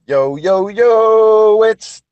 Yo, yo, yo, it's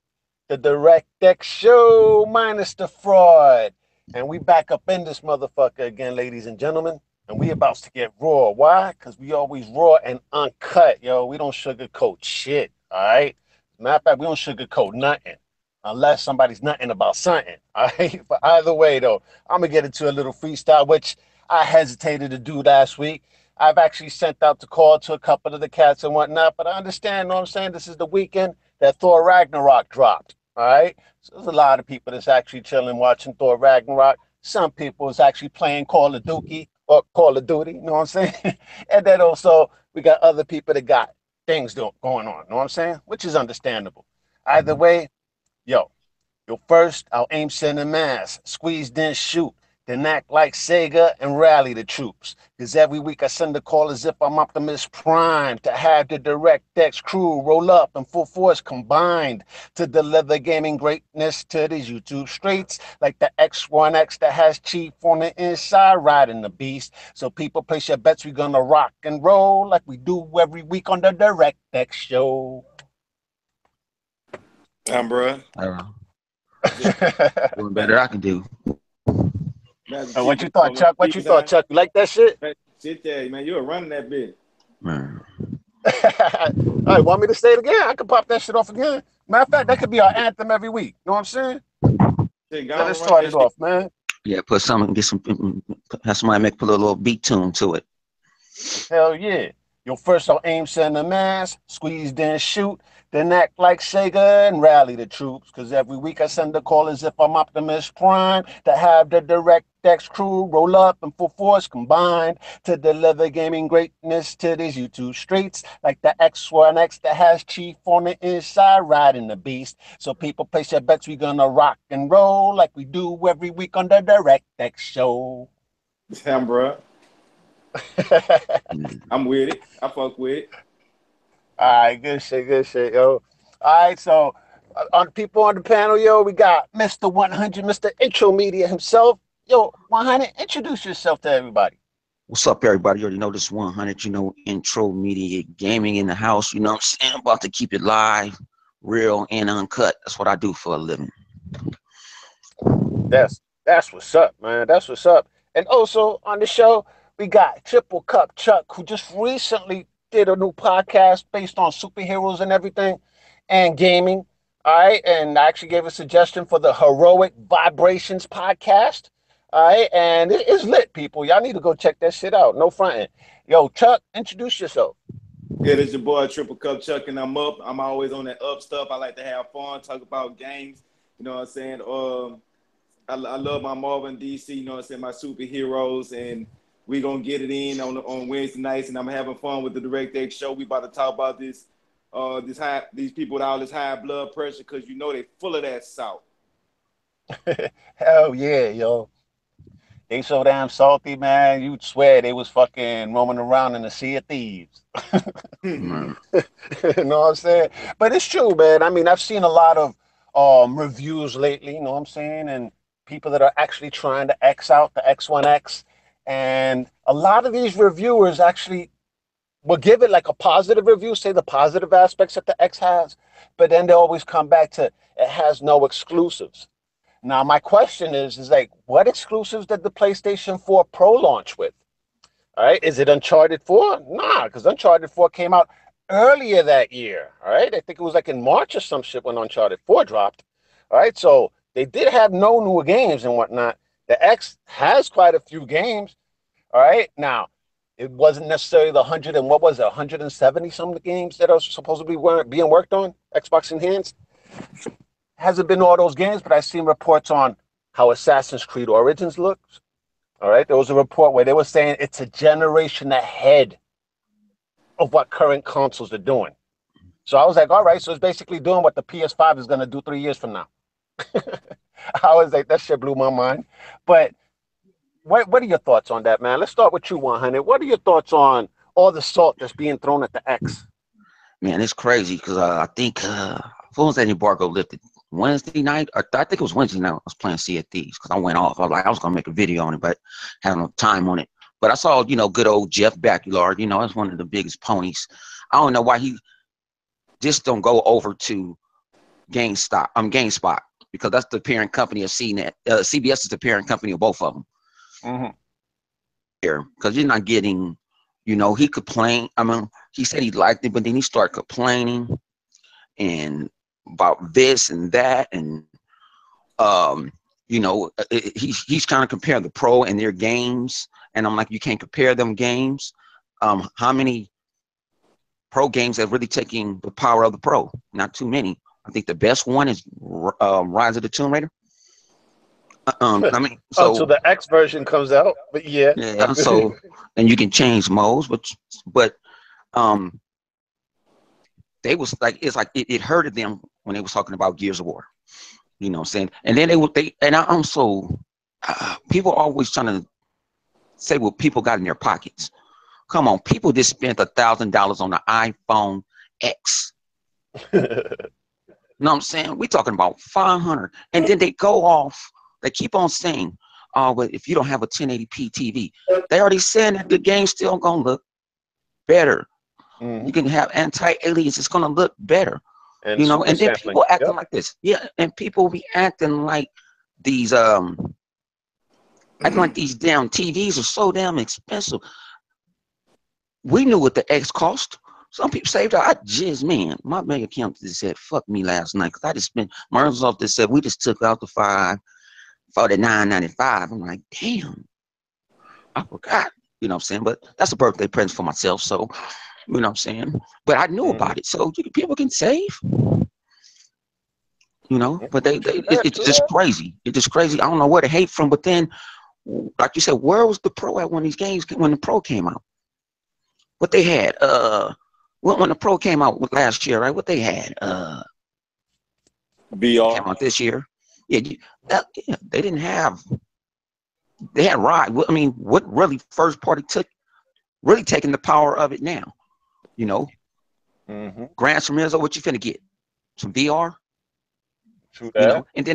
the Direct X Show minus the fraud. And we back up in this motherfucker again, ladies and gentlemen. And we about to get raw. Why? Because we always raw and uncut, yo. We don't sugarcoat shit, all right? Matter of fact, we don't sugarcoat nothing unless somebody's nothing about something, all right? But either way, though, I'm going to get into a little freestyle, which I hesitated to do last week. I've actually sent out the call to a couple of the cats and whatnot, but I understand, know what I'm saying? This is the weekend that Thor Ragnarok dropped. All right. So there's a lot of people that's actually chilling watching Thor Ragnarok. Some people is actually playing Call of Duty or Call of Duty, you know what I'm saying? And then also we got other people that got things going on, you know what I'm saying? Which is understandable. Either way, yo, first, I'll aim send a mass, squeeze, then shoot, then act like Sega and rally the troops. Because every week I send a call as if I'm Optimus Prime to have the DirectX crew roll up in full force combined to deliver gaming greatness to these YouTube streets like the X1X that has Chief on the inside riding the beast. So people place your bets we're gonna rock and roll like we do every week on the DirectX show. Bruh. Doing better I can do. What you thought, Chuck? What you thought, Chuck? You like that shit? Shit, yeah, man. You were running that bit. Man. All right, want me to say it again? I can pop that shit off again. Matter of fact, that could be our anthem every week. You know what I'm saying? Let's start it off, man. Yeah, put something, have somebody put a little beat tune to it. Hell yeah. Yo, first I'll aim, send a mass, squeeze, then shoot, then act like Sega and rally the troops. Because every week I send a call as if I'm Optimus Prime to have the DirectX crew roll up in full force combined to deliver gaming greatness to these YouTube streets like the X1X that has Chief on the inside riding the beast. So people place their bets we gonna rock and roll like we do every week on the DirectX show. Damn, bro. I'm with it. I fuck with it. All right, good shit, yo. All right, so on people on the panel, yo, we got Mr. 100, Mr. Intro Media himself. Yo, 100, introduce yourself to everybody. What's up, everybody? You already know this 100, Intro Media Gaming in the house. You know what I'm saying? I'm about to keep it live, real, and uncut. That's what I do for a living. That's what's up, man. That's what's up. And also on the show, we got Triple Cup Chuck, who just recently did a new podcast based on superheroes and everything and gaming. All right. And I actually gave a suggestion for the Heroic Vibrations podcast. All right. And it is lit, people. Y'all need to go check that shit out. No fronting. Yo, Chuck, introduce yourself. Yeah, this your boy Triple Cup Chuck, and I'm up. I'm always on that up stuff. I like to have fun, talk about games. You know what I'm saying? I love my Marvel DC, you know what I'm saying, my superheroes, and we gonna get it in on Wednesday nights, and I'm having fun with the DirectX show. We about to talk about these people with all this high blood pressure, because you know they full of that salt. Hell yeah, yo. They so damn salty, man. You'd swear they was fucking roaming around in the Sea of Thieves. You know what I'm saying? But it's true, man. I mean, I've seen a lot of reviews lately, you know what I'm saying? And people that are actually trying to X out the X1X. And a lot of these reviewers actually will give it like a positive review, say the positive aspects that the X has, but then they always come back to it has no exclusives. Now, my question is like, what exclusives did the PlayStation 4 Pro launch with? All right, is it Uncharted 4? Nah, because Uncharted 4 came out earlier that year. All right, I think it was like in March or some shit when Uncharted 4 dropped. All right, so they did have no newer games and whatnot. The X has quite a few games. All right, now it wasn't necessarily the 100 and what was it, 170 some of the games that are supposedly being worked on, Xbox Enhanced. Hasn't been all those games, but I've seen reports on how Assassin's Creed Origins looks. All right, there was a report where they were saying it's a generation ahead of what current consoles are doing. So I was like, all right, so it's basically doing what the PS5 is going to do 3 years from now. I was like, that shit blew my mind. But what are your thoughts on that, man? Let's start with you, 100. What are your thoughts on all the salt that's being thrown at the X? Man, it's crazy because I think when was that embargo lifted? Wednesday night, or I think it was Wednesday night. I was playing Sea of Thieves because I went off. I was gonna make a video on it, but had no time on it. But I saw, good old Jeff Backyard. That's one of the biggest ponies. I don't know why just don't go over to GameSpot, because that's the parent company of CNET. CBS is the parent company of both of them. Mm-hmm. Here, because you're not getting, you know, he complained. I mean, he said he liked it, but then he started complaining and about this and that, and you know, he's kind of comparing the pro and their games, and I'm like, you can't compare them games. How many pro games have really taken the power of the pro? Not too many. I think the best one is Rise of the Tomb Raider. I mean, so until the X version comes out, but yeah. So and you can change modes, but they was like, it's like it hurted them when they was talking about Gears of War. You know what I'm saying? And then I'm so people always trying to say what people got in their pockets. Come on, people just spent $1,000 on the iPhone X. You know what I'm saying? We're talking about 500, and then they go off. They keep on saying, "Oh, but if you don't have a 1080p TV, they already saying that the game's still gonna look better. Mm-hmm. You can have anti-alias; it's gonna look better." And you know, and then sampling. people acting like this. Yeah, and people be acting like these acting like these damn TVs are so damn expensive. We knew what the X cost. Some people saved out. My bank account just said fuck me last night, because I just spent Microsoft just said we just took out the $549.95. I'm like, damn, I forgot. You know what I'm saying? But that's a birthday present for myself, so you know what I'm saying? But I knew about it, so people can save. You know, but it's just crazy. It's just crazy. I don't know where to hate from, but then, like you said, where was the pro at when these games, when the pro came out? What they had, when the pro came out last year, right? What they had, VR came out this year. Yeah, they didn't have. They had Ride. I mean, what really first party really taking the power of it now? You know, Gran Turismo. What you finna get? Some VR. True You that. know, and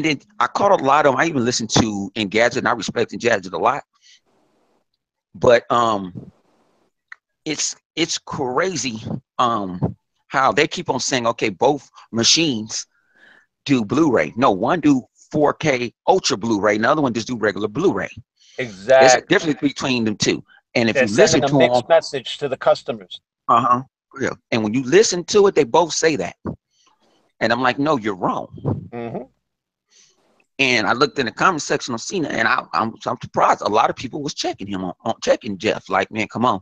then I caught a lot of them. I even listened to Engadget, and I respect Engadget a lot. But it's crazy how they keep on saying, okay, both machines do Blu-ray. No, one do 4K Ultra Blu-ray, another one just do regular Blu-ray. Exactly. There's a difference between them two. And if they're you listen sending to a mixed them, message to the customers. Yeah. And when you listen to it, they both say that. And I'm like, no, you're wrong. Mm-hmm. And I looked in the comment section of Cena, and I'm surprised a lot of people was checking him on checking Jeff. Like, man, come on.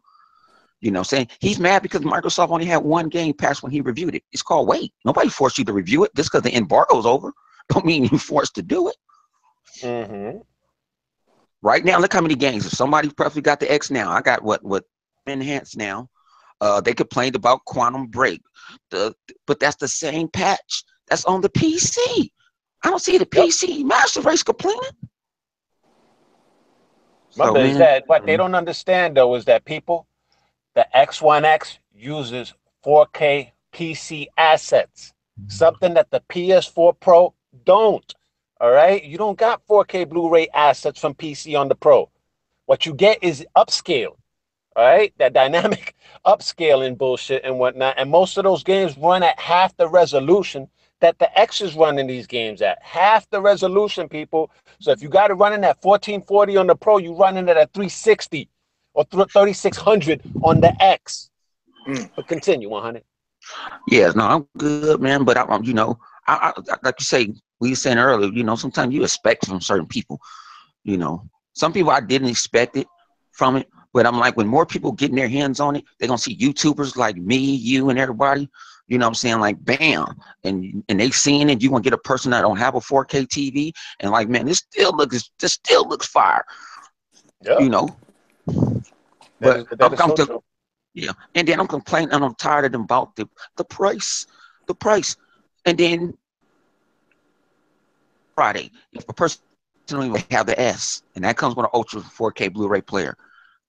You know, saying he's mad because Microsoft only had one game pass when he reviewed it. It's called wait. Nobody forced you to review it. Just because the embargo's over, don't mean you're forced to do it. Mm-hmm. Right now, look how many games. If somebody probably got the X now, I got what enhanced now. They complained about Quantum Break, but that's the same patch that's on the PC. I don't see the PC Master Race complaining. Remember, is that what they don't understand though is that people, the X1X uses 4K PC assets, something that the PS4 Pro don't. All right, you don't got 4K Blu-ray assets from PC on the Pro. What you get is upscale. All right, that dynamic upscaling bullshit and whatnot. And most of those games run at half the resolution that the X is running these games at. Half the resolution, people. So if you got it running at 1440 on the Pro, you running it at 360 or 3600 on the X. But continue, 100. Yeah, no, I'm good, man. But I you know, I like you say, we were saying earlier, you know, sometimes you expect from certain people. You know, some people I didn't expect it from it. But I'm like, when more people getting their hands on it, they're gonna see YouTubers like me, you, and everybody. You know what I'm saying? Like, bam, and they seeing it. You gonna get a person that don't have a 4K TV, and like, man, this still looks fire. Yeah. You know. But that is so true. Yeah, and then I'm complaining, and I'm tired of them about the price, and then Friday, if a person don't even have the S, and that comes with an Ultra 4K Blu-ray player.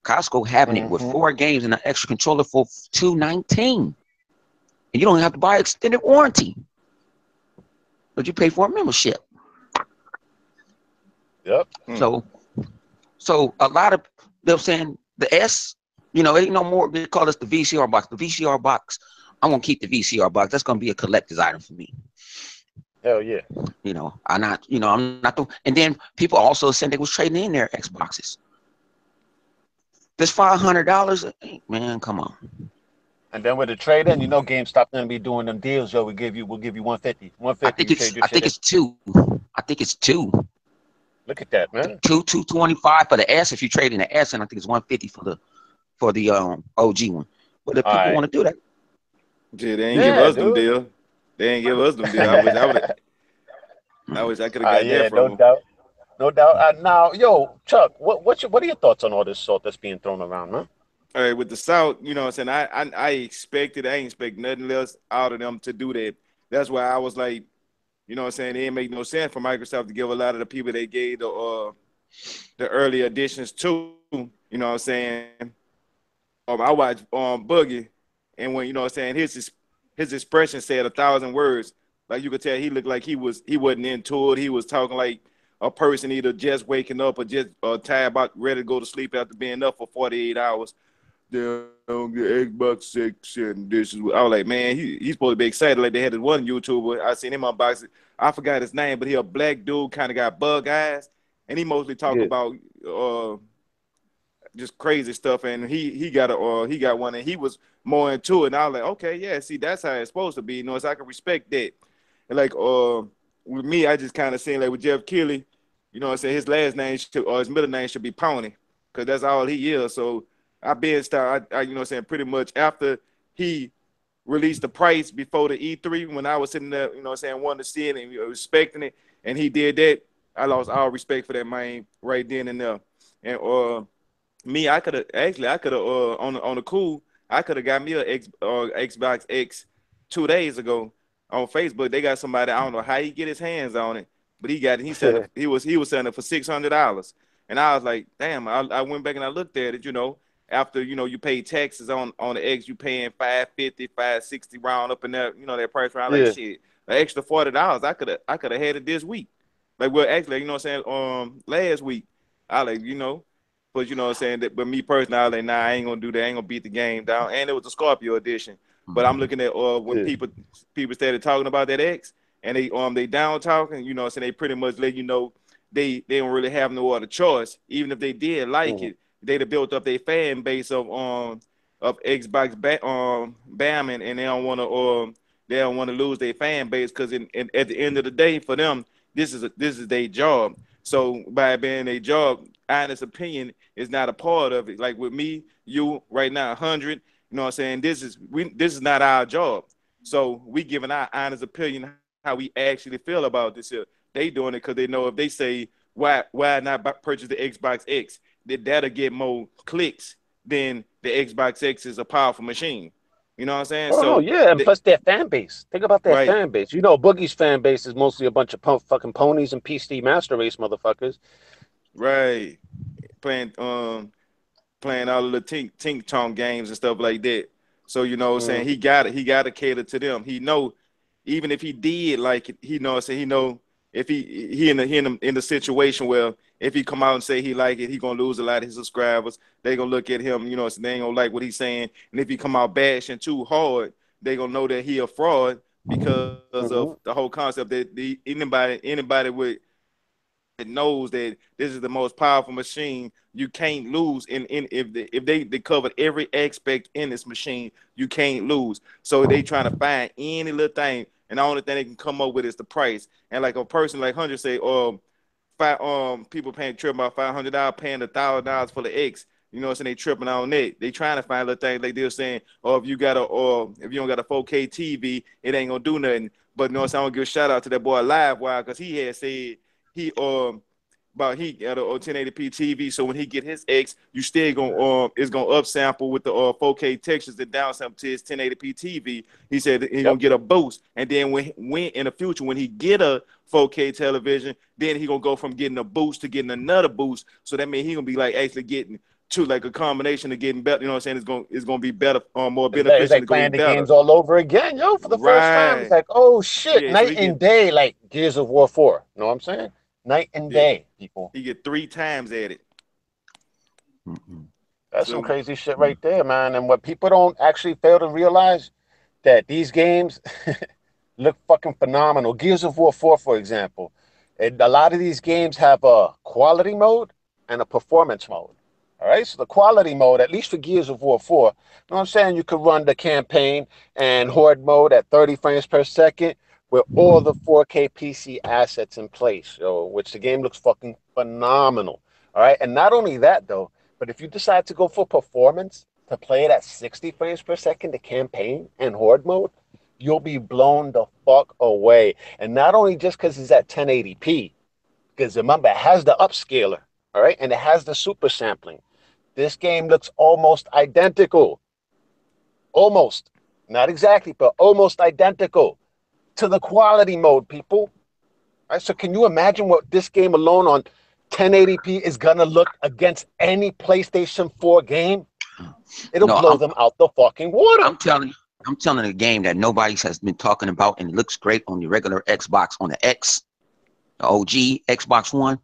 Costco having it with 4 games and an extra controller for $219, and you don't have to buy extended warranty, but you pay for a membership. Yep. So a lot of them saying the S, you know, it ain't no more. They call this the VCR box. The VCR box I'm gonna keep the VCR box. That's gonna be a collector's item for me. Hell yeah. You know, I'm not the. And then people also said they was trading in their Xboxes. This $500, man, come on. And then with the trade in, you know, GameStop gonna be doing them deals. Yo, we'll give you 150. 150. You trade your shit in. I think it's two. Look at that, man. 225 for the S if you trade in the S, and I think it's 150 for the OG one. But if people want to do that, yeah, they ain't give us them deal. They ain't give us them deal. I wish I could have got that from them. Doubt. No doubt. Now, yo, Chuck, what are your thoughts on all this salt that's being thrown around, man? All right, with the South, you know what I'm saying? I expected, I ain't expect nothing else out of them to do that. That's why I was like, you know what I'm saying? It didn't make no sense for Microsoft to give a lot of the people they gave the early additions to, you know what I'm saying? I watched Boogie, and when, you know what I'm saying, his expression said 1,000 words. Like you could tell he looked like he wasn't into it. He was talking like a person either just waking up or just tired about ready to go to sleep after being up for 48 hours. They don't get Xbox 6 and this is. I was like, man, he's supposed to be excited. Like they had this one YouTuber, I seen him unbox it. I forgot his name, but he a black dude, kind of got bug eyes, and he mostly talk about just crazy stuff. And he got one, and he was more into it. And I was like, okay, yeah, see, that's how it's supposed to be. You know, so I can respect that. And like with me, I just kind of seen like with Jeff Keighley, you know what I'm saying, his last name or his middle name should be Pony, because that's all he is. So I you know what I'm saying, pretty much after he released the price before the E3, when I was sitting there, you know what I'm saying, wanting to see it and respecting it, and he did that, I lost all respect for that man right then and there. And me, I could have on the cool, I could have got me a Xbox X 2 days ago on Facebook. They got somebody, I don't know how he get his hands on it, but he got it. He said he was selling it for $600, and I was like, damn. I went back and I looked at it, you know. After, you know, you pay taxes on the X, you paying $550, $560 round up in there, you know, that price round. Like shit, an extra $40, I could have had it this week. Like, well, actually, you know what I'm saying, last week, I like, you know, but you know what I'm saying, but me personally, I was like, nah, I ain't gonna do that. I ain't gonna beat the game down. And it was a Scorpio edition. But I'm looking at when people started talking about that X, and they down talking, you know what I'm saying, they pretty much let you know they don't really have no other choice. Even if they did like it, they'd have built up their fan base of Xbox bamming, and they don't want to lose their fan base, because at the end of the day, for them, this is their job. So by being a job, honest opinion is not a part of it. Like with me, you right now, 100. You know what I'm saying? This is not our job. So we giving our honest opinion how we actually feel about this here. They doing it because they know if they say why not purchase the Xbox X, that'll get more clicks than the Xbox X is a powerful machine. You know what I'm saying? Oh, so yeah, and plus their fan base. Think about their fan base. You know, Boogie's fan base is mostly a bunch of fucking ponies and PC Master Race motherfuckers. Right. Playing all of the tink tong games and stuff like that. So you know what I'm saying, he got to cater to them. He know, even if he did like it, he know, so he know if he in the situation where if he come out and say he like it, he gonna lose a lot of his subscribers. They gonna look at him, you know, so they ain't gonna like what he's saying. And if he come out bashing too hard, they gonna know that he a fraud because of the whole concept that anybody with that knows that this is the most powerful machine, you can't lose. If they covered every aspect in this machine, you can't lose. So they trying to find any little thing, and the only thing they can come up with is the price. And like a person like 100 say, people paying tripping about $500, paying $1,000 for the X. You know what I'm saying? They tripping on that. They trying to find little things, like they're saying, if you don't got a 4K TV, it ain't gonna do nothing. But you know what I'm saying? I'm gonna give a shout out to that boy Livewire, because he had said he got a 1080p TV, so when he get his X, you still gonna it's gonna upsample with the 4K textures and downsample to his 1080p TV. He said he's gonna get a boost, and then when in the future when he get a 4K television, then he gonna go from getting a boost to getting another boost. So that means he gonna be like actually getting to like a combination of getting better. You know what I'm saying? It's gonna be better, more beneficial. It's like playing the games all over again, yo, for the first time. It's like, oh shit, night and day, like Gears of War 4. You know what I'm saying? Night and day, people. He get 3 times at it. That's some crazy shit right there, man. And what people don't actually fail to realize, that these games look fucking phenomenal. Gears of War 4, for example. A lot of these games have a quality mode and a performance mode. All right, so the quality mode, at least for Gears of War 4, you know what I'm saying? You could run the campaign and horde mode at 30 frames per second with all the 4K PC assets in place, which the game looks fucking phenomenal. All right, and not only that though, but if you decide to go for performance to play it at 60 frames per second, the campaign and horde mode, you'll be blown the fuck away. And not only just because it's at 1080p, because remember, it has the upscaler, all right, and it has the super sampling. This game looks almost identical. Almost. Not exactly, but almost identical to the quality mode, people. All right, so can you imagine what this game alone on 1080p is going to look against any PlayStation 4 game? It'll blow them out the fucking water. I'm telling a game that nobody has been talking about, and it looks great on the regular Xbox, on the X, the OG Xbox One,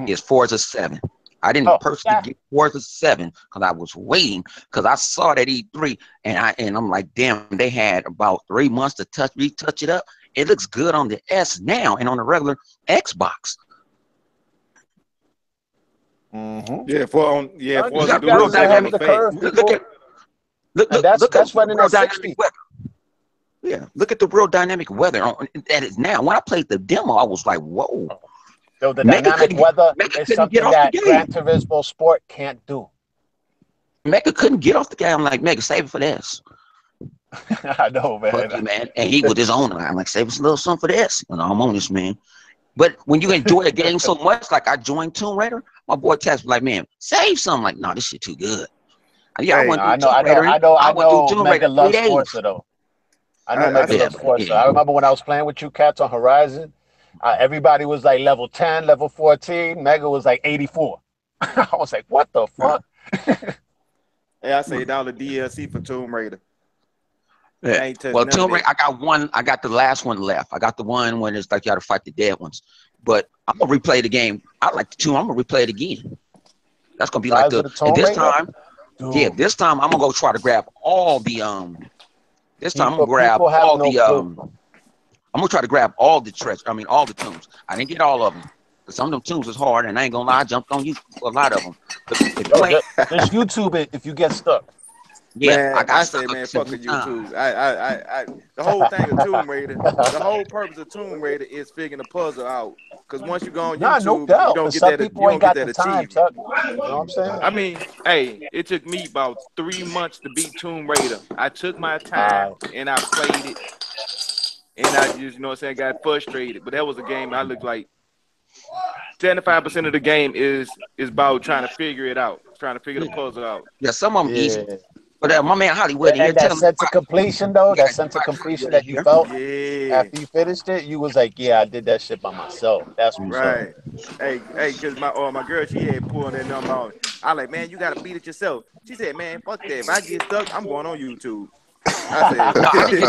is Forza 7. I didn't personally get Forza 7 because I was waiting, because I saw that E3 and I'm like, damn, they had about 3 months to retouch it up. It looks good on the S now and on the regular Xbox. Forza the real dynamic curve. That's running at 60. Yeah, look at the real dynamic weather that is now. When I played the demo, I was like, whoa. So the dynamic weather is something that Gran Turismo Sport can't do. Mega couldn't get off the game. I'm like, Mega, save it for this. I know, man. Man. And he was his owner. I'm like, save us a little something for this. You know, I'm on this, man. But when you enjoy a game so much, like I joined Tomb Raider, my boy Tess was like, man, save something. Like, no, this shit too good. Yeah, I know. Mega loves Forza though. I know Mega loves Forza. I remember when I was playing with you cats on Horizon. Everybody was like level 10, level 14. Mega was like 84. I was like, what the fuck? Hey, I say $1 DLC for Tomb Raider. Yeah. Well, Tomb Raider, I got the last one left. I got the one when it's like you got to fight the dead ones. But I'm gonna replay the game. I like the 2. I'm gonna replay it again. That's gonna be like and this time. Dude. Yeah, this time I'm gonna go try to grab all the This time I'm gonna grab all the I'm gonna try to grab all the treasure. I mean, all the tombs. I didn't get all of them. But some of them tombs was hard, and I ain't gonna lie, I jumped on you for a lot of them. Just YouTube it if you get stuck. Yeah, man, I say, man, fuck the YouTube. The whole thing of Tomb Raider, the whole purpose of Tomb Raider is figuring the puzzle out. Because once you go on YouTube, you don't get that. You don't get that achievement. You know what I'm saying? I mean, hey, it took me about 3 months to beat Tomb Raider. I took my time and I played it. And I just, you know what I'm saying, got frustrated. But that was a game I looked like 75% of the game is about trying to figure it out, trying to figure the puzzle out. Yeah, some of them easy. But my man Hollywood, and that sense of completion, though, that sense of completion that you felt after you finished it, you was like, yeah, I did that shit by myself. That's what's right. Hey, because my girl, she had pulling that number out. I like, man, you gotta beat it yourself. She said, man, fuck that. If I get stuck, I'm going on YouTube. I didn't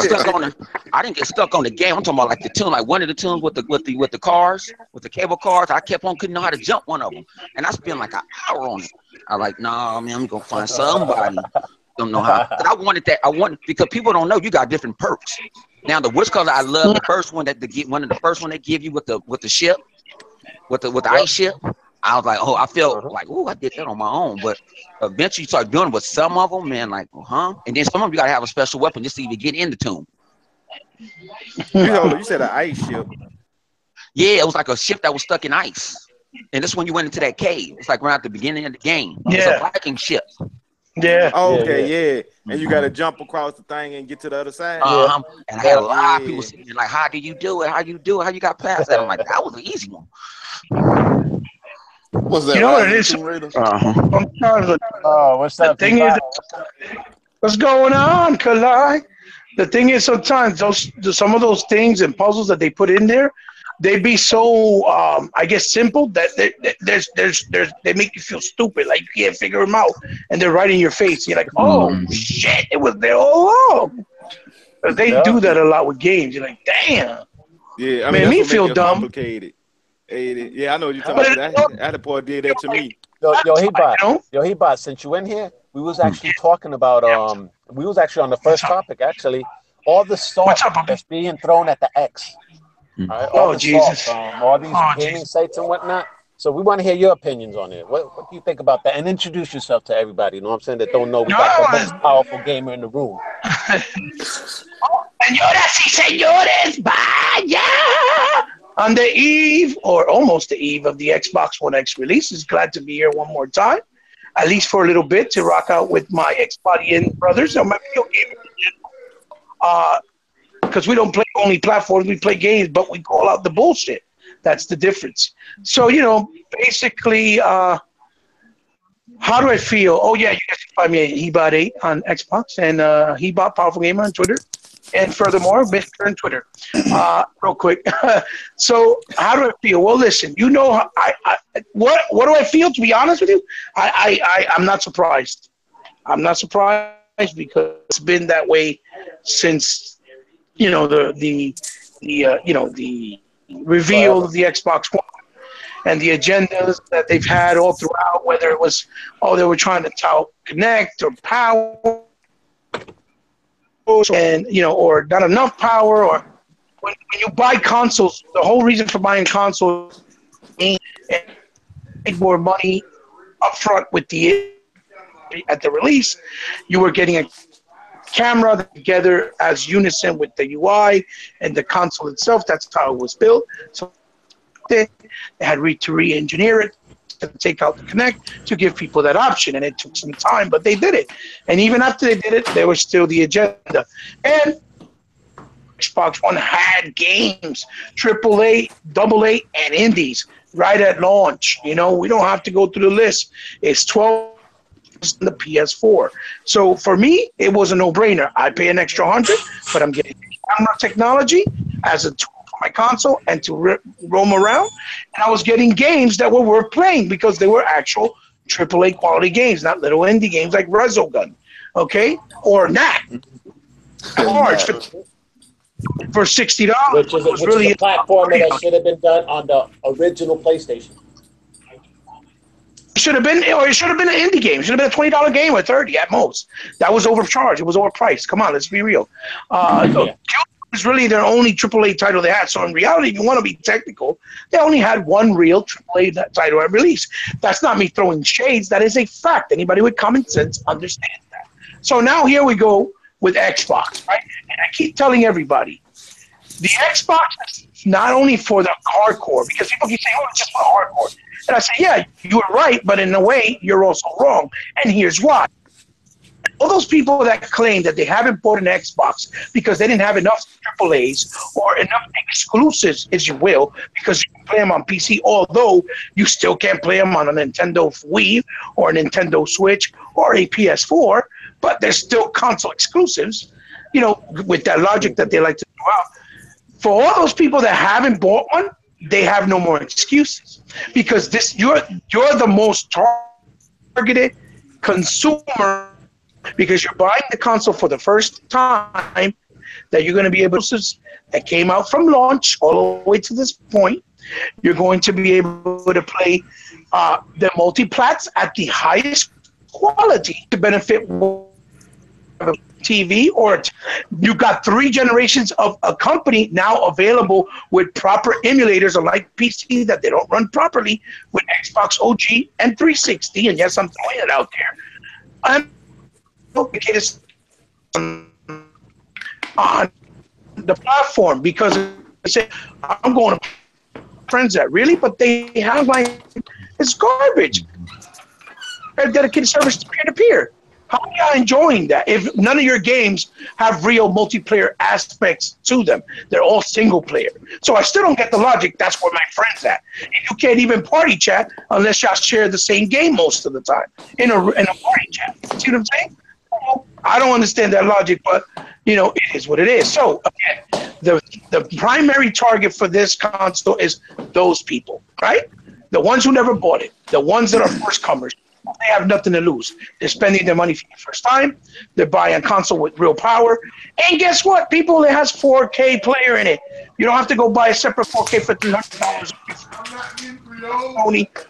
get stuck on the game. I'm talking about like the tune, like one of the tunes with the cars, with the cable cars. I couldn't know how to jump one of them, and I spent like an hour on it. I like, nah, man, I'm gonna find somebody. Don't know how. But I wanted because people don't know you got different perks. Now the which color I love the first one one of the first one they give you with the ship, with the ice ship. I was like, oh, I felt like, oh, I did that on my own. But eventually you start doing it with some of them, man, like, And then some of them you got to have a special weapon just to even get in the tomb. You said an ice ship. Yeah, it was like a ship that was stuck in ice. And this when you went into that cave. It's like right at the beginning of the game. Yeah. It's a Viking ship. Yeah. Oh, okay, yeah. And you got to jump across the thing and get to the other side. And I had a lot of people saying, like, how do you do it? How you do it? How you got past that? I'm like, that was an easy one. What's that? You know what it is? Sometimes what's that? The thing is, what's going on, Kalai? The thing is, sometimes some of those things and puzzles that they put in there, they be so, I guess, simple that they make you feel stupid, like you can't figure them out, and they're right in your face. You're like, oh shit, it was there all along. They do that a lot with games. You're like, damn. Yeah, I mean, me feel dumb. Complicated. Yeah, I know what you're talking about. That boy did that to me. Yo, He-Bot, since you in here, we was actually talking about we was actually on the first topic actually all the salt What's up, that's being thrown at the X. All right, all Oh, the Jesus. salt, all these gaming Jesus. sites and whatnot. So we want to hear your opinions on it. What do you think about that? And introduce yourself to everybody. You know what I'm saying? That don't know we got the most powerful gamer in the room. Señoras y señores, vaya! On the eve, or almost the eve, of the Xbox One X release, glad to be here one more time, at least for a little bit, to rock out with my Xbox brothers or my video gamers. Because we don't play only platforms, we play games, but we call out the bullshit. That's the difference. So, basically, how do I feel? Oh, yeah, you guys can find me at Hebot8 on Xbox and Hebot Powerful Gamer on Twitter. And furthermore, Mr. on Twitter. Real quick. So, how do I feel? Well, listen, what do I feel, to be honest with you? I'm not surprised. I'm not surprised because it's been that way since, the reveal of the Xbox One and the agendas that they've had all throughout, whether it was, they were trying to tout Connect or power, and or not enough power, or when you buy consoles, the whole reason for buying consoles is make more money up front at the release. You were getting a camera together as unison with the UI and the console itself. That's how it was built. So they had to re-engineer it to take out the Kinect to give people that option, and it took some time, but they did it. And even after they did it, there was still the agenda. And Xbox One had games, AAA, AA, and indies right at launch. We don't have to go through the list. It's 12 in the PS4. So for me, it was a no-brainer. I pay an extra $100, but I'm getting camera technology as a tool for my console and to roam around. And I was getting games that were worth playing because they were actual AAA quality games, not little indie games like Resogun, okay, or NAC. Large for $60, which is a platform that should have been done on the original PlayStation. It should have been an indie game. It should have been a $20 game or $30 at most. That was overcharged. It was overpriced. Come on, let's be real. Killzone is really their only AAA title they had. So in reality, if you want to be technical, they only had one real AAA title at release. That's not me throwing shades. That is a fact. Anybody with common sense understands that. So now here we go with Xbox, right? And I keep telling everybody, the Xbox is not only for the hardcore, because people keep saying, it's just for hardcore. And I say, yeah, you are right, but in a way, you're also wrong. And here's why. All those people that claim that they haven't bought an Xbox because they didn't have enough AAAs or enough exclusives, as you will, because you can play them on PC, although you still can't play them on a Nintendo Wii or a Nintendo Switch or a PS4, but they're still console exclusives, with that logic that they like to throw out. For all those people that haven't bought one, they have no more excuses, because you're the most targeted consumer, because you're buying the console for the first time that you're going to be able to, that came out from launch all the way to this point. You're going to be able to play the multi-plats at the highest quality to benefit TV, or you got 3 generations of a company now available with proper emulators, unlike PC that they don't run properly, with Xbox OG and 360. And yes, I'm throwing it out there. I'm complicated on the platform because I say I'm going to friends that really, but they have it's garbage. A dedicated service to peer-to-peer. How are you enjoying that if none of your games have real multiplayer aspects to them? They're all single player. So I still don't get the logic. That's where my friend's at. And you can't even party chat unless y'all share the same game most of the time in a party chat. See what I'm saying? I don't understand that logic, but it is what it is. So again, the primary target for this console is those people, right? The ones who never bought it, the ones that are first comers. They have nothing to lose. They're spending their money for the first time. They're buying a console with real power. And guess what? People, it has 4K player in it. You don't have to go buy a separate 4K for $300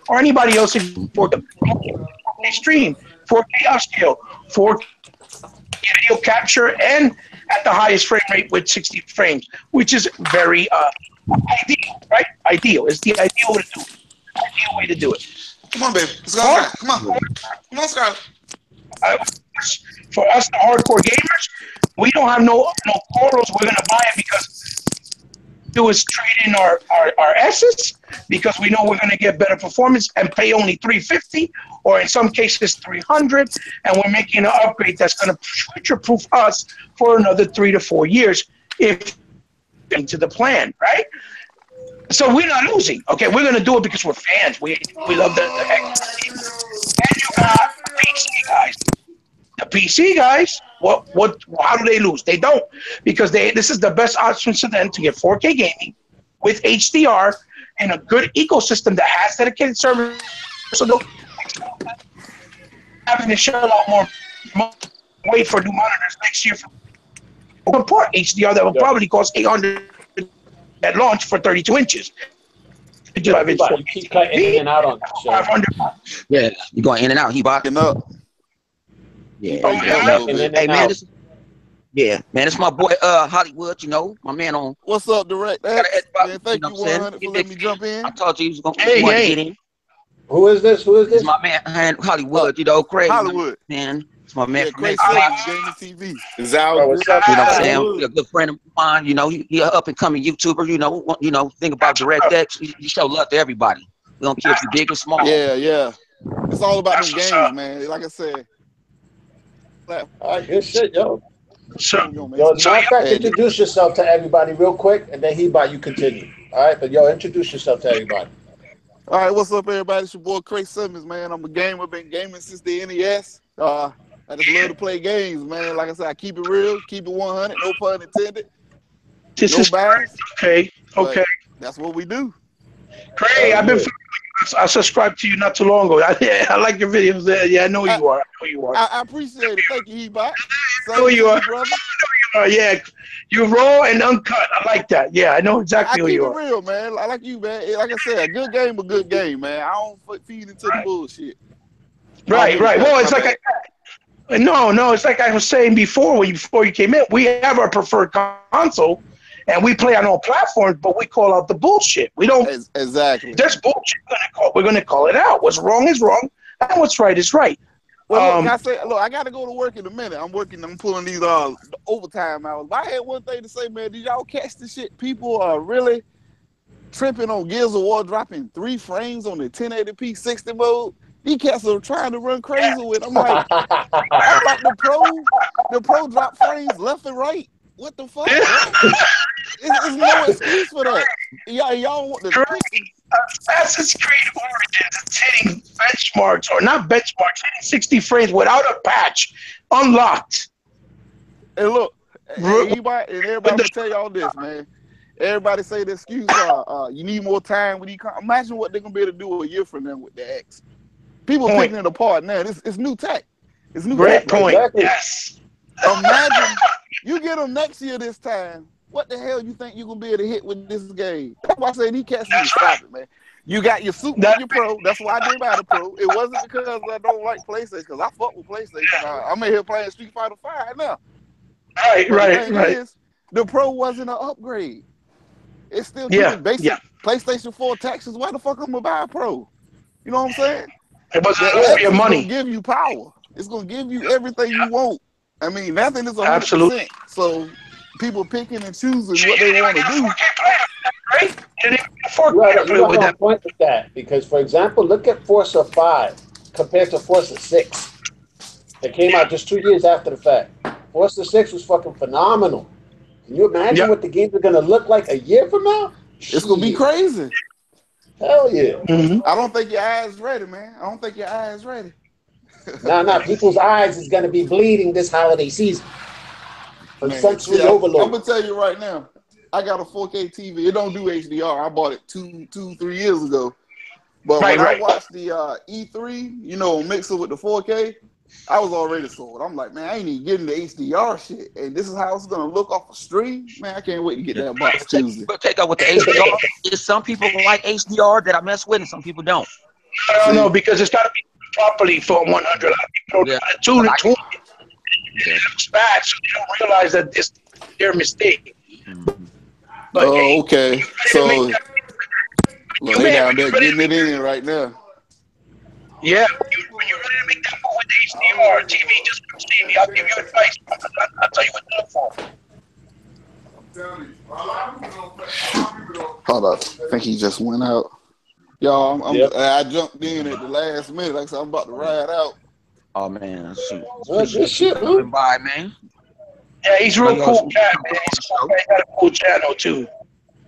or anybody else for the 4K stream, 4K upscale, 4K video capture and at the highest frame rate with 60 frames, which is very ideal, right? Ideal. It's the ideal way to do it. Ideal way to do it. Come on, baby. Let's go. Come on. Come on, Scarlett. For us, the hardcore gamers, we don't have no quarrels. We're gonna buy it because do is trade in our S's because we know we're gonna get better performance and pay only $350 or in some cases $300, and we're making an upgrade that's gonna future-proof us for another 3 to 4 years if into the plan, right? So we're not losing. Okay, we're gonna do it because we're fans. We love the team. And you got PC guys. The PC guys, how do they lose? They don't, because this is the best option for them to get 4K gaming with HDR and a good ecosystem that has dedicated servers. So they'll having to shell out more wait for new monitors next year for port HDR that will probably cost $800 at launch for 32 inches. You keep cutting in and out on the show. 500. Yeah, you're going in and out. He botting up. Yeah. Hey man, man, it's my boy Hollywood. You know, my man on. What's up, Direct? Man, thank you 100 for letting me jump in. I told you he was gonna get in. Who is this? It's my man Hollywood. You know, Craig. Hollywood, man. It's my man. Craig Gaming TV. It's out. What's up? You know what I'm saying? He's a good friend of mine. You know, he up and coming YouTuber. You know, think about DirectX. You show love to everybody. We don't care if you're big or small. Yeah. It's all about them games, man. Like I said. All right, good shit, yo. So, as a matter of fact, introduce yourself to everybody real quick, and then you continue. All right, but introduce yourself to everybody. All right, what's up, everybody? It's your boy Craig Simmons, man. I'm a gamer. Been gaming since the NES. I just love to play games, man. Like I said, I keep it real, keep it 100, no pun intended. This is bias. Okay. That's what we do. Craig, I subscribed to you not too long ago. I like your videos there. Yeah, I know you are. I appreciate it. Thank you, He-Bot. I know you are. Yeah, you're raw and uncut. I like that. Yeah, I know exactly who you are. I keep it real, man. I like you, man. Like I said, a good game, man. I don't feed into the bullshit. Right. Well, it's like it's like I was saying before you came in. We have our preferred console. And we play on all platforms, but we call out the bullshit. We don't. Exactly. There's bullshit. We're going to call it out. What's wrong is wrong, and what's right is right. Well, I got to go to work in a minute. I'm pulling these overtime hours. But I had one thing to say, man. Did y'all catch the shit? People are really tripping on Gears of War dropping 3 frames on the 1080p 60 mode. These cats are trying to run crazy with. I'm like the pro drop frames left and right. What the fuck? It's no excuse for that. Y'all want the Assassin's Creed Origins is hitting benchmarks, or not benchmarks, hitting 60 frames without a patch, unlocked. And look, everybody will tell y'all this, man. Everybody say the excuse, you need more time when you come. Imagine what they're gonna be able to do a year from now with the X. People picking it apart now. It's new tech. It's new Great tech. point. Exactly. Yes. Imagine you get them next year this time. What the hell you think you're going to be able to hit with this game? That's why I say these cats need to stop it, man. You got your Super and your Pro. That's why I did buy the Pro. It wasn't because I don't like PlayStation, because I fuck with PlayStation. I'm in here playing Street Fighter 5 now. Right. The Pro wasn't an upgrade. It's still basic PlayStation 4 taxes. Why the fuck I'm going to buy a Pro? You know what I'm saying? It wasn't your money. It's going to give you power. It's going to give you everything you want. I mean, nothing is 100%. Absolutely. So people picking and choosing what they want to do. You have a point with that, because, for example, look at Forza 5 compared to Forza 6. It came out just 2 years after the fact. Forza 6 was fucking phenomenal. Can you imagine what the games are going to look like a year from now? It's going to be crazy. Hell yeah. Mm-hmm. I don't think your eyes ready, man. I don't think your eyes ready. Nah. People's eyes is going to be bleeding this holiday season. From sensory overload. I'm going to tell you right now. I got a 4K TV. It don't do HDR. I bought it 3 years ago. But when I watched the E3, mix it with the 4K, I was already sold. I'm like, man, I ain't even getting the HDR shit. And this is how it's going to look off a stream. Man, I can't wait to get that box Tuesday. But take out with the HDR. There's some people like HDR that I mess with and some people don't. I don't know, because it's got to be properly for 100. 2 to 20. And it looks bad, so they don't realize that it's their mistake. Mhm. But Oh, okay. So you look, they may down there ready getting it in right now. yeah, when you're ready to make that move with the HDR TV, just come see me. I'll give you advice. I'll tell you what to look for. Hold up. I think he just went out. Y'all, Yep. I jumped in at the last minute. Like I said, I'm about to ride out. Oh man, shoot. Well, good Appreciate you shit, coming man. by, man. Yeah, he's I know real you cool always cat, come man. on He's the cool. show. Man. He got a cool channel too. You know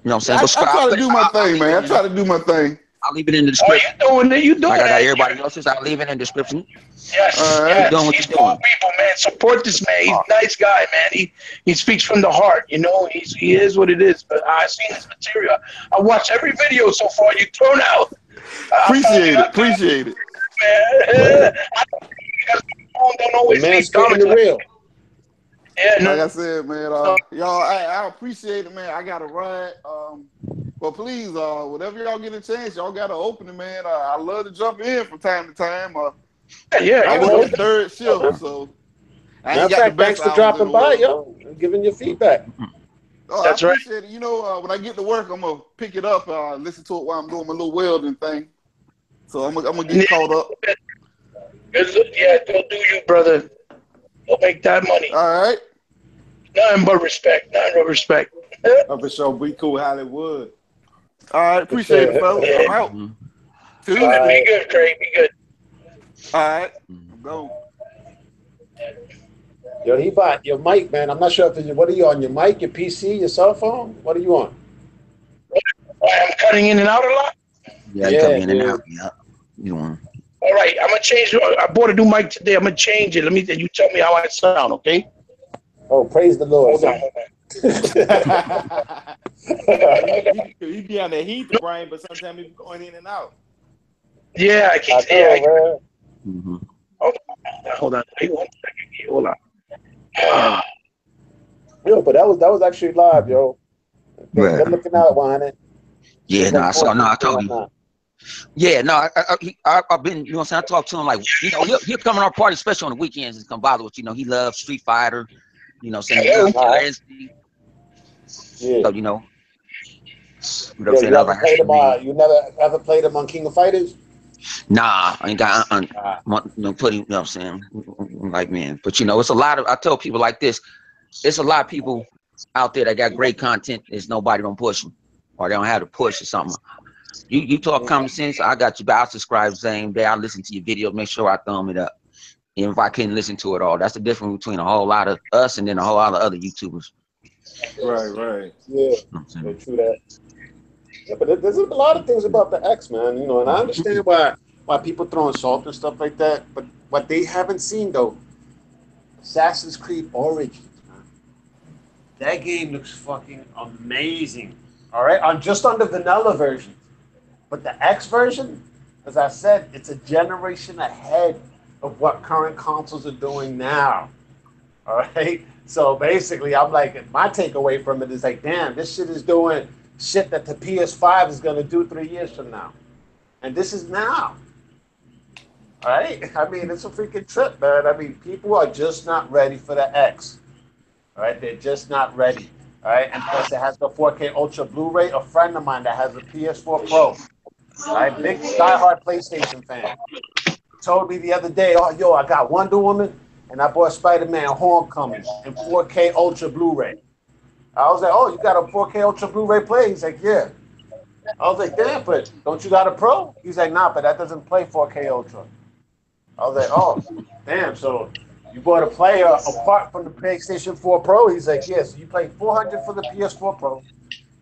what I'm saying? I Subscribe. try to do my I'll thing, leave man. I it try in. to do my thing. I'll leave it in the Oh, description. you doing it? You doing Like I got it? everybody else's, I'll leave it in the description. Yes, All right. Keep yes. doing what He's you're cool doing. people, man. Support this man. He's a nice guy, man. He speaks from the heart. You know, he is what it is. But I've seen his material. I watched every video so far you thrown out. Appreciate it. Appreciate it. Man. Because people don't The always man leave spitting comments the like, real. yeah, Like no, I said, man, y'all, I appreciate it, man. I got to ride. But please, whatever y'all get a chance, y'all got to open it, man. I love to jump in from time to time. yeah. I All work right. the third shift, so I Matter ain't of got the fact, thanks best for hours in dropping the by, world. yo, and giving your feedback. Oh, That's I right. appreciate it. You know, when I get to work, I'm gonna pick it up, listen to it while I'm doing my little welding thing. So I'm gonna get caught up. Yeah, go do you, brother. Go make that money. All right. Nothing but respect. Nothing but respect. I'm for sure. Be cool, Hollywood. All right. Appreciate it, fellas. I'm out. Mhm. Tuesday. Be good, Craig. Be good. All right. Mhm. I'm going. Yo, he bought your mic, man. I'm not sure if it's, what are you on, your mic, your PC, your cell phone? What are you on? I'm cutting in and out a lot. Yeah, you come Yeah, in and dude. out. Yeah. You want All right, I'm gonna change. I bought a new mic today. I'm gonna change it. Let me. You tell me how I sound, okay? Oh, praise the Lord. Hold on. he be on the heat, the brain, but sometimes he be going in and out. Yeah, I I can. know, man. mm-hmm. Hold on. Hey, 1 second. Hold on. Yo, but that was actually live, yo. Right. Good looking out, Wine. Yeah, no, I saw. No, I told you. Yeah, no, I've been, you know what I'm saying? I talked to him like, you know, he'll come on our party, especially on the weekends, and come bother with, you know, he loves Street Fighter, you know, saying he loves Killer Instinct. Yeah. So, you know what I'm Yo, saying? you I was ever like, played that's him? me. You never ever played him on King of Fighters? Nah, I ain't got, you know, putting, you know what I'm saying? Like, man, but you know, it's a lot of, I tell people like this, it's a lot of people out there that got great content. There's nobody don't push them, or they don't have to push or something. You talk common sense, I got you, but I'll subscribe the same day. I listen to your video, make sure I thumb it up. Even if I can't listen to it all. That's the difference between a whole lot of us and then a whole lot of other YouTubers. Right. Yeah, You know what I'm saying? yeah, true that. Yeah, but there's a lot of things about the X, man. You know, and I understand why people throwing salt and stuff like that. But what they haven't seen though, Assassin's Creed Origins, man. That game looks fucking amazing. All right, just on the vanilla version. But the X version, as I said, it's a generation ahead of what current consoles are doing now. All right. So basically, I'm like, my takeaway from it is like, damn, this shit is doing shit that the PS5 is going to do 3 years from now. And this is now. All right. I mean, it's a freaking trip, man. I mean, people are just not ready for the X. All right. They're just not ready. All right. And plus, it has the 4K Ultra Blu ray. A friend of mine that has a PS4 Pro. All right, big diehard PlayStation fan, told me the other day, oh, yo, I got Wonder Woman and I bought Spider-Man Homecoming in 4K Ultra Blu-ray. I was like, oh, you got a 4K Ultra Blu-ray play? He's like, yeah. I was like, damn, but don't you got a Pro? He's like, nah, but that doesn't play 4K Ultra. I was like, oh, damn, so you bought a player apart from the PlayStation 4 Pro? He's like, yes, yeah, so you pay $400 for the PS4 Pro,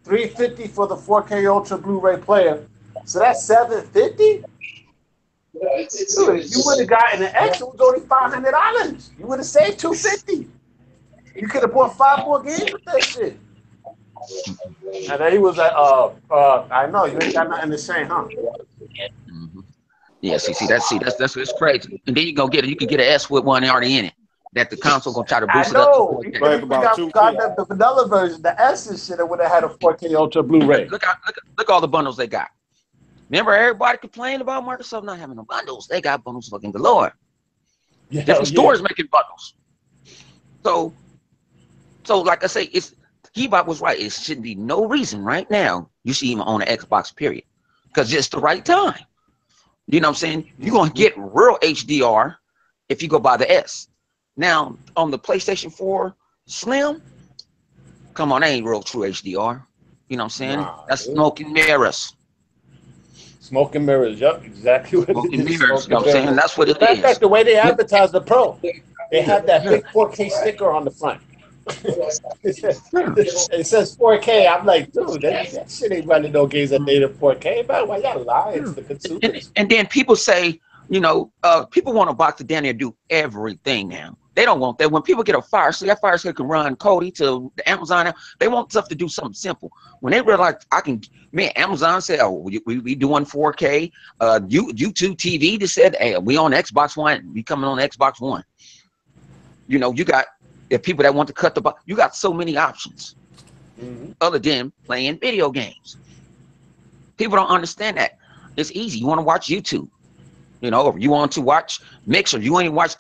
$350 for the 4K Ultra Blu-ray player. So that's $750. Dude, if you would have gotten an X, it was only $500. You would have saved $250. You could have bought 5 more games with that shit. And then he was like, I know you ain't got nothing to say, huh? Mm-hmm. Yeah, that's it's crazy. And then you go get it. You can get an S with one already in it. That the console gonna try to boost it up. I know. Even if we got the vanilla version, the S and shit, it would have had a 4K Ultra Blu-ray. Look all the bundles they got. Remember, everybody complained about Microsoft not having no bundles. They got bundles fucking galore. Different stores making bundles. So like I say, He-Bop was right. It shouldn't be no reason right now you should even own an Xbox, period. Because it's the right time. You know what I'm saying? You're going to get real HDR if you go buy the S. Now, on the PlayStation 4 Slim, come on, that ain't real true HDR. You know what I'm saying? Nah, That's dude. smoke and mirrors. Smoke and mirrors, yep, exactly what Smoke it and is. mirrors, you know what I'm saying? That's what it Matter of fact, is. the way they advertise the Pro, they have that big 4K sticker on the front. It says 4K. I'm like, dude, that shit ain't running no games at native 4K, man. Why y'all lying to the consumers? And then people say, you know, people want a box to down there do everything now. They don't want that. When people get a Fire Stick, that Fire Stick can run Kodi to the Amazon. They want stuff to do something simple. When they realize Amazon said, oh, we doing 4K. YouTube TV just said, hey, we on Xbox One. We coming on Xbox One. You know, you got people that want to cut the box. You got so many options other than playing video games. People don't understand that. It's easy. You want to watch YouTube. You know, or you want to watch Mixer, you want to watch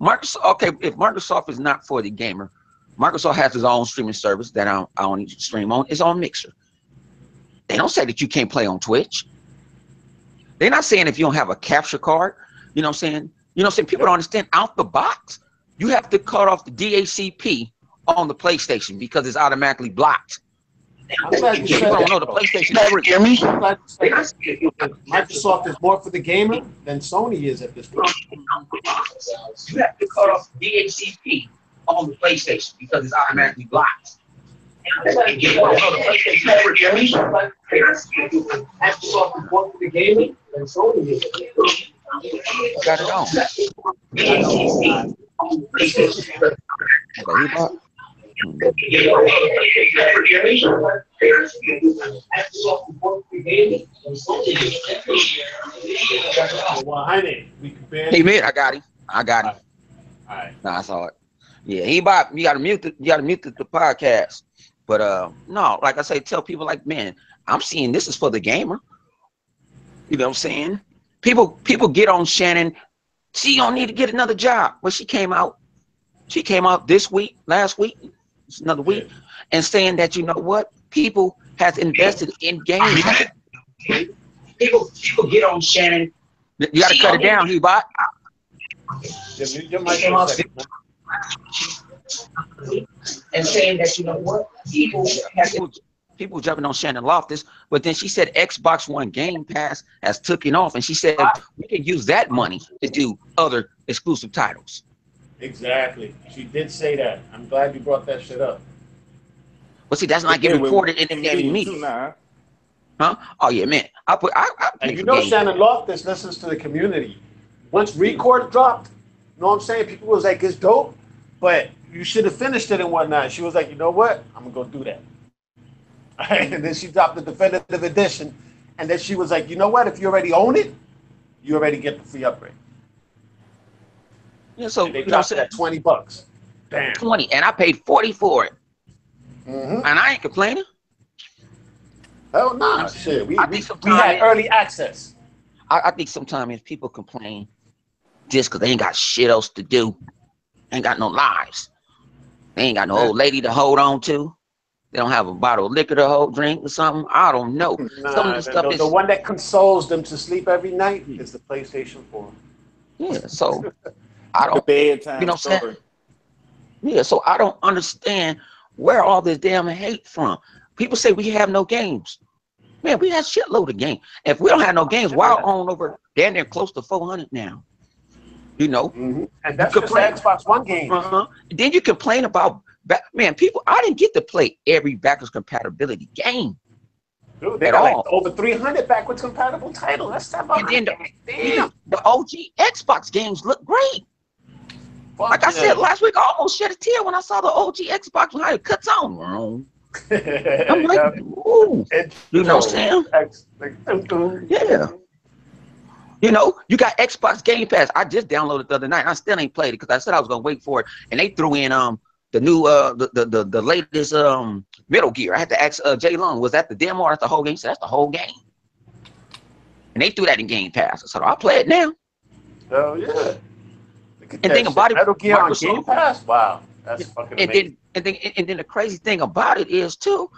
Microsoft. Okay, if Microsoft is not for the gamer, Microsoft has its own streaming service that I don't need to stream on. It's on Mixer. They don't say that you can't play on Twitch. They're not saying if you don't have a capture card. You know what I'm saying? You know what I'm saying? People don't understand. Out the box, you have to cut off the DHCP on the PlayStation because it's automatically blocked. I'm glad you said People don't that. know the PlayStation. Hear me? I'm glad you said that. Microsoft is more for the gamer than Sony is at this point. You have to cut off DHCP on the PlayStation because it's automatically blocked. Microsoft is more for the gamer than Sony is. Got it on. Hey man, I got him. All right. Nah, I saw it. Yeah, He-Bop, you gotta mute the podcast. But no, like I say, tell people like, man, I'm seeing this is for the gamer. You know what I'm saying? People get on Shannon. She don't need to get another job. Well, she came out this week, last week, it's another week, and saying that, you know what, people has invested in games. People get on Shannon. You gotta cut it down, He-Bop. And saying that, you know what, people jumping on Shannon Loftus, but then she said Xbox One Game Pass has taken off, and she said we can use that money to do other exclusive titles. Exactly. She did say that. I'm glad you brought that shit up. But see, that's not getting reported in the media. Huh? Oh yeah, man. And you know Shannon Loftus listens to the community. Once Record dropped, you know what I'm saying? People was like, it's dope, but you should have finished it and whatnot. She was like, you know what? I'm gonna go do that. And then she dropped the definitive edition, and then she was like, you know what? If you already own it, you already get the free upgrade. Yeah, so and they dropped it at $20. Damn. 20, and I paid 40 for it. And I ain't complaining. Hell nah, shit. We had early access. I think sometimes people complain just because they ain't got shit else to do. Ain't got no lives. They ain't got no old lady to hold on to. They don't have a bottle of liquor to drink or something. I don't know. Some of the stuff is the one that consoles them to sleep every night is the PlayStation 4. Yeah, so I don't. Bedtime, you know what I'm saying? Yeah, so I don't understand where all this damn hate from. People say we have no games. Man, we have shitload of games. If we don't have no games, why own over down there close to 400 now? You know, and that's just the Xbox One game. Then you complain about, man, people. I didn't get to play every backwards compatibility game. Dude, they got like over 300 backwards compatible titles. That's about. And then the OG Xbox games look great. Like I said last week, I almost shed a tear when I saw the OG Xbox when it cuts on. I'm like, ooh, you know what I'm saying? Yeah. You know, you got Xbox Game Pass. I just downloaded the other night. I still ain't played it because I said I was gonna wait for it, and they threw in the new the latest Metal Gear. I had to ask Jay Long, was that the demo or that's the whole game? He said that's the whole game, and they threw that in Game Pass. So I'll play it now. Oh yeah. And think about it, Metal Gear on Game Pass. Wow. That's fucking And amazing. then the crazy thing about it is too,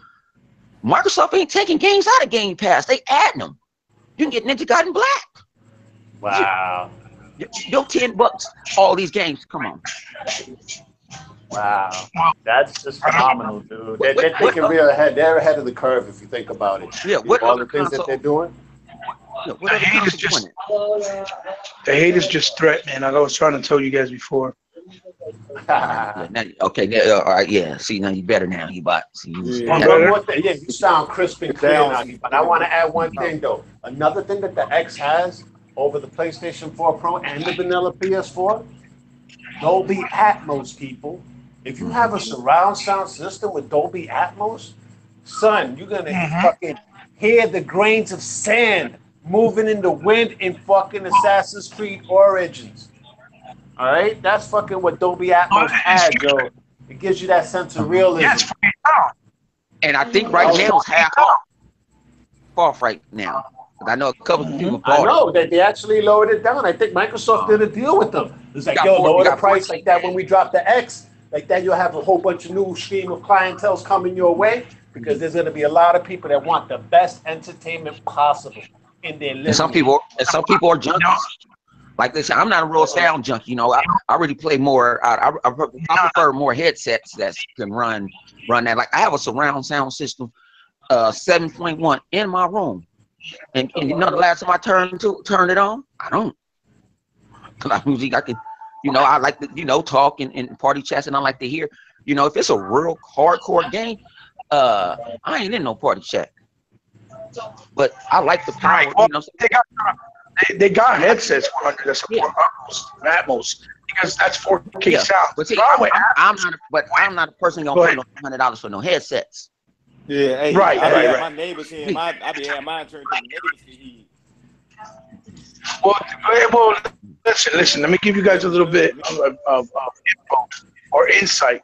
Microsoft ain't taking games out of Game Pass. They adding them. You can get Ninja Gaiden Black. Wow. Yo, $10, all these games. Come on. Wow. That's just phenomenal, dude. They're thinking real ahead. They're ahead of the curve if you think about it. Yeah, what all other the things console, that they're doing. what other console doing it? The hate is just threat, man. Like I was trying to tell you guys before. Yeah, now, okay, yeah, all right, yeah. See, now you better now. You bought. See, And one more thing. Yeah, you sound crisp and clear now. But I want to add one thing, though. Another thing that the X has over the PlayStation 4 Pro and the vanilla PS4, Dolby Atmos, people. If you have a surround sound system with Dolby Atmos, son, you're going to fucking hear the grains of sand moving in the wind in fucking Assassin's Creed Origins. All right? That's fucking what Dolby Atmos has, yo. It gives you that sense of realism. Yes, and I think right now it's half off right now. I know a couple of people bought I know that they actually lowered it down. I think Microsoft did a deal with them. It's like, yo, lower the price like that when we drop the X. Like that, you'll have a whole bunch of new stream of clientels coming your way because there's going to be a lot of people that want the best entertainment possible in their living. And some people are junkies. Like they say, I'm not a real sound junkie. You know, I really play more. I prefer more headsets that can run that. Like I have a surround sound system, 7.1 in my room, and you know the last time I turned it on, I don't. Cause music I can, you know, I like to, you know, talk and party chats, and I like to hear, you know, if it's a real hardcore game, I ain't in no party chat. But I like the power. Right. Well, you know, they got headsets that support Atmos because that's 4K sound. But see, I'm not a person gonna pay no $100 for no headsets. Yeah, hey, right. My neighbors here, I be having mine turned to the neighbors to hear. Well, listen. Let me give you guys a little bit of info or insight.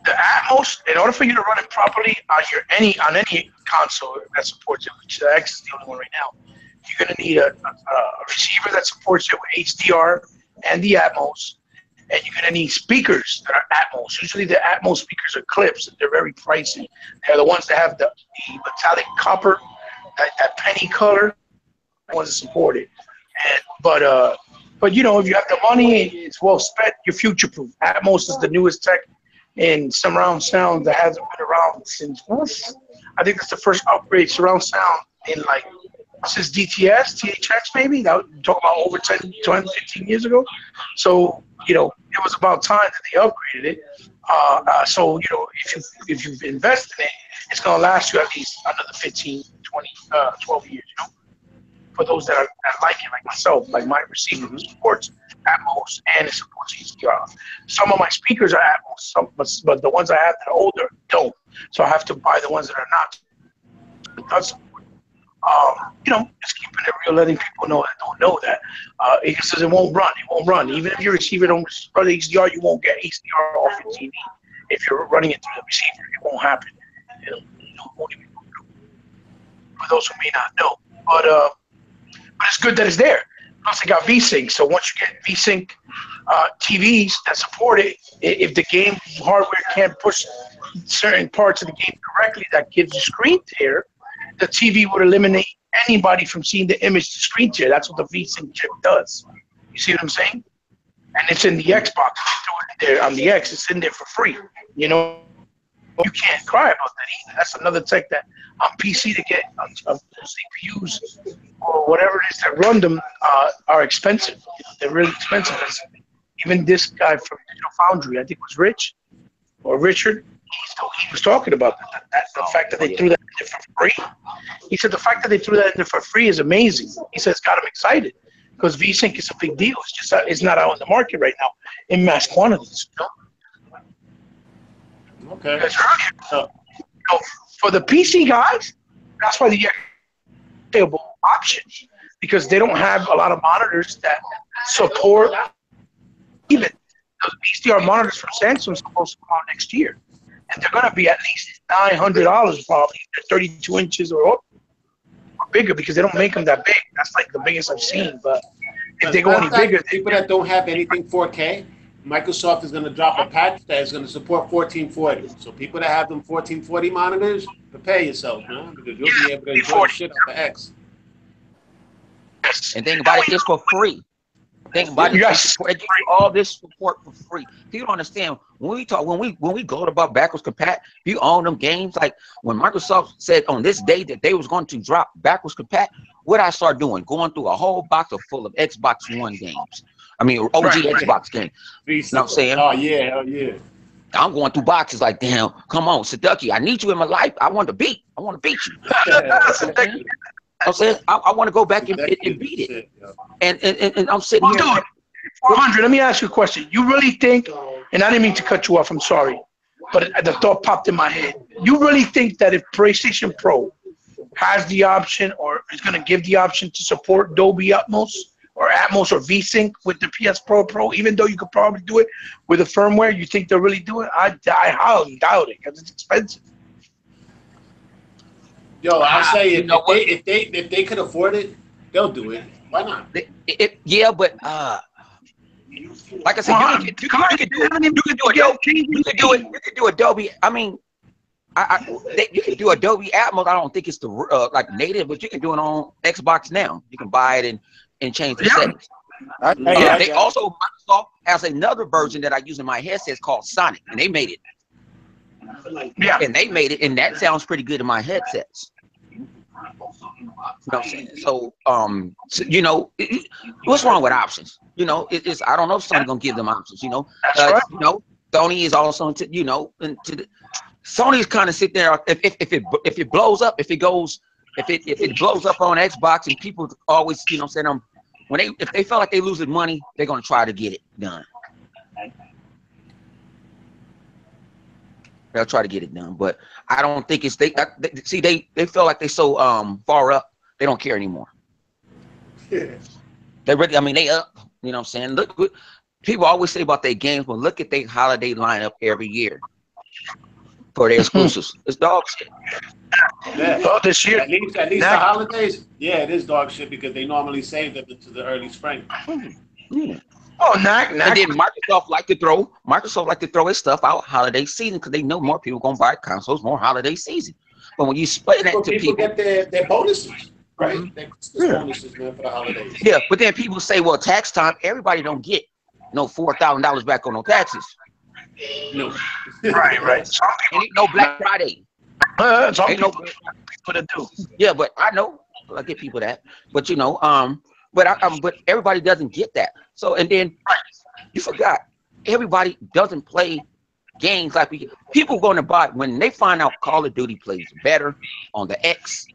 The Atmos, in order for you to run it properly on any console that supports it, which the X is the only one right now, you're gonna need a receiver that supports it with HDR and the Atmos, and you're gonna need speakers that are Atmos. Usually, the Atmos speakers are clips. They're very pricey. They're the ones that have the metallic copper, that penny color, the ones that support it. But you know, if you have the money, it's well spent. You're future proof. Atmos is the newest tech in surround sound that hasn't been around since. I think that's the first upgrade surround sound in since DTS, THX maybe. That talk about over 10, 20, 15 years ago. So you know, it was about time that they upgraded it. So you know, if you've invested in it, it's gonna last you at least another 15, 20, 12 years. You know. For those that like it, like myself, like my receiver supports Atmos and it supports HDR. Some of my speakers are Atmos, but the ones I have that are older don't. So I have to buy the ones that are not. It does support. You know, just keeping it real, letting people know that don't know that. It says it won't run. It won't run. Even if your receiver don't run HDR, you won't get HDR off your TV. If you're running it through the receiver, it won't happen. It won't even go through. For those who may not know, but it's good that it's there. Plus, they got VSync. So once you get VSync TVs that support it, if the game hardware can't push certain parts of the game correctly, that gives you screen tear, the TV would eliminate anybody from seeing the image to screen tear. That's what the VSync chip does. You see what I'm saying? And it's in the Xbox. You throw it in there on the X. It's in there for free. You know, you can't cry about that either. That's another tech that on PC to get on CPUs or whatever it is that run them are expensive. You know, they're really expensive. Even this guy from Digital Foundry, I think it was Rich or Richard, he was talking about the fact that they threw that in there for free. He said the fact that they threw that in there for free is amazing. He said it's got him excited because VSync is a big deal. It's just it's not out on the market right now in mass quantities. You know? Okay. Because earlier, you know, for the PC guys, that's why the available options, because they don't have a lot of monitors that support even those HDR monitors from Samsung are supposed to come out next year, and they're going to be at least $900 probably. They're 32 inches or bigger because they don't make them that big. That's like the biggest I've seen. But if they go any bigger, people that don't have anything 4K, Microsoft is going to drop a patch that is going to support 1440. So people that have them 1440 monitors, prepare yourself, man, because you'll be able to enjoy the shit out of X. And think about it, it's for free. Think about it, all this support for free. People don't understand when we go about backwards compat. You own them games, like when Microsoft said on this day that they was going to drop backwards compat. What I start doing, going through a whole box full of Xbox One games. I mean, OG Xbox games. You know what I'm saying? Oh yeah, hell yeah. I'm going through boxes like, damn, come on, Saducky, I need you in my life. I want to beat you. I'm saying I want to go back and beat it. And I'm sitting here. Dude, 400, let me ask you a question. You really think, and I didn't mean to cut you off, I'm sorry, but the thought popped in my head. You really think that if PlayStation Pro has the option or is going to give the option to support Dolby Atmos or VSync with the PS Pro, even though you could probably do it with the firmware, you think they'll really do it? I highly doubt it because it's expensive. Yo, I'll say if they could afford it, they'll do it. Why not? Yeah, but like I said, you could do Adobe. I mean, you can do Adobe Atmos. I don't think it's the like native, but you can do it on Xbox now. You can buy it and change the settings. They also, Microsoft has another version that I use in my headsets called Sonic, and they made it. Yeah, and they made it, and that sounds pretty good in my headsets. You know what I'm saying? So, you know, what's wrong with options? You know, it's I don't know if Sony's gonna give them options. You know, you know, Sony is also into, you know, Sony's kind of sit there. If it blows up, if it blows up on Xbox, and people always, you know, saying if they feel like they losing money, they're gonna try to get it done. They'll try to get it done, but I don't think it's they feel like they so far up, they don't care anymore. Yeah. They really, I mean, they up. You know what I'm saying? Look, people always say about their games, but look at their holiday lineup every year for their exclusives. It's dog shit. Yeah. Oh, this year, at least the holidays. Yeah, it is dog shit because they normally save them into the early spring. Yeah. Oh, and then Microsoft like to throw its stuff out holiday season because they know more people gonna buy consoles more holiday season. But when you split that to people get their bonuses, right? Their bonuses, man, for the holidays. Yeah, but then people say, well, tax time, everybody don't get no $4,000 back on no taxes. No. right. Ain't no Black Friday. Ain't no Black Friday. Do. Yeah, but I know I get people that, but you know, but everybody doesn't get that. So, and then you forgot, everybody doesn't play games like people going to buy when they find out Call of Duty plays better on the X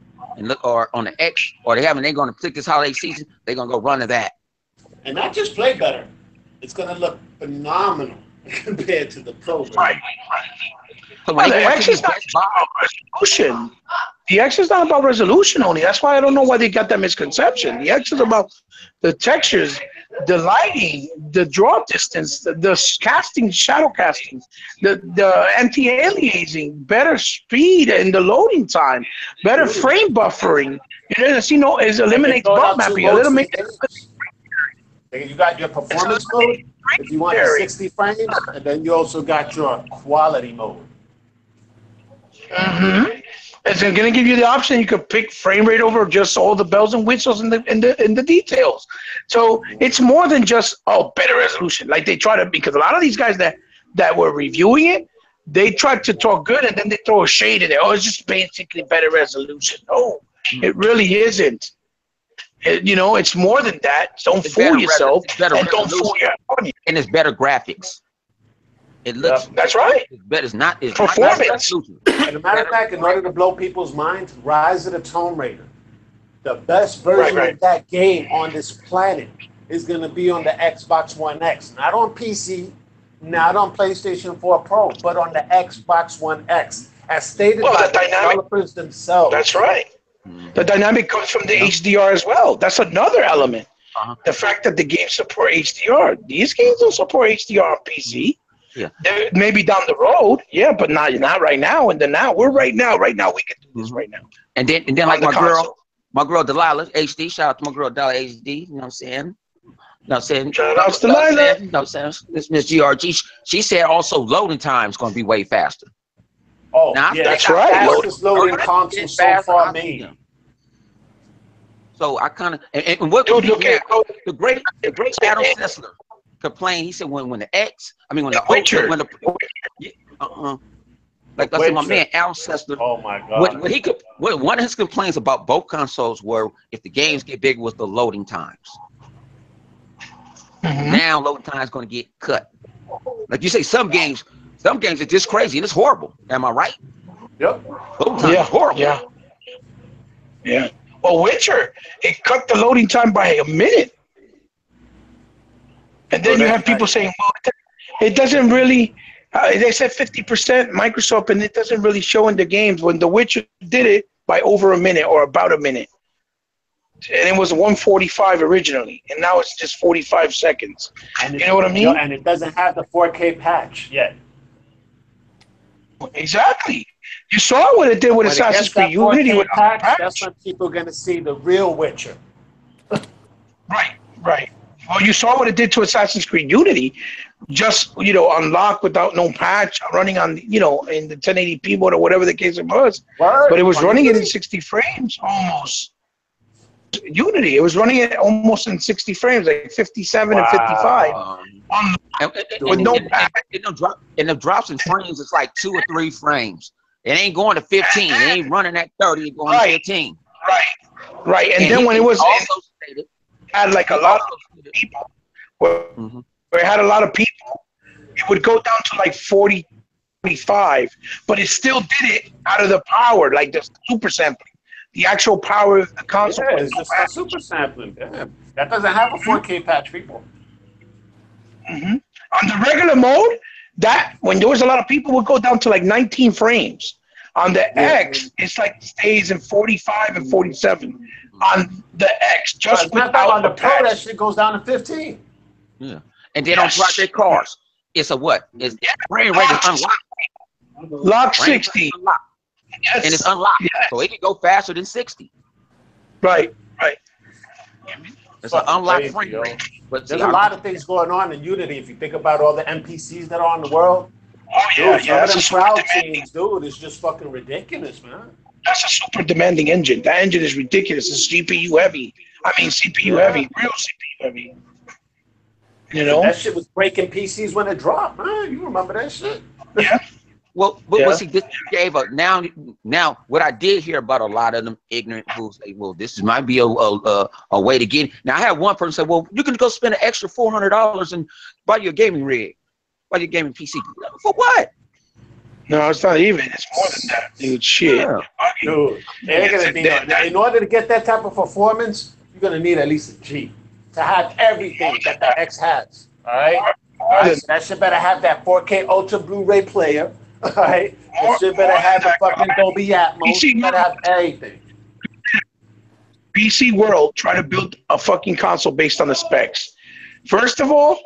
or on the X, or they're going to pick this holiday season, they're going to go run to that. And not just play better, it's going to look phenomenal compared to the Pro. Right. So the X is not about resolution. The X is not about resolution only. That's why I don't know why they got that misconception. The X is about the textures, the lighting, the draw distance, the casting, shadow casting, the anti-aliasing, better speed and the loading time, better frame buffering. You know, it eliminates bump mapping. You got your performance mode if you want the 60 frames, and then you also got your quality mode. Mm-hmm. It's going to give you the option. You could pick frame rate over just all the bells and whistles and the details. So it's more than just better resolution. Like they try to, because a lot of these guys that were reviewing it, they tried to talk good and then they throw a shade in there. Oh, it's just basically better resolution. No, it really isn't. You know, it's more than that. Don't fool yourself. And don't fool your audience. And it's better graphics. It looks. That's right. It's not. It's performance. As a matter of fact, in order to blow people's minds, Rise of the Tomb Raider, the best version of that game on this planet, is going to be on the Xbox One X, not on PC, not on PlayStation 4 Pro, but on the Xbox One X, as stated by the developers themselves. That's right. The dynamic comes from the HDR as well. That's another element. The fact that the games support HDR. These games don't support HDR on PC. Yeah, maybe down the road, but not right now. And then now right now we can do this right now. And then like my girl Delilah HD. Shout out to my girl Delilah HD. You know what I'm saying? No, saying, Shout out to Lila. no, saying, this Miss GRG, she said also loading time is going to be way faster. Oh, Now, yeah, that's right. Fastest loading console so far made. So I kind of and what Dude, look at the great Adam Sessler complained. He said when the X, I mean when the Witcher. when the like I said, my man Adam Sessler. Oh my God. What one of his complaints about both consoles were if the games get bigger was the loading times. Now loading time is going to get cut. Like you say, some games are just crazy and it's horrible. Am I right? Yep. Loading time is horrible. Yeah. Well, Witcher, it cut the loading time by a minute. And then you have people saying, well, it doesn't really, they said 50% Microsoft, and it doesn't really show in the games when The Witcher did it by over a minute or about a minute. And it was 145 originally, and now it's just 45 seconds. And you know what I mean? And it doesn't have the 4K patch yet. Exactly. You saw what it did with Assassin's Creed Unity. With patch, that's when people are going to see the real Witcher. Right. Well, you saw what it did to Assassin's Creed Unity. Just, unlocked without no patch, running on, in the 1080p mode or whatever the case it was. But it was running it in 60 frames almost. Unity, it was running it almost in 60 frames, like 57 and 55. With no patch. It drops in frames, it's like 2 or 3 frames. It ain't going to 15. It ain't running at 30. It's going to 15. Right. And then when it was also stated, had like a lot of people where it had a lot of people, it would go down to like 40, 45, but it still did it out of the power, like the super sampling. The actual power of the console. Yeah, it's just a super sampling. Yeah. That doesn't have a 4K patch, people. On the regular mode, that when there was a lot of people, would go down to like 19 frames. On the X, it's like stays in 45 and 47. On the X, just without on the Pro, that shit goes down to 15. Yeah, and they don't drop their cars. It's a what? It's frame rate is unlocked. Lock 60. Yes. And it's unlocked, so it can go faster than 60. Right. It's an unlocked frame rate. But there's a lot of things going on in Unity. If you think about all the NPCs that are in the world, some of them crowd teams, dude, it's just fucking ridiculous, man. That's a super demanding engine. That engine is ridiculous. It's CPU heavy. I mean, CPU heavy, real CPU heavy. That shit was breaking PCs when it dropped, man. You remember that shit? Yeah. Well, see, this gave a now. What I did hear about a lot of them ignorant fools say, "Well, this might be a way to get." Now, I had one person say, "Well, you can go spend an extra $400 and buy your gaming rig, buy your gaming PC for what?" No, it's not even. It's more than that, dude. Shit, dude. In order to get that type of performance, you're gonna need at least a G to have everything that the X has. All right. So that shit better have that 4K Ultra Blu-ray player. All right, that shit better have the fucking Dolby Atmos. You better have everything. PC World tried to build a fucking console based on the specs. First of all,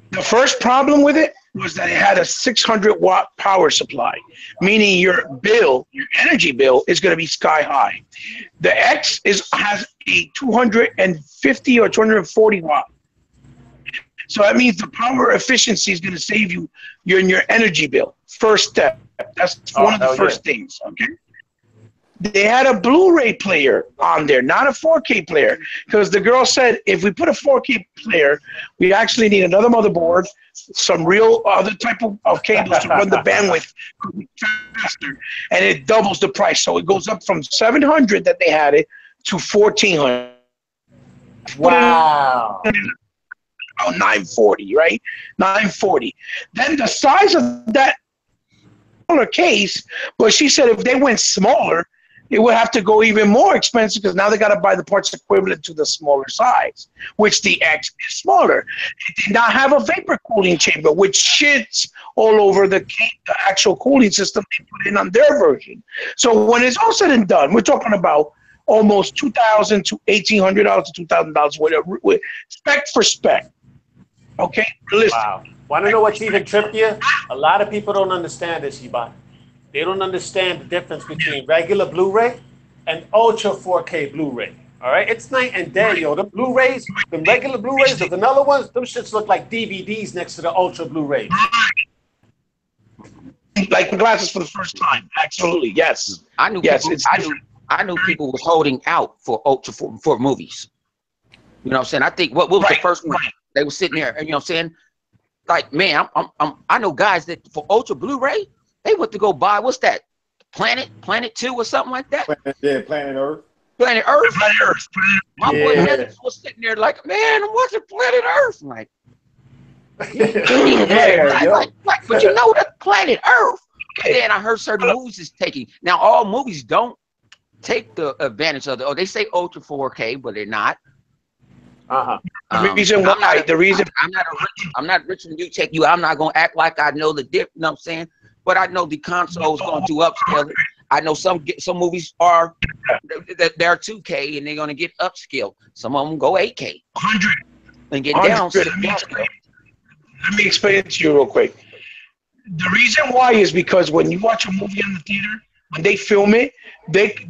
the first problem with it was that it had a 600-watt power supply, meaning your energy bill is going to be sky high. The X has a 250 or 240 watt. So that means the power efficiency is going to save you your energy bill. First step. That's one of the first things. Okay. They had a Blu-ray player on there, not a 4K player, because the girl said if we put a 4K player, we actually need another motherboard, some real other type of cables to run the bandwidth faster, and it doubles the price. So it goes up from $700 that they had it to $1,400. Wow. $940, right? $940. Then the size of that smaller case, but she said if they went smaller, it would have to go even more expensive because now they got to buy the parts equivalent to the smaller size, which the X is smaller. It did not have a vapor cooling chamber, which shits all over the actual cooling system they put in on their version. So when it's all said and done, we're talking about almost $2,000 to $1,800 to $2,000 with spec for spec. Okay, realistic. Wow. Want to know what's even trippier? A lot of people don't understand this, Iban. They don't understand the difference between regular Blu-ray and Ultra 4K Blu-ray. All right, it's night and day, yo. The Blu-rays, the regular Blu-rays, the vanilla ones, them shits look like DVDs next to the Ultra Blu-rays. Like glasses for the first time. Absolutely, yes. I knew yes, people, it's I knew people was holding out for Ultra for movies. You know what I'm saying? I think what was the first one? They were sitting there, and you know what I'm saying? Like, man, I know guys that for Ultra Blu-ray, they went to go buy what's that? Planet 2 or something like that. Yeah, Planet Earth. Planet Earth. Planet Earth. My boy Dennis was sitting there like, man, I'm watching Planet Earth. I'm like, but you know that Planet Earth. And then I heard certain movies is taking. Now all movies don't take the advantage of it. Oh, they say Ultra 4K, but they're not. The reason why, I'm not rich and you take you. I'm not gonna act like I know the difference. You know what I'm saying? But I know the console is going to upscale it. I know some movies are they're 2K and they're gonna get upscale. Some of them go 8K. 100 and get down. Let me explain it to you real quick. The reason why is because when you watch a movie in the theater, when they film it, a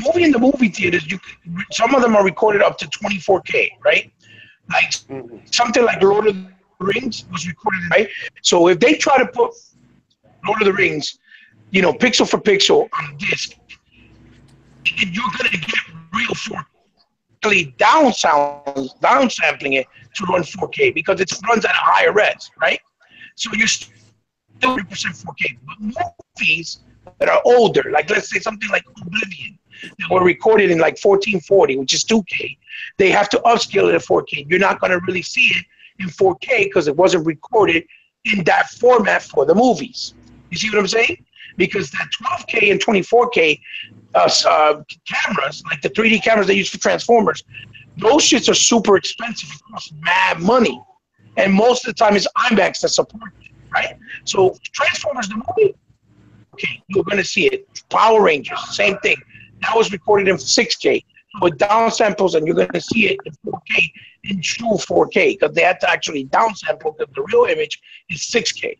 movie in the movie theaters, some of them are recorded up to 24K, right? Like something like Lord of the Rings was recorded, right? So if they try to put Lord of the Rings, you know, pixel for pixel on a disc, you're gonna get real 4K downsampling it to run 4K because it runs at a higher res, right? So you're still 100% 4K. But movies that are older, like let's say something like Oblivion, that were recorded in like 1440, which is 2K, they have to upscale it to 4K. You're not going to really see it in 4K because it wasn't recorded in that format for the movies. You see what I'm saying? Because that 12K and 24K cameras, like the 3D cameras they use for Transformers, those shits are super expensive. It costs mad money. And most of the time it's IMAX that support it, right? So Transformers the movie, okay, you're going to see it. Power Rangers, same thing. That was recorded in 6K with downsamples, and you're going to see it in 4K, in true 4K, because they had to actually downsample because the real image is 6K.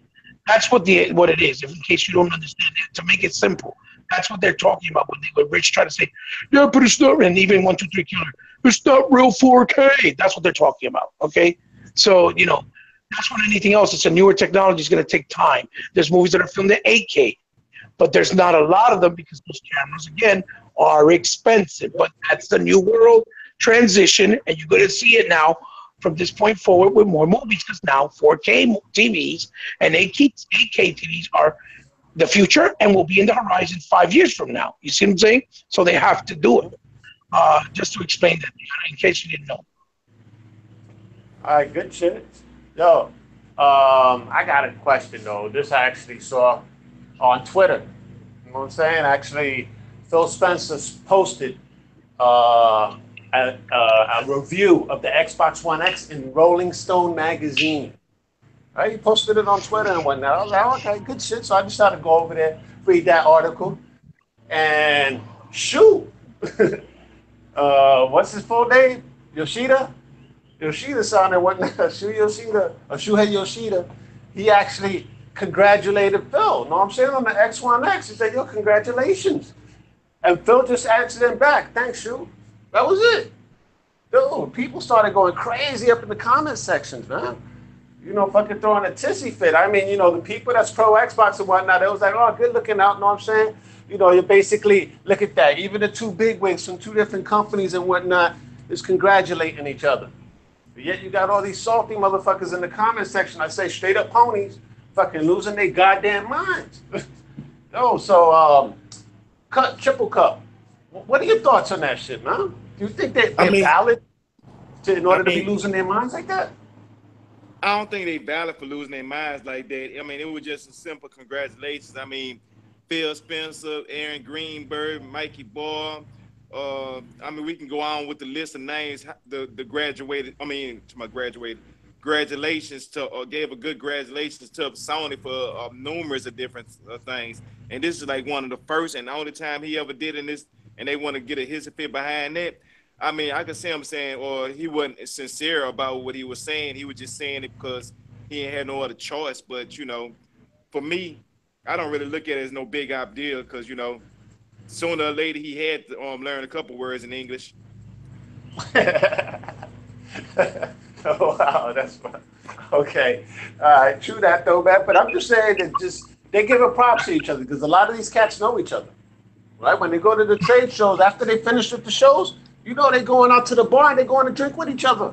That's what it is, if in case you don't understand it, to make it simple. That's what they're talking about when Rich try to say, yeah, but it's not, and even 123 Killer, it's not real 4K. That's what they're talking about, okay? So, you know, that's what anything else. It's a newer technology. It's going to take time. There's movies that are filmed at 8K, but there's not a lot of them because those cameras, again, are expensive. But that's the new world transition, and you're going to see it now from this point forward with more movies because now 4K TVs and 8K TVs are the future and will be in the horizon 5 years from now. You see what I'm saying? So they have to do it. Just to explain that, in case you didn't know. All right, good shit. Yo, I got a question though. This I actually saw on Twitter. You know what I'm saying? Actually, Phil Spencer posted a review of the Xbox One X in Rolling Stone magazine. Right? He posted it on Twitter and whatnot. I was like, okay, good shit. So I decided to go over there, read that article, and shoot. What's his full name? Yoshida sounded whatnot. Shuhei Yoshida. He actually congratulated Phil. Know what I'm saying? On the X1 X. He said, yo, congratulations. And Phil just answered him back. Thanks, Shu. That was it. Dude, people started going crazy up in the comment sections, man. You know, fucking throwing a tissy fit. I mean, you know, the people that's pro Xbox and whatnot, it was like, oh, good looking out, know what I'm saying? You know, you basically, look at that. Even the two bigwigs from two different companies and whatnot is congratulating each other. But yet you got all these salty motherfuckers in the comment section. I say straight up ponies, fucking losing their goddamn minds. Yo, so, Triple Cup. What are your thoughts on that shit, man? Do you think they're valid in order to be losing their minds like that? I don't think they valid for losing their minds like that. I mean, it was just a simple congratulations. I mean, Phil Spencer, Aaron Greenberg, Mikey Boyle. I mean, we can go on with the list of names. Congratulations to, gave a good congratulations to Sony for numerous of different things. And this is like one of the first and only time he ever did in this, and they want to get a history behind that. I mean, I could see him saying, or he wasn't sincere about what he was saying. He was just saying it because he ain't had no other choice. But, you know, for me, I don't really look at it as no big up deal because, you know, sooner or later he had to learn a couple words in English. Oh wow, that's fun. Okay. True that though, man. But I'm just saying that they give a props to each other because a lot of these cats know each other. Right? When they go to the trade shows, after they finish with the shows, you know they're going out to the bar and they're going to drink with each other.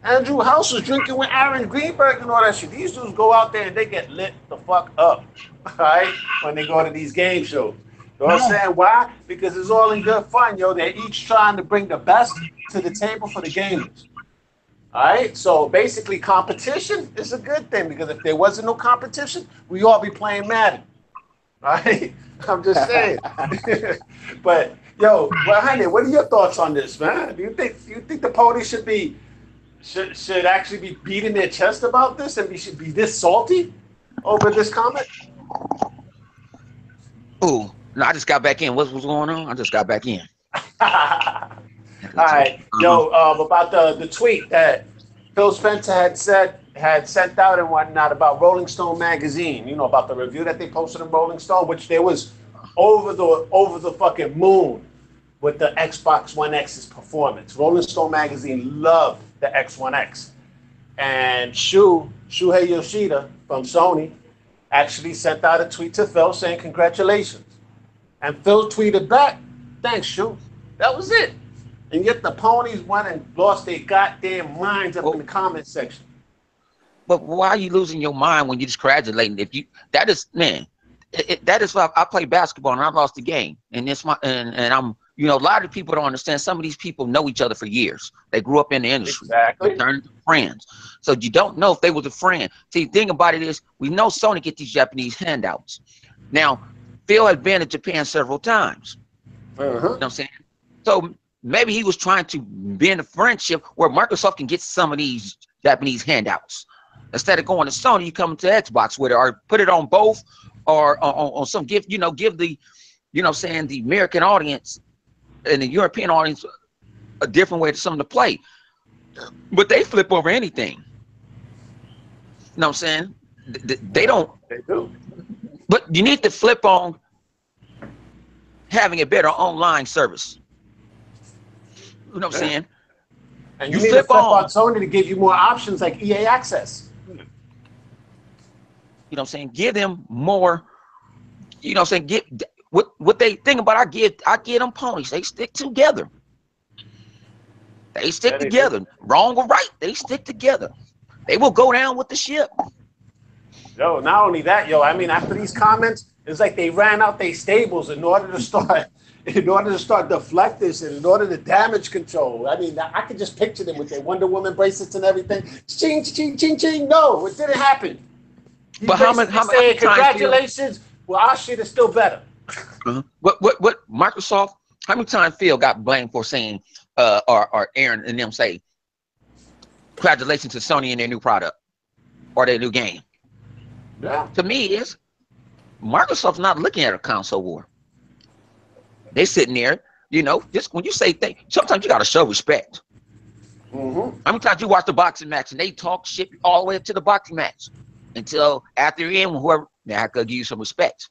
Andrew House was drinking with Aaron Greenberg and all that shit. These dudes go out there and they get lit the fuck up, right? When they go to these game shows. You know what I'm saying? Why? Because it's all in good fun, yo. They're each trying to bring the best to the table for the gamers. All right? So basically, competition is a good thing because if there wasn't no competition, we all be playing Madden. Right? I'm just saying. But, yo, well, honey, what are your thoughts on this, man? Do you think the pony should actually be beating their chest about this and should be this salty over this comment? Ooh, no, I just got back in. What's going on? I just got back in. All right. Yo, about the tweet that Phil Spencer had sent out and whatnot about Rolling Stone magazine, you know, about the review that they posted in Rolling Stone, which they was over the fucking moon with the Xbox One X's performance. Rolling Stone magazine loved the X1X. And Shuhei Yoshida from Sony actually sent out a tweet to Phil saying congratulations. And Phil tweeted back, thanks, Shu. That was it. And yet the ponies went and lost their goddamn minds up in the comment section. But why are you losing your mind when you're just congratulating? That is why I play basketball and I lost the game. And I'm, you know, a lot of people don't understand. Some of these people know each other for years. They grew up in the industry. Exactly. They turned into friends. So you don't know if they was a friend. See, the thing about it is, we know Sony get these Japanese handouts. Now, Phil had been to Japan several times. You know what I'm saying? So maybe he was trying to be in a friendship where Microsoft can get some of these Japanese handouts. Instead of going to Sony, you come to Xbox with it, or put it on both, or on some give the, you know, saying the American audience and the European audience a different way to something to play. But they flip over anything. You know what I'm saying? They don't. They do. But you need to flip on having a better online service. You know what I'm saying? And you need to flip on Sony to give you more options like EA Access. You know what I'm saying? Give them more, you know what I'm saying? Get what they think about, I give them ponies. They stick together. They stick together. Wrong or right, they stick together. They will go down with the ship. Yo, not only that, yo, I mean, after these comments, it's like they ran out their stables in order to start deflectors and in order to damage control. I mean, I could just picture them with their Wonder Woman bracelets and everything. Ching, ching, ching, ching. No, it didn't happen. But how many congratulations? Well, our shit is still better. What Microsoft? How many times Phil got blamed for saying, or Aaron and them say, congratulations to Sony and their new product or their new game? Yeah. To me, is Microsoft's not looking at a console war. They sitting there, you know, just when you say things, sometimes you got to show respect. How many times you watch the boxing match and they talk shit all the way up to the boxing match until after the end, whoever, now I could give you some respect.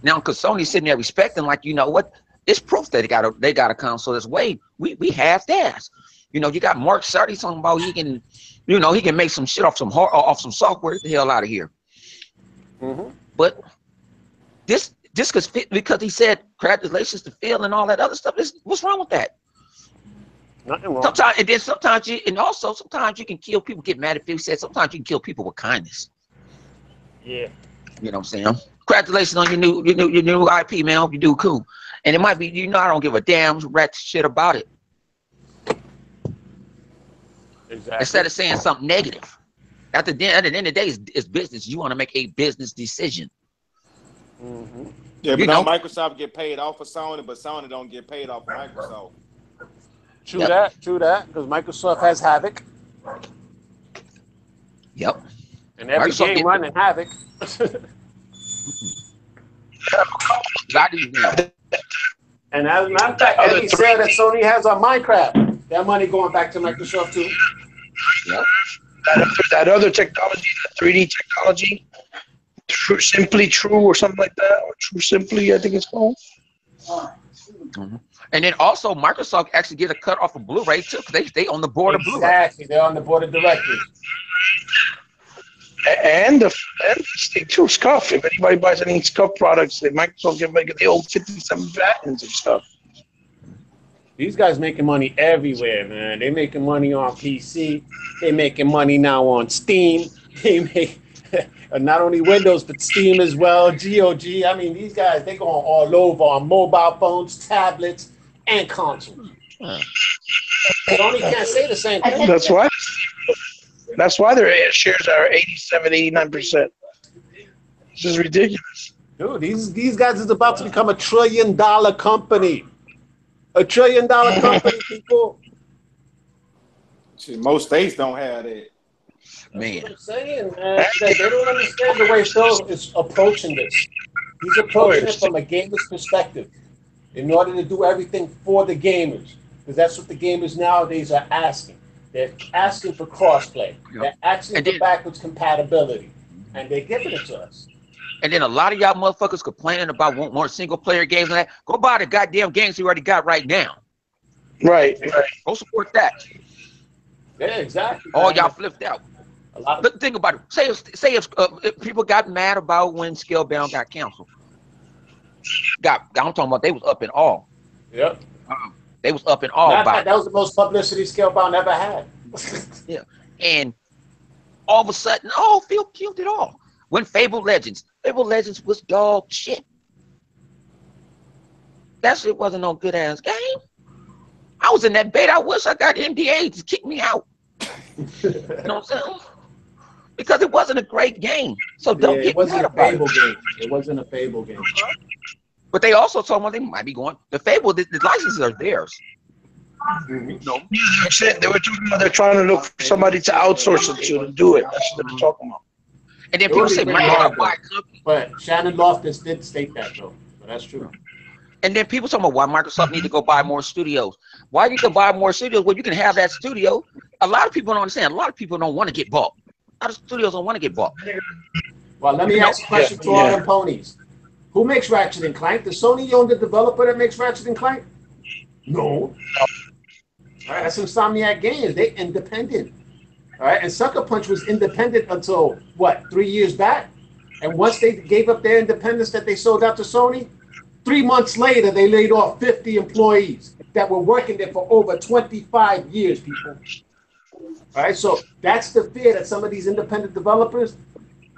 Now, because Sony's sitting there respecting, like, you know what? It's proof that they got a console that's way we half-assed. You know, you got Mark Cerny talking about he can, you know, he can make some shit off some software. Get the hell out of here. But this because he said congratulations to Phil and all that other stuff. What's wrong with that? Nothing wrong. Sometimes you can kill people. Get mad at Phil. Said sometimes you can kill people with kindness. Yeah. You know what I'm saying? Congratulations on your new IP, man. Hope you do cool. And it might be, you know, I don't give a damn rat shit about it. Exactly. Instead of saying something negative. At the end of the day, it's business. You want to make a business decision. Yeah, but now Microsoft get paid off of Sony, but Sony don't get paid off of Microsoft. True that, because Microsoft has Havoc. Yep. And every Microsoft game running Havoc. And as a matter of fact, Eddie said that Sony has on Minecraft. That money going back to Microsoft too. Yep. That other technology, that 3D technology, Simply True or something like that, or True Simply, I think it's called. And then also Microsoft actually get a cut off of Blu-ray too, because they on the board of Blu-ray. Exactly, they're on the board of directors. And the thing too, Scuff. If anybody buys any Scuff products, they Microsoft get the old 57 patents and stuff. These guys making money everywhere, man. They making money on PC. They making money now on Steam. They make not only Windows but Steam as well. GOG. I mean, these guys they going all over on mobile phones, tablets, and consoles. Sony can't say the same thing. That's why their shares are 87, 89%. This is ridiculous. Dude, these guys is about to become $1 trillion company. $1 trillion company, people. Shit, most states don't have that. Man. That's what I'm saying, man. They don't understand the way Phil is approaching this. He's approaching it from a gamer's perspective in order to do everything for the gamers. Because that's what the gamers nowadays are asking. They're asking for crossplay. They're asking for backwards compatibility. And they're giving it to us. And then a lot of y'all motherfuckers complaining about want more single player games and that. Go buy the goddamn games you already got right now. Right. Go support that. Yeah, exactly. All y'all flipped out. But think about it. Say if people got mad about when Scalebound got canceled. I'm talking about they was up in all. Yep. They was up in all. That was the most publicity Scalebound ever had. Yeah. And all of a sudden, Phil killed it all. When Fable Legends was dog shit. That shit wasn't no good ass game. I was in that beta. I wish I got MDA to kick me out. You know what I'm saying? Because it wasn't a great game. So don't get mad about it. It wasn't a Fable game. But they also told me they might be going. The Fable, the licenses are theirs. No. That's it. They were talking about they're trying to look for somebody to outsource it to do it. That's what they're talking about. And then people say Microsoft buy a company. But Shannon Loftus did state that though. So that's true. And then people talking about why Microsoft need to go buy more studios. Why you can buy more studios? Well, you can have that studio. A lot of people don't understand. A lot of people don't want to get bought. A lot of studios don't want to get bought. Well, let me ask a question to all them ponies. Who makes Ratchet and Clank? Does Sony own the developer that makes Ratchet and Clank? No. All right, that's Insomniac Games. They independent. All right, and Sucker Punch was independent until, what, 3 years back? And once they gave up their independence that they sold out to Sony, 3 months later, they laid off 50 employees that were working there for over 25 years, people. All right, so that's the fear that some of these independent developers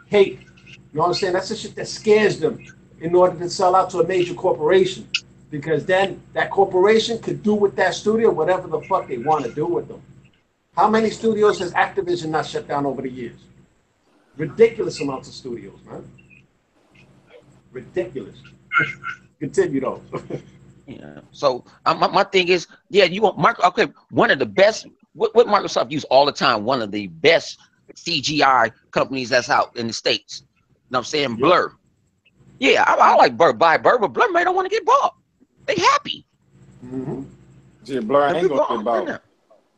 hate. You know what I'm saying? That's the shit that scares them in order to sell out to a major corporation. Because then that corporation could do with that studio whatever the fuck they want to do with them. How many studios has Activision not shut down over the years? Ridiculous amounts of studios, man. Ridiculous. Continue though. Yeah. So my thing is, you want one of the best. What Microsoft use all the time. One of the best CGI companies that's out in the States. You know what I'm saying? Blur. Yeah, I like Blur. But Blur may don't want to get bought. They happy. Mm-hmm. Yeah, Blur ain't gonna get bought.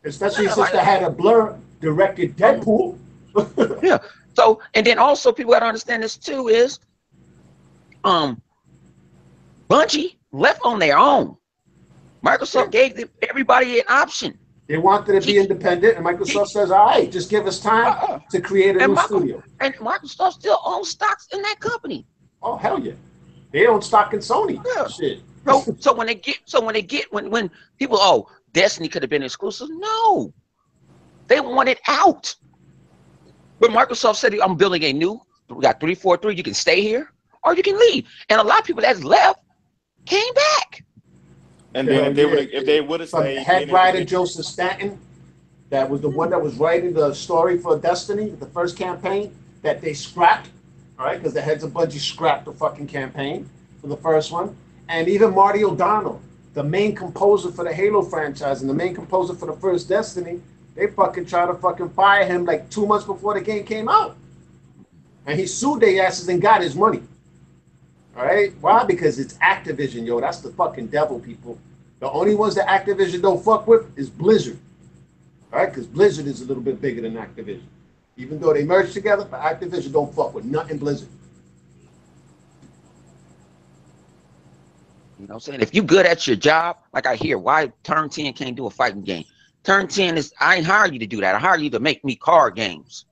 Especially since they had a Blur directed Deadpool. Yeah. So, and then also people got to understand this too is, Bungie left on their own. Microsoft gave everybody an option. They wanted to be independent, and Microsoft says, all right, just give us time to create a new studio. And Microsoft still owns stocks in that company. Oh, hell yeah. They own stock in Sony. Yeah. Shit. So when people, Destiny could have been exclusive. No. They want it out. But Microsoft said, I'm building we got 343, you can stay here or you can leave. And a lot of people that's left came back. And then if they would have stayed, head writer Joseph Stanton, that was the one that was writing the story for Destiny, the first campaign, that they scrapped, all right, because the heads of Bungie scrapped the fucking campaign for the first one. And even Marty O'Donnell, the main composer for the Halo franchise and the main composer for the first Destiny, they fucking tried to fucking fire him like 2 months before the game came out. And he sued their asses and got his money. All right? Why? Because it's Activision, yo. That's the fucking devil, people. The only ones that Activision don't fuck with is Blizzard. All right? Because Blizzard is a little bit bigger than Activision. Even though they merged together, but Activision don't fuck with nothing Blizzard. You know what I'm saying? If you good at your job, like I hear, why Turn 10 can't do a fighting game? Turn 10 is, I ain't hired you to do that. I hired you to make me card games.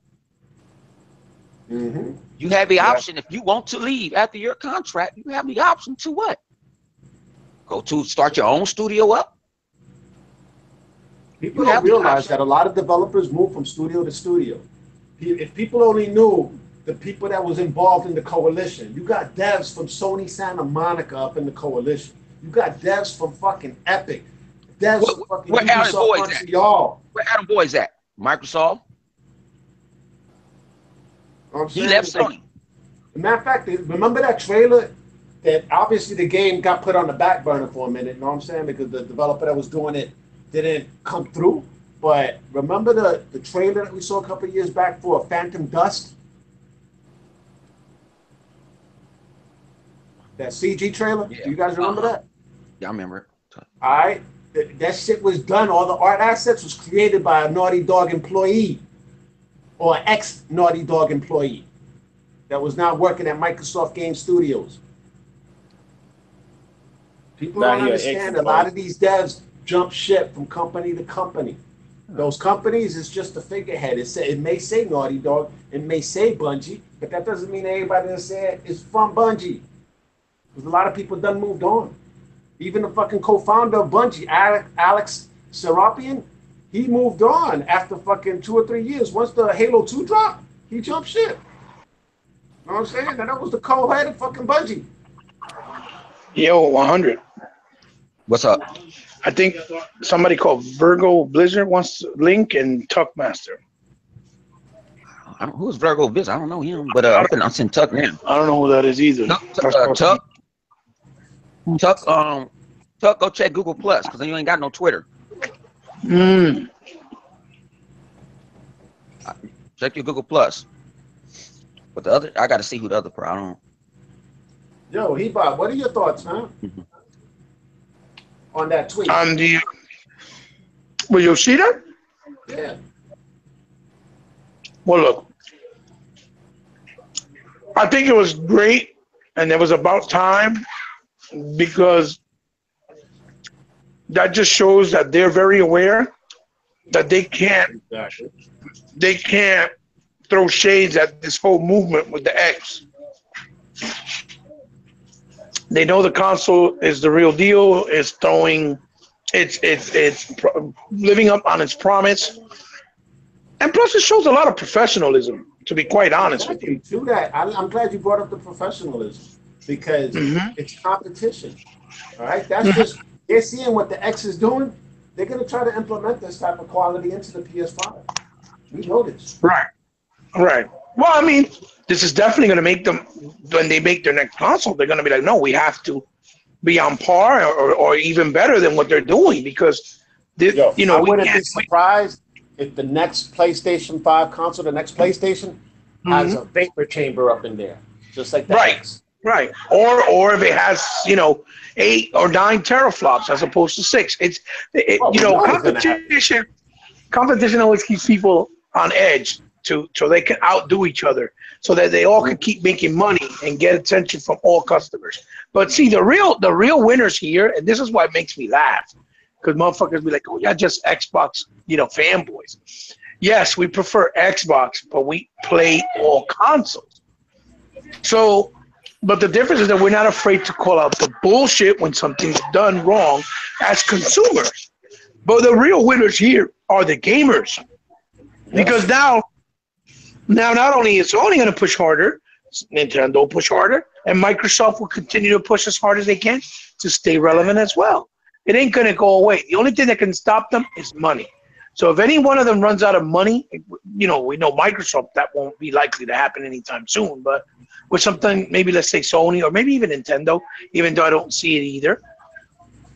Mm-hmm. You have the option, if you want to leave after your contract, you have the option to what? Go to start your own studio up? People don't realize that a lot of developers move from studio to studio. If people only knew the people that was involved in the coalition, you got devs from Sony Santa Monica up in the coalition. You got devs from fucking Epic. Devs from fucking Ubisoft Montreal. Where Adam Boyd's at? Microsoft? He left Sony. Matter of fact, remember that trailer that obviously the game got put on the back burner for a minute, you know what I'm saying? Because the developer that was doing it didn't come through. But remember the trailer that we saw a couple of years back for Phantom Dust? That CG trailer? Yeah. Do you guys remember that? Yeah, I remember it. All right. That shit was done. All the art assets was created by a Naughty Dog employee or ex-Naughty Dog employee that was now working at Microsoft Game Studios. People don't understand a lot of these devs jump ship from company to company. Those companies is just a figurehead. It may say Naughty Dog, it may say Bungie, but that doesn't mean everybody that said it's from Bungie. Because a lot of people done moved on. Even the fucking co-founder of Bungie, Alex Serapian, he moved on after fucking 2 or 3 years. Once the Halo 2 dropped, he jumped ship. You know what I'm saying? And that was the co-head of fucking Bungie. Yo, 100. What's up? I think somebody called Virgo Blizzard wants Link and Tuckmaster. Who's Virgo Blizzard? I don't know him, but I'm seeing Tuck now. I don't know who that is either. Tuck, go check Google Plus because you ain't got no Twitter. Check your Google Plus. But the other, I got to see who the other pro. I don't. Yo, Hebob, what are your thoughts, man? On that tweet? On the with Yoshida? Yeah. Well, look, I think it was great, and it was about time because that just shows that they're very aware that they can't throw shades at this whole movement with the X. They know the console is the real deal. It's living up on its promise, and plus it shows a lot of professionalism. To be quite honest with you, to that, I'm glad you brought up the professionalism because it's competition. All right, that's just they're seeing what the X is doing. They're going to try to implement this type of quality into the PS5. We know this. Right. Well, I mean, this is definitely going to make them, when they make their next console, they're going to be like, no, we have to be on par or even better than what they're doing because, I wouldn't be surprised if the next PlayStation 5 console, the next PlayStation, has a vapor chamber up in there, just like that. Right. Or if it has, 8 or 9 teraflops as opposed to 6. Competition always keeps people on edge so they can outdo each other, so that they all can keep making money and get attention from all customers. But see, the real winners here, and this is why it makes me laugh, because motherfuckers be like, oh, yeah, just Xbox, fanboys. Yes, we prefer Xbox, but we play all consoles. So, but the difference is that we're not afraid to call out the bullshit when something's done wrong as consumers. But the real winners here are the gamers. Because now not only is Sony going to push harder, Nintendo will push harder, and Microsoft will continue to push as hard as they can to stay relevant as well. It ain't going to go away. The only thing that can stop them is money. So if any one of them runs out of money, we know Microsoft, that won't be likely to happen anytime soon. But with something, maybe let's say Sony or maybe even Nintendo, even though I don't see it either,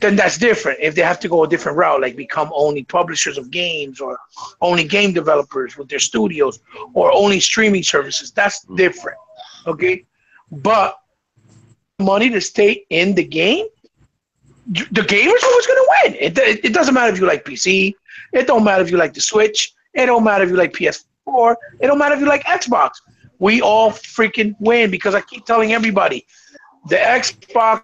then that's different. If they have to go a different route, like become only publishers of games or only game developers with their studios or only streaming services, that's different, okay? But money to stay in the game, the gamer's always going to win. It doesn't matter if you like PC. It don't matter if you like the Switch. It don't matter if you like PS4. It don't matter if you like Xbox. We all freaking win because I keep telling everybody, the Xbox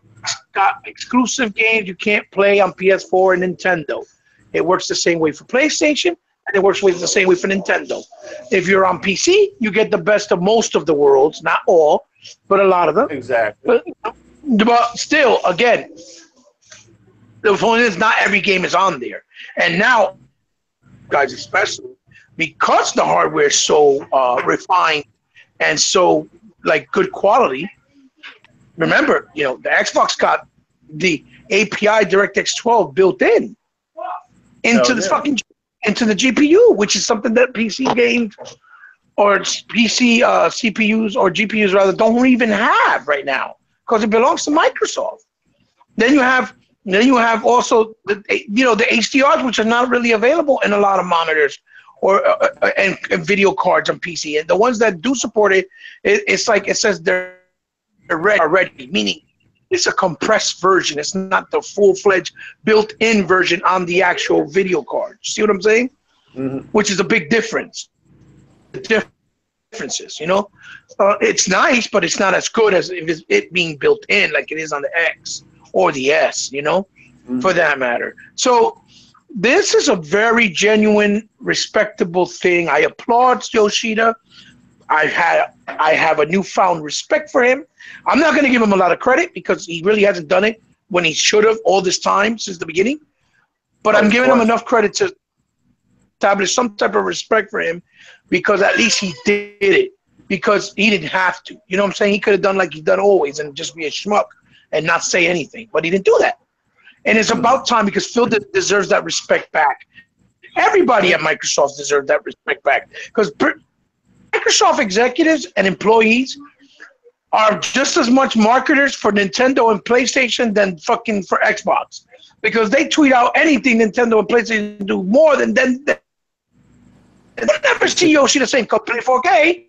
got exclusive games you can't play on PS4 and Nintendo. It works the same way for PlayStation, and it works the same way for Nintendo. If you're on PC, you get the best of most of the worlds, not all, but a lot of them. Exactly. But still, again, the point is not every game is on there. And now, guys, especially because the hardware is so refined and so like good quality. Remember, the Xbox got the API DirectX 12 built into into the GPU, which is something that PC games or PC CPUs or GPUs rather don't even have right now because it belongs to Microsoft. Then you have also the HDRs, which are not really available in a lot of monitors or and video cards on PC. And the ones that do support it, it's like it says they're ready, meaning it's a compressed version. It's not the full-fledged built-in version on the actual video card. See what I'm saying? Mm-hmm. Which is a big difference. The differences, it's nice, but it's not as good as if it's it being built in like it is on the X or the S, for that matter. So this is a very genuine, respectable thing. I applaud Yoshida. I have a newfound respect for him. I'm not going to give him a lot of credit because he really hasn't done it when he should have all this time since the beginning. But I'm giving him enough credit to establish some type of respect for him because at least he did it because he didn't have to. You know what I'm saying? He could have done like he's done always and just be a schmuck and not say anything. But he didn't do that. And it's about time because Phil deserves that respect back. Everybody at Microsoft deserves that respect back because Microsoft executives and employees are just as much marketers for Nintendo and PlayStation than fucking for Xbox because they tweet out anything Nintendo and PlayStation do more than them. I never see Yoshida saying, come play 4K,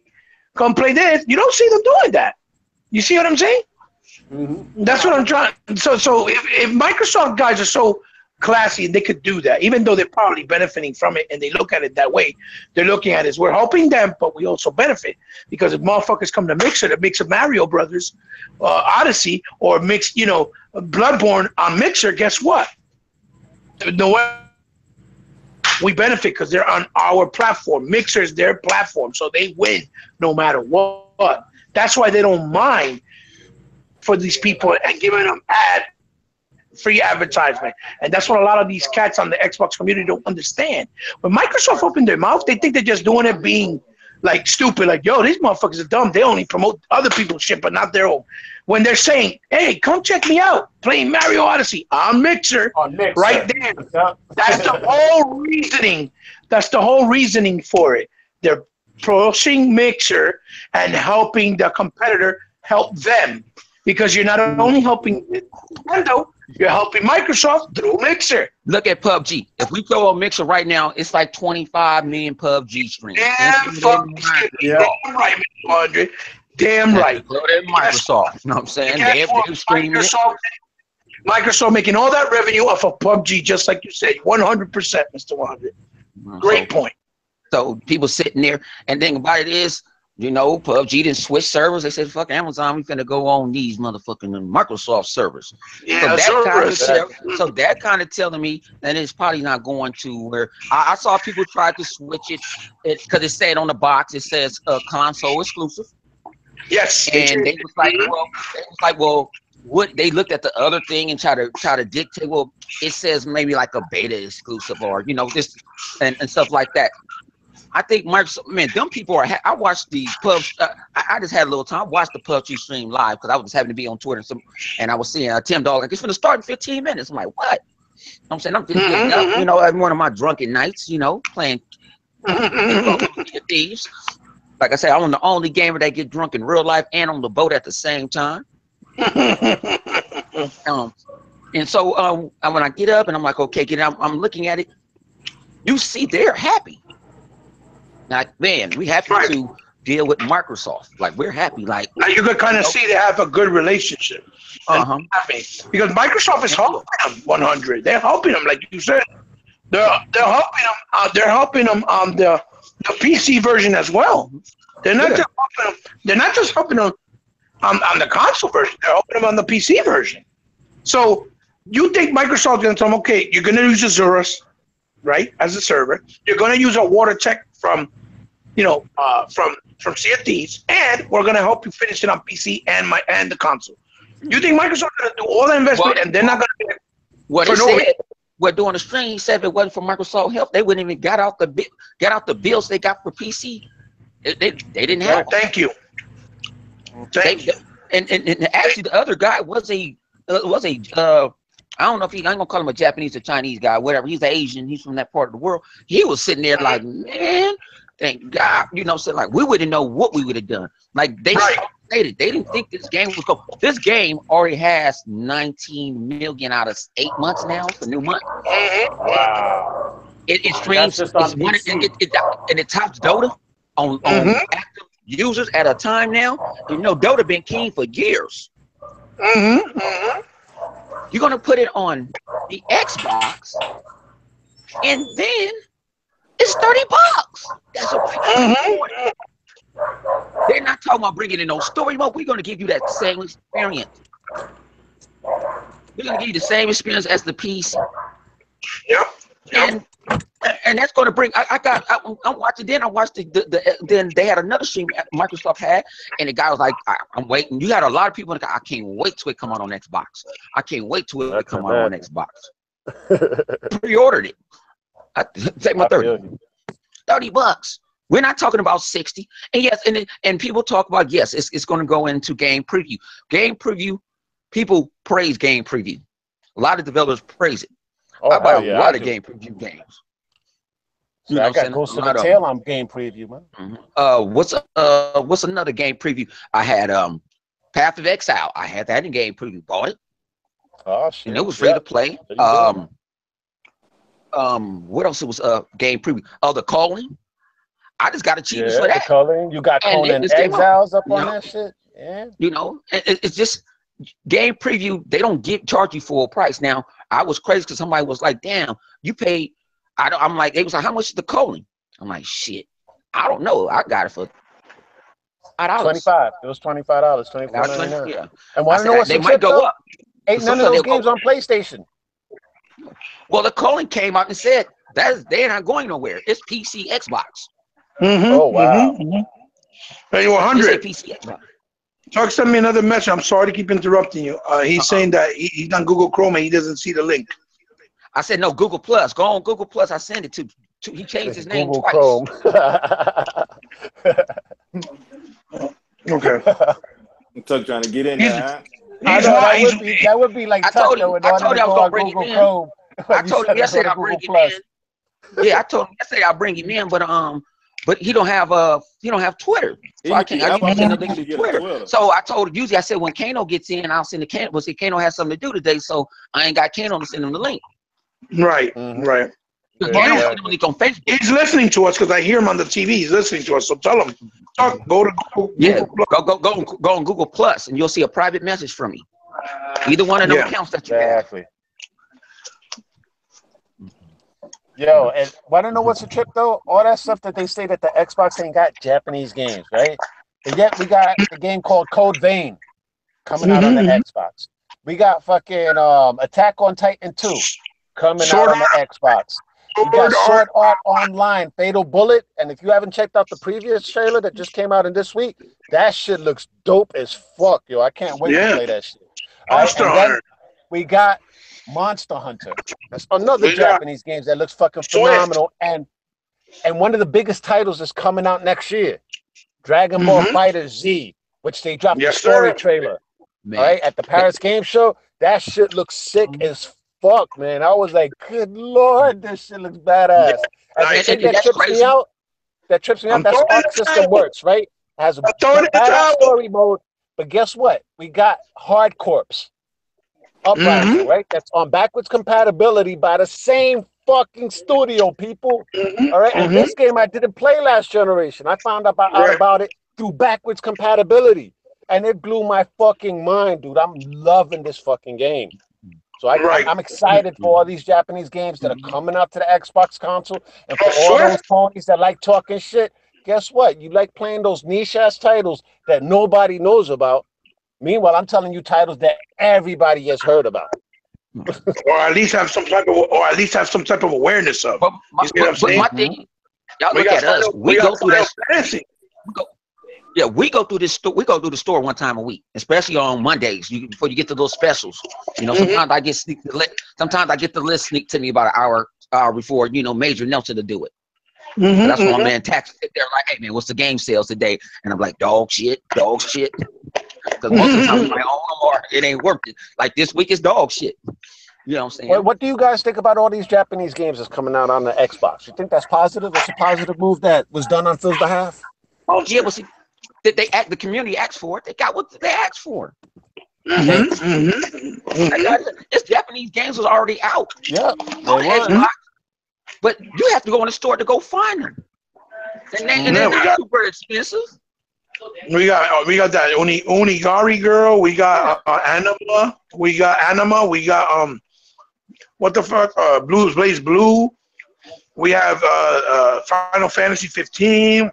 come play this. You don't see them doing that. You see what I'm saying? Mm-hmm. That's what I'm trying. So if Microsoft guys are so classy and they could do that, even though they're probably benefiting from it and they look at it that way, they're looking at it as we're helping them, but we also benefit because if motherfuckers come to Mixer that makes a Mario Brothers Odyssey or mix, Bloodborne on Mixer, guess what? No way. We benefit because they're on our platform. Mixer is their platform, so they win no matter what. That's why they don't mind for these people and giving them free advertisement. And that's what a lot of these cats on the Xbox community don't understand. When Microsoft opened their mouth, they think they're just doing it being like stupid, like, yo, these motherfuckers are dumb. They only promote other people's shit, but not their own. When they're saying, hey, come check me out, playing Mario Odyssey on Mixer, right there. That's the whole reasoning. That's the whole reasoning for it. They're pushing Mixer and helping the competitor help them. Because you're not only helping Nintendo, you're helping Microsoft through Mixer. Look at PUBG. If we go on Mixer right now, it's like 25 million PUBG streams. Damn right, Mr. 100. Damn right. Microsoft. You know what I'm saying? They're streaming Microsoft making all that revenue off of PUBG, just like you said. 100%, Mr. 100. Great point. So people sitting there, and the thing about it is, PUBG didn't switch servers. They said, fuck Amazon, we finna go on these motherfucking Microsoft servers. Yeah, so that kind of telling me that it's probably not going to where I saw people try to switch it because it said on the box, it says console exclusive. Yes. And they was like, well, what they looked at the other thing and try to dictate, well, it says maybe like a beta exclusive or, this and stuff like that. I think Microsoft, man, them people are. I watched the PUBG. I just had a little time. I watched the PUBG stream live because I was just having to be on Twitter and I was seeing Tim Dog like it's gonna start in 15 minutes. I'm like, what? I'm saying I'm just getting up, every one of my drunken nights, playing Thieves. Like I said, I'm the only gamer that get drunk in real life and on the boat at the same time. And so when I get up and I'm like, okay, I'm looking at it. You see, they're happy. Like, man, we happy to deal with Microsoft. Like, we're happy. Like, now you can kind of see they have a good relationship. Happy. Because Microsoft is helping them 100. They're helping them, like you said. They're helping them. They're helping them on the PC version as well. They're not just helping them. They're not just helping them on the console version. They're helping them on the PC version. So you think Microsoft's going to tell them, okay, you're going to use Azure's, right, as a server. You're going to use a WaterTech from, from Sea of Thieves, and we're going to help you finish it on PC and the console. You think Microsoft's going to do all the investment and they're not going to what he said? What during the stream he said if it wasn't for Microsoft help, they wouldn't even got out the bills they got for PC. They didn't have. Thank you. And actually the other guy was a I don't know if I ain't gonna call him a Japanese or Chinese guy, whatever. He's Asian. He's from that part of the world. He was sitting there like, man, thank God, so like we wouldn't know what we would have done. Like they stated, they didn't think this game was go. This game already has 19 million out of 8 months now. It's a new month. Wow. It streams. It's one, and it tops Dota on active users at a time now. Dota been king for years. You're gonna put it on the Xbox, and then it's $30. That's a They're not talking about bringing in no story mode. We're gonna give you that same experience. We're gonna give you the same experience as the PC. Yep. And that's going to bring. I'm watching. Then I watched then they had another stream Microsoft had, and the guy was like, "I'm waiting." You had a lot of people. I can't wait till it come out on Xbox. I can't wait till it come out on Xbox. Pre-ordered it. I take my $30. We're not talking about 60. And yes, and people talk about it's going to go into game preview. Game preview. People praise game preview. A lot of developers praise it. I buy a lot of game preview games. So I got Ghost of the Tail on game preview, man. What's another game preview? I had Path of Exile. I had that in game preview. Bought it. Oh shit! And it was free to play. What else? It was game preview. The Calling. I just got a cheap for that. The Calling. You got Conan Exiles up on that shit. Yeah. It's just game preview. They don't charge you full price. Now I was crazy because somebody was like, "Damn, you paid." I'm like, they was like, how much is the Calling? I'm like, shit, I don't know. I got it for $5. 25. It was $25. $24.99. Yeah. And want to know what's they might go up? Ain't none of those games on PlayStation. Well, the Calling came out and said they're not going nowhere. It's PC, Xbox. Oh wow. Hey, 100. PC, Xbox. Chuck sent me another message. I'm sorry to keep interrupting you. He's saying that he's on Google Chrome and he doesn't see the link. I said, no, Google Plus. Go on Google Plus. I send it to he changed his name twice. Chrome. Okay. Tuck trying to get in there. That would be like I told you I was going to bring him in. I told him yesterday I'll bring him in. Yeah, I told him yesterday I'll bring him in, but he don't have Twitter. So I can't send a link to Twitter. So I told him usually I said when Kano gets in, I'll send the Kano. But see, Kano has something to do today, so I ain't got Kano to send him the link. Right. He's listening to us because I hear him on the TV. He's listening to us. So tell him, go to Google. Yeah, go on Google Plus, and you'll see a private message from me. Either one of them accounts that you have. Yo, and want to know what's a trip though? All that stuff that they say that the Xbox ain't got Japanese games, right? And yet we got a game called Code Vein coming out on the Xbox. We got fucking Attack on Titan 2 coming out on the Xbox. We got Sword Art Online, Fatal Bullet, and if you haven't checked out the previous trailer that just came out in this week, that shit looks dope as fuck, yo. I can't wait to play that shit. And then we got Monster Hunter. That's another Japanese game that looks fucking phenomenal. And one of the biggest titles is coming out next year. Dragon Ball Fighter Z, which they dropped the story trailer. Man. Right at the Paris Game Show. That shit looks sick as fuck, man. I was like, good lord, this shit looks badass. And that trips me out. That's how Arc System works, right? It has a badass story mode. But guess what? We got Hard Corps Uprising, right? That's on backwards compatibility by the same fucking studio, people. All right. And this game I didn't play last generation. I found out about it through backwards compatibility. And it blew my fucking mind, dude. I'm loving this fucking game. So I'm excited for all these Japanese games that are coming out to the Xbox console. And for all those ponies that like talking shit, guess what? You like playing those niche-ass titles that nobody knows about. Meanwhile, I'm telling you titles that everybody has heard about. Or at least have some type of awareness of. But You see what I'm saying? my thing, y'all We look got at us. We go through that. Fantasy. We go through this. We go through the store one time a week, especially on Mondays. Before you get to those specials, you know. Sometimes I get sometimes I get the list sneak to me about an hour before, you know, Major Nelson to do it. So that's when my man Tax sit there like, hey man, what's the game sales today? And I'm like, dog shit. Because most of the time I'm like, oh, Lamar, it ain't worth it. Like this week is dog shit. You know what I'm saying? What do you guys think about all these Japanese games that's coming out on the Xbox? You think that's positive? It's a positive move that was done on Phil's behalf? Oh yeah, but see, the community asked for it. They got what they asked for. This Japanese games was already out. Yeah, on Xbox, but you have to go in the store to go find them. And they're not super expensive. We got that Onigari Girl. We got Anima. We got what the fuck? Blues Blaze Blue. We have Final Fantasy 15.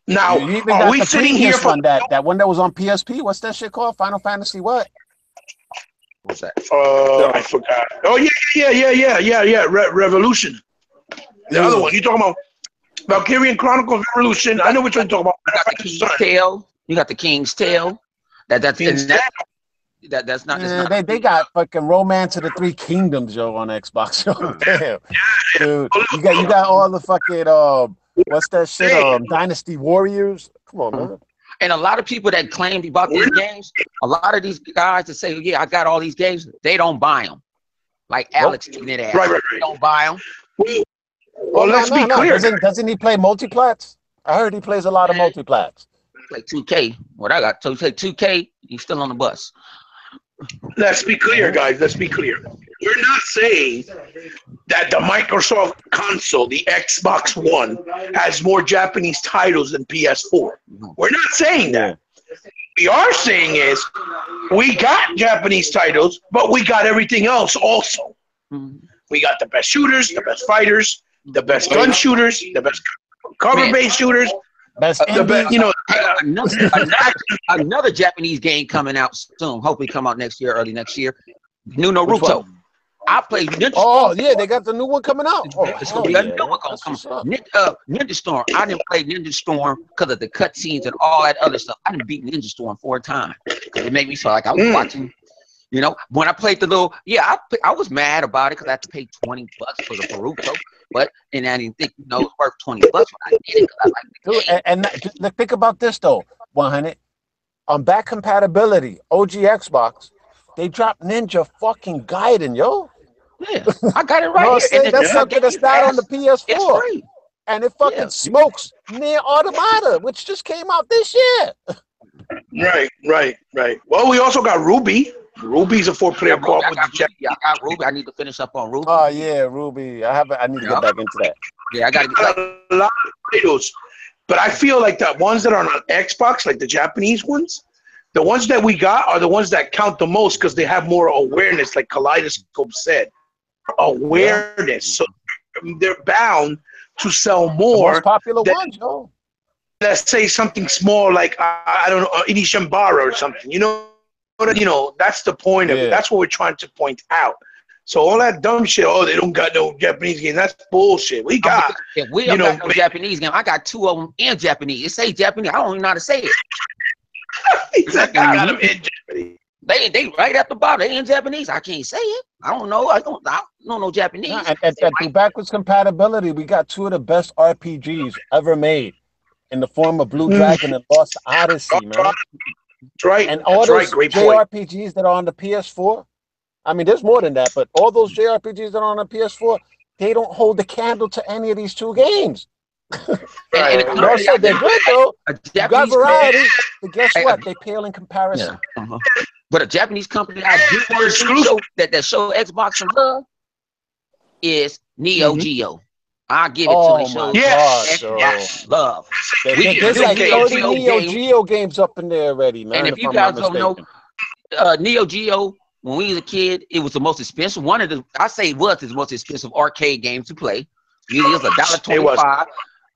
Now, you even got we the sitting here for that one that was on PSP? What's that shit called? Final Fantasy what? What's that? I forgot. Oh yeah. Revolution. The other one. You talking about Valkyrian Chronicles Revolution? I know what you're talking about. You got the King's Tale. You got the King's Tale. That's not. They got fucking Romance of the Three Kingdoms, yo, on Xbox. Yo, damn, dude. You got all the fucking what's that shit? Dynasty Warriors. Come on, man. And a lot of people that claim about these games, a lot of these guys that say, yeah, I got all these games, they don't buy them. Like Alex eating it ass. Right. They don't buy them. Well, let's be clear. Doesn't he play multiplats? I heard he plays a lot of multiplats. Like 2K. What I got? So you say 2K, he's still on the bus. Let's be clear, guys. Let's be clear. We're not saying that the Microsoft console, the Xbox One, has more Japanese titles than PS4. We're not saying that. What we are saying is we got Japanese titles, but we got everything else also. We got the best shooters, the best fighters, the best gun shooters, the best cover-based shooters. Another Japanese game coming out soon. Hopefully, come out next year, early next year. New Naruto. I played Ninja. Oh yeah, they got the new one coming out. It's gonna be a new one gonna come. Ninja Storm. I didn't play Ninja Storm because of the cutscenes and all that other stuff. I didn't beat Ninja Storm 4 times because it made me feel like I was watching. You know, when I played the little, I was mad about it because I had to pay $20 for the Naruto. And I didn't think, it was worth $20 when I did it because I like the game. And think about this though, 100. On back compatibility, OG Xbox, they dropped Ninja fucking Gaiden, yo. Yeah, I got it right here. And that's something that's not on the PS4. And it fucking smokes Nier Automata, which just came out this year. Right. Well, we also got Ruby. Ruby's a 4-player co-op with the Jack. Yeah, I got Ruby. I need to finish up on Ruby. Oh yeah, Ruby. I need to get back into that. Yeah, I got a lot of titles, but I feel like the ones that are on Xbox, like the Japanese ones, the ones that we got are the ones that count the most because they have more awareness, like Kaleidoscope said. Awareness, so they're bound to sell more. The most popular ones, yo. Let's say something small like I don't know, Inishambara or something. That's the point of it. That's what we're trying to point out. So all that dumb shit, they don't got no Japanese game. That's bullshit. We got, if we don't got no Japanese game, I got 2 of them in Japanese. It say Japanese. I don't even know how to say it. Exactly. I got them in Japanese. They right at the bottom. They in Japanese. I can't say it. I don't know. I don't know Japanese. And through backwards compatibility, we got 2 of the best RPGs ever made in the form of Blue Dragon and Lost Odyssey, man. That's right. And all those JRPGs that are on the PS4, I mean, there's more than that, but all those JRPGs that are on the PS4, they don't hold the candle to any of these 2 games. They're good though. You got variety, but guess what? They pale in comparison. Yeah. But a Japanese company I do want to show that show Xbox some love is Neo Geo. I give it to them. Xbox love. There's like 30 Neo Geo games up in there already, man. And if you guys don't know, Neo Geo, when we was a kid, it was the most expensive. It was the most expensive arcade game to play. It was $1.25.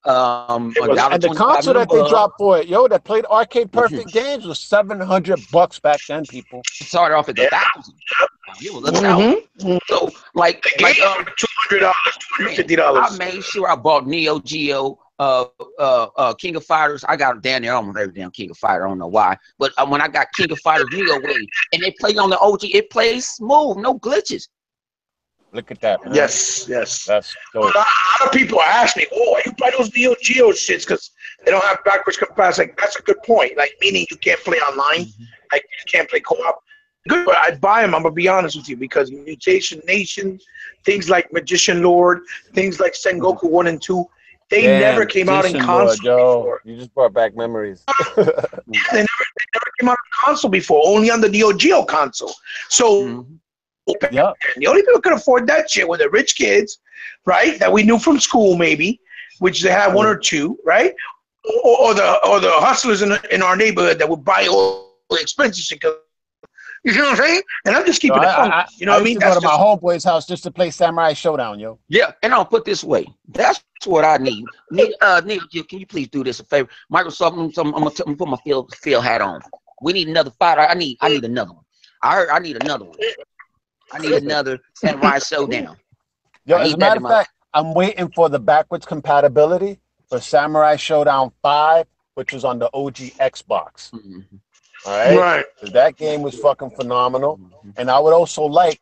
And the console that they dropped for it, yo, that played arcade perfect games was $700 back then, people. It started off at $1,000. It was $1,000. So like $200, $250. I made sure I bought Neo Geo, King of Fighters. I got down there almost every damn King of Fighter. I don't know why, but when I got King of Fighters Neo Wave and they played on the OG, it plays smooth, no glitches. Look at that, man. Yes. That's dope. A lot of people ask me, "Oh, why you buy those Neo Geo shits?" Because they don't have backwards compatibility. Like, that's a good point. Like, meaning you can't play online, like you can't play co-op. Good, but I'd buy them. I'm gonna be honest with you, because Mutation Nation, things like Magician Lord, things like Sengoku 1 and 2, they never came out in console before. You just brought back memories. They never came out on console before. Only on the Neo Geo console. So. Yeah. The only people who could afford that shit were the rich kids, right? That we knew from school, maybe, which they had one or two, right? Or the hustlers in our neighborhood that would buy all the expensive shit. You know what I'm saying? And I'm just keeping it fun. You know what I mean? I used to go to my homeboy's house just to play Samurai Showdown, yo. Yeah, and I'll put this way. That's what I need. Neil, can you please do this a favor? Microsoft, I'm gonna put my field hat on. We need another fighter. I need another one. I need another one. I need another Samurai Showdown. Yo, as a matter of fact, I'm waiting for the backwards compatibility for Samurai Showdown 5, which was on the OG Xbox. All right? Right. That game was fucking phenomenal. And I would also like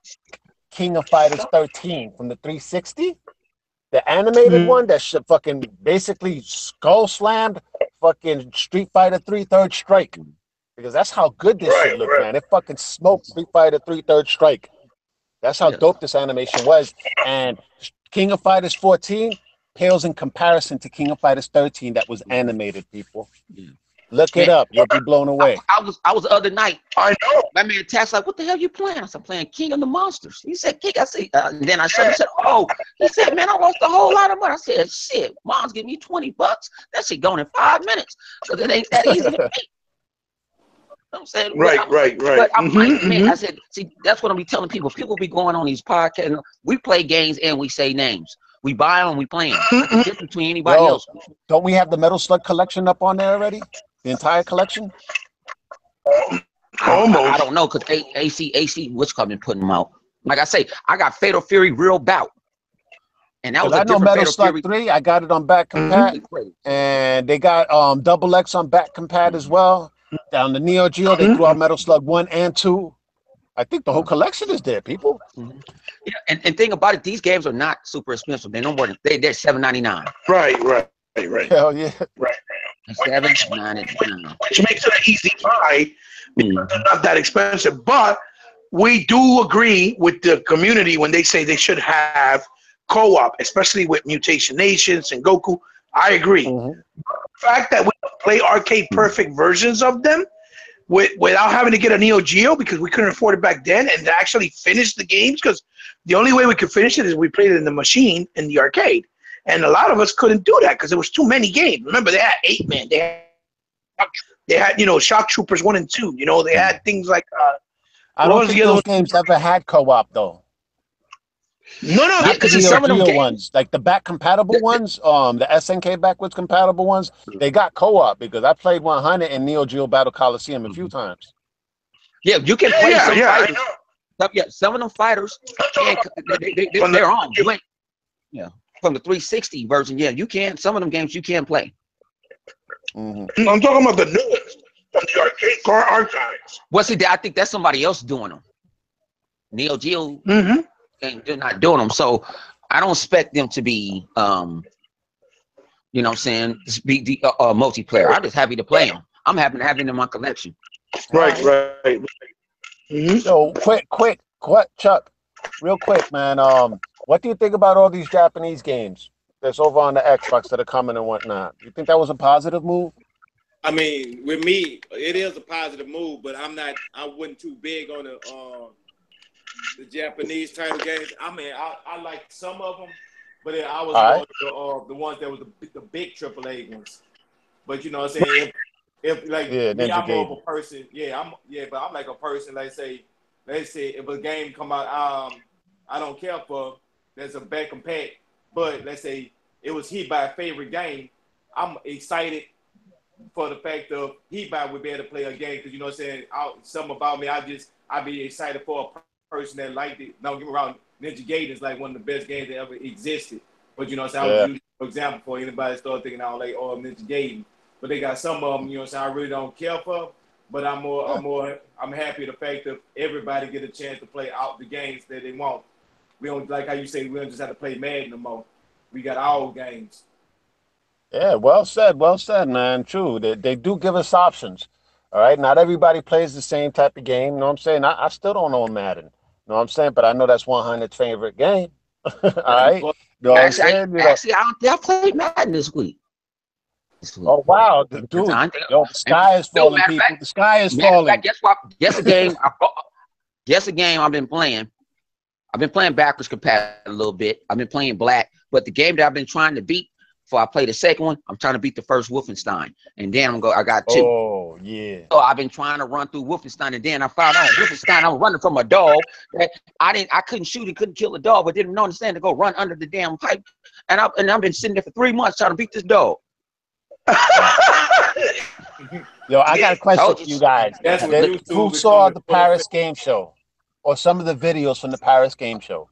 King of Fighters 13 from the 360. The animated one that should fucking basically skull slammed fucking Street Fighter 3 Third Strike. Because that's how good this shit looked, man. It fucking smoked Street Fighter 3 Third Strike. That's how dope this animation was. And King of Fighters 14 pales in comparison to King of Fighters 13 that was animated, people. Look it up. You'll be blown away. I was the other night. I know. My man Tax like, what the hell you playing? I said, I'm playing King of the Monsters. He said, King. I said, then I said, oh. He said, man, I lost a whole lot of money. I said, shit, Mom's giving me $20. That shit going in 5 minutes. So it ain't that easy to make. I'm saying, right. But I'm like, man, I said, see, that's what I'm be telling people. People be going on these podcasts. We play games and we say names. We buy them, we play them. That's the difference between anybody else. Don't we have the Metal Slug collection up on there already? The entire collection? Almost. I don't know, because AC, which company putting them out? Like I say, I got Fatal Fury Real Bout. And that was a different Metal Fatal Slug Fury. 3. I got it on back compat. And they got Double X on back compat as well. Down the Neo Geo, they threw out Metal Slug 1 and 2. I think the whole collection is there, people. Yeah, and thing about it, these games are not super expensive. They're no more than they're $7.99. Right. Hell yeah. Right. $7.99. Which makes it an easy buy because they're not that expensive. But we do agree with the community when they say they should have co-op, especially with Mutation Nations and Goku. I agree. The fact that we play arcade perfect versions of them without having to get a Neo Geo because we couldn't afford it back then, and to actually finish the games, because the only way we could finish it is we played it in the machine in the arcade, and a lot of us couldn't do that because there was too many games. Remember, they had 8-man, they had Shock Troopers 1 and 2. They had things like I don't think those games ever had co-op though. No, because some of them ones, like the back compatible ones, the SNK backwards compatible ones, they got co-op because I played 100 in Neo Geo Battle Coliseum a few times. Yeah, you can play some fighters. Some of them fighters, they're on. From the 360 version, you can. Some of them games you can play. I'm talking about the new ones from the arcade car archives. Well, see, I think that's somebody else doing them. Neo Geo. And they're not doing them, so I don't expect them to be, be the multiplayer. I'm just happy to play them. I'm happy to have them in my collection. Right. So quick, Chuck, real quick, man. What do you think about all these Japanese games that's over on the Xbox that are coming and whatnot? You think that was a positive move? I mean, with me, it is a positive move, but I wasn't too big on the Japanese title games. I mean, I like some of them, but I was the ones that was the big AAA ones. But you know what I'm saying? If like me, I'm more of a person. But I'm like a person. Let's say if a game come out, I don't care for there's a back compat. But let's say it was Heatby's favorite game. I'm excited for the fact of Heatby would be able to play a game because you know what I'm saying. Something about me, I be excited for a person that liked it. Don't get me wrong, Ninja Gaiden is like one of the best games that ever existed. But you know what I'm saying, I would use for example for anybody that start thinking I don't like Ninja Gaiden. But they got some of them, you know what I'm saying, I really don't care for. But I'm happy the fact that everybody get a chance to play out the games that they want. We don't, like how you say, we don't just have to play Madden no more. We got all games. Yeah, well said, man. True. They do give us options. All right. Not everybody plays the same type of game. You know what I'm saying? I still don't know Madden. You know what I'm saying? But I know that's 100's favorite game. All right. You know what I'm saying? Actually, I played Madden this week. Oh wow, dude! Yo, the sky is falling, people. The sky is falling. Guess what? Guess a game. Guess a game I've been playing. I've been playing backwards compatible a little bit. I've been playing black, but the game that I've been trying to beat before I play the second one, I'm trying to beat the first Wolfenstein, and then I got 2. Oh yeah. So I've been trying to run through Wolfenstein, and then I found out Wolfenstein. I'm running from a dog that I couldn't shoot and couldn't kill the dog, but didn't understand to go run under the damn pipe, and I've been sitting there for 3 months trying to beat this dog. Yo, I got a question for you guys. Who saw the Paris Game Show or some of the videos from the Paris Game Show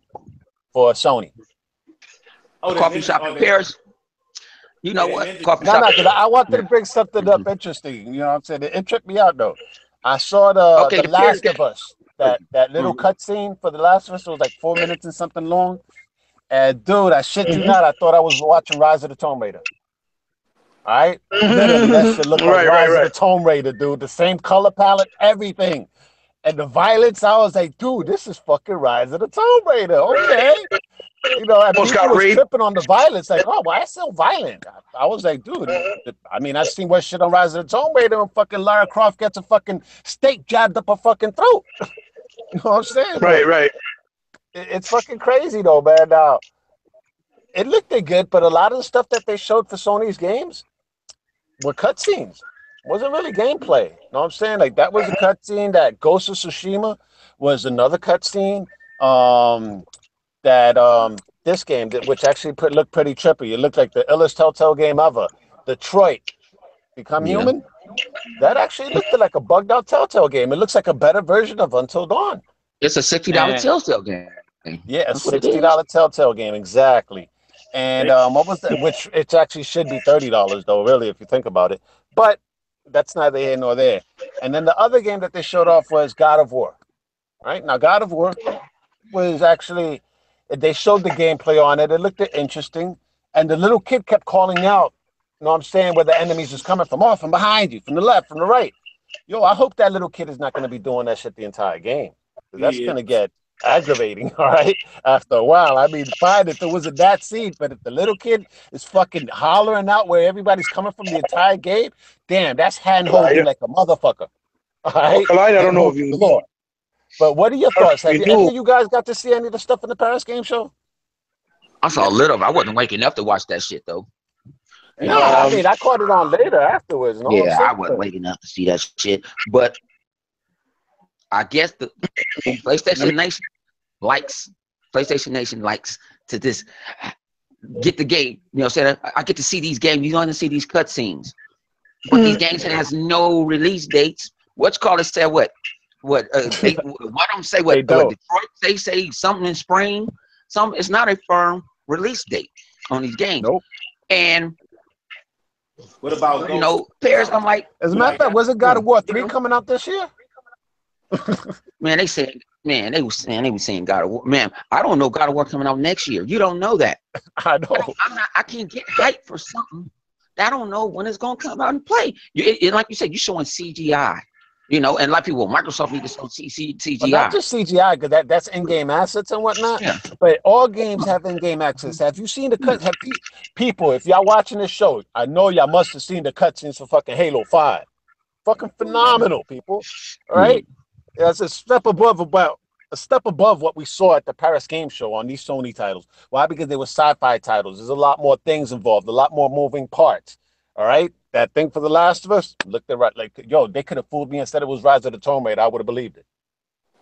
for Sony? Coffee shop in Paris. You know what? No, I wanted to bring something up interesting. You know what I'm saying? It tripped me out though. I saw the Last of Us, that little cutscene for the Last of Us. It was like 4 minutes and something long. And dude, I shit you not, I thought I was watching Rise of the Tomb Raider. All right, literally, that shit looked like Rise of the Tomb Raider, dude. The same color palette, everything, and the violence. I was like, dude, this is fucking Rise of the Tomb Raider. Okay, you know, and people was tripping on the violence, like, oh, why it's so violent? I was like, dude, I mean, I've seen worse shit on Rise of the Tomb Raider when fucking Lara Croft gets a fucking steak jabbed up her fucking throat. You know what I'm saying? Right. It's fucking crazy though, man. Now, it looked good, but a lot of the stuff that they showed for Sony's games were cutscenes. Wasn't really gameplay. You know what I'm saying? Like that was a cutscene. That Ghost of Tsushima was another cutscene. This game, which actually looked pretty trippy. It looked like the illest Telltale game ever. Detroit Become Human. That actually looked like a bugged out Telltale game. It looks like a better version of Until Dawn. It's a $60 Telltale game. Yeah, a $60 Telltale game, exactly. And what was that? Which it actually should be $30 though, really, if you think about it. But that's neither here nor there. And then the other game that they showed off was God of War. Right now, God of War was actually, they showed the gameplay on it. It looked interesting, and the little kid kept calling out. You know what I'm saying? Where the enemies is coming from, from behind you, from the left, from the right. Yo, I hope that little kid is not going to be doing that shit the entire game. That's going to get aggravating, all right? After a while, I mean, fine if it wasn't that scene, but if the little kid is fucking hollering out where everybody's coming from the entire game, damn, that's hand-holding like a motherfucker. All right? I don't know if you know. But what are your thoughts? Have any of you guys got to see any of the stuff in the Paris Game Show? I saw a little. I wasn't waking up to watch that shit though. No, I mean, I caught it on later afterwards. Yeah, I wasn't waking up to see that shit, but I guess the PlayStation Nation likes to just get the game. You know what I'm saying? I get to see these games. You don't see these cutscenes. But these games that has no release dates. What's called it said what? What I'm say what Detroit they say something in spring. It's not a firm release date on these games. Nope. And what about Paris? I'm like, as a matter of fact, wasn't God of War 3 coming out this year? Man, they were saying God of War. Man, I don't know God of War coming out next year. You don't know that. I know. I can't get hyped for something that I don't know when it's gonna come out and play. Like you said, you're showing CGI. You know, and a lot of people, Microsoft needs to show CGI. But not just CGI, because that's in-game assets and whatnot. Yeah. But all games have in-game access. Have you seen the cut? People, if y'all watching this show, I know y'all must have seen the cutscenes for fucking Halo 5. Fucking phenomenal, people. All right? That's a step above what we saw at the Paris Game Show on these Sony titles. Why? Because they were sci-fi titles. There's a lot more things involved, a lot more moving parts. All right? That thing for The Last of Us looked right, like, yo, they could have fooled me and said it was Rise of the Tomb Raider. I would have believed it.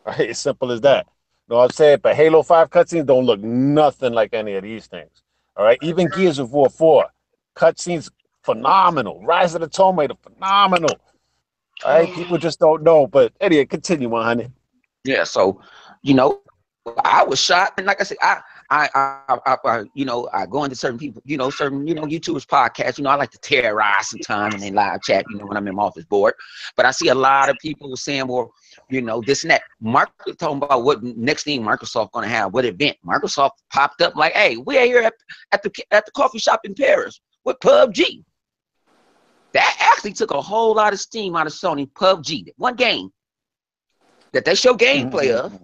All right, as simple as that. You know what I'm saying? But Halo 5 cutscenes don't look nothing like any of these things. All right, even Gears of War 4, cutscenes phenomenal. Rise of the Tomb Raider, phenomenal. All right, people just don't know. But anyway, continue, 100. Yeah, so you know, I was shocked, and like I said, I go into certain people, certain YouTubers podcasts. I like to terrorize sometimes and then live chat. When I'm in my office board, but I see a lot of people saying, well, this and that. Mark talking about what next thing Microsoft going to have, what event. Microsoft popped up like, hey, we're here at the coffee shop in Paris with PUBG. That actually took a whole lot of steam out of Sony. PUBG, one game that they show gameplay of,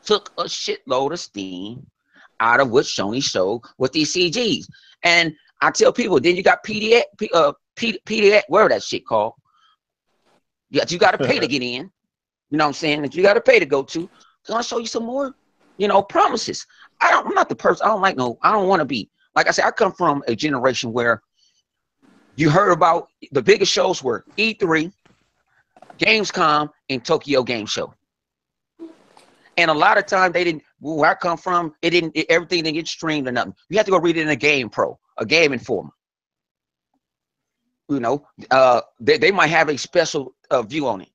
took a shitload of steam out of what Sony showed with these CGs. And I tell people, then you got PDX, whatever that shit called. You got to pay to get in. You know what I'm saying? That you got to pay to go to. So I'll show you some more, promises. I'm not the person. I don't want to be. Like I said, I come from a generation where you heard about the biggest shows were E3, Gamescom, and Tokyo Game Show. And a lot of times they didn't, where I come from, everything didn't get streamed or nothing. You have to go read it in a Game Pro, a Game Informer. They might have a special view on it.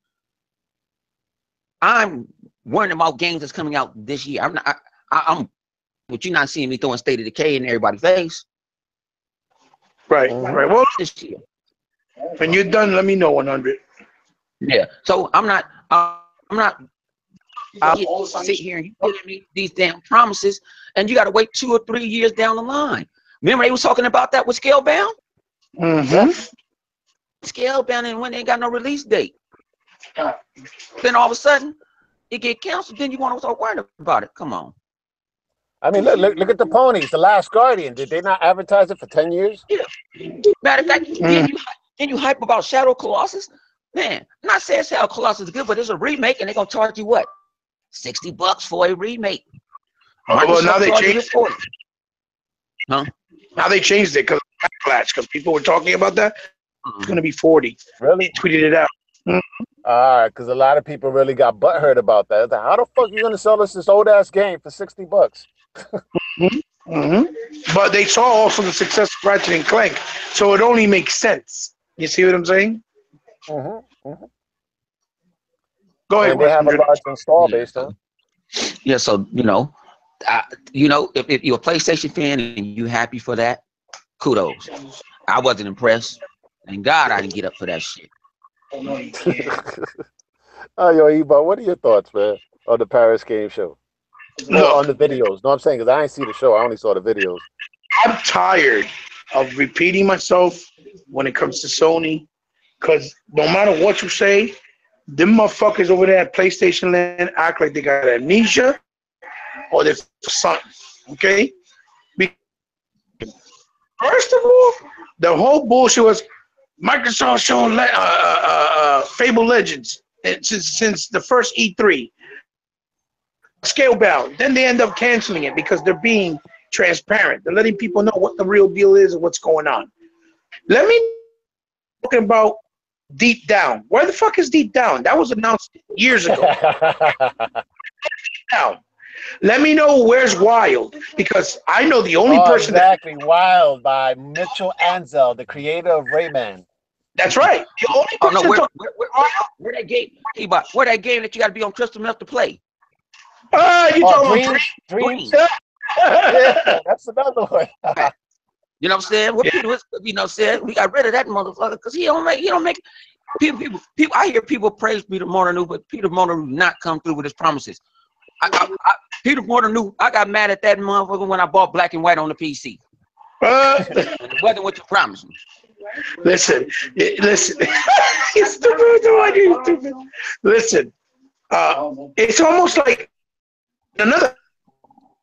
I'm worrying about games that's coming out this year. But you're not seeing me throwing State of Decay in everybody's face. Right. Well, this year. When you're done, let me know. 100. Yeah. So I'm not. I'll sit here and you giving me these damn promises, and you got to wait 2 or 3 years down the line. Remember they was talking about that with Scalebound? Scalebound, and when they ain't got no release date. Then all of a sudden, it get canceled. Then you want to start worrying about it. Come on. I mean, look at the ponies. The Last Guardian. Did they not advertise it for 10 years? Yeah. Matter of fact, then you hype about Shadow Colossus. Man, I'm not saying Shadow Colossus is good, but it's a remake, and they're gonna charge you what? $60 for a remake. Well, now they changed it. Huh? Now they changed it because of backlash. Because people were talking about that. It's gonna be 40. Really? Tweeted it out. All right, because a lot of people really got butthurt about that. Like, how the fuck you gonna sell us this old ass game for $60? But they saw also the success of Ratchet and Clank, so it only makes sense. You see what I'm saying? Go ahead. And they have a large install base, though. Yeah, so if you're a PlayStation fan and you happy for that, kudos. I wasn't impressed, and God, I didn't get up for that shit. Oh, yo, Ebo, what are your thoughts, man, on the Paris Game Show? No, on the videos. No, I'm saying because I didn't see the show. I only saw the videos. I'm tired of repeating myself when it comes to Sony, because no matter what you say, them motherfuckers over there at PlayStation Land act like they got amnesia or they're something. Okay? First of all, the whole bullshit was Microsoft showing Fable Legends since the first E3. Scalebound. Then they end up canceling it because they're being transparent. They're letting people know what the real deal is and what's going on. Let me talking about Deep Down. Where the fuck is Deep Down? That was announced years ago. Down. Let me know where's Wild, because I know the only person exactly Wild by Mitchell Ansel, the creator of Rayman. That's right. The only person where that game? Where that game that you got to be on crystal meth to play? You talking about Dreams? Yeah, that's another one. You know what I'm saying? What people, saying we got rid of that motherfucker because he don't make people. I hear people praise Peter Molyneux, but Peter Molyneux not come through with his promises. Peter Molyneux, I got mad at that motherfucker when I bought Black and White on the PC. It wasn't what you promised me. Listen. It's stupid. Listen, it's almost like another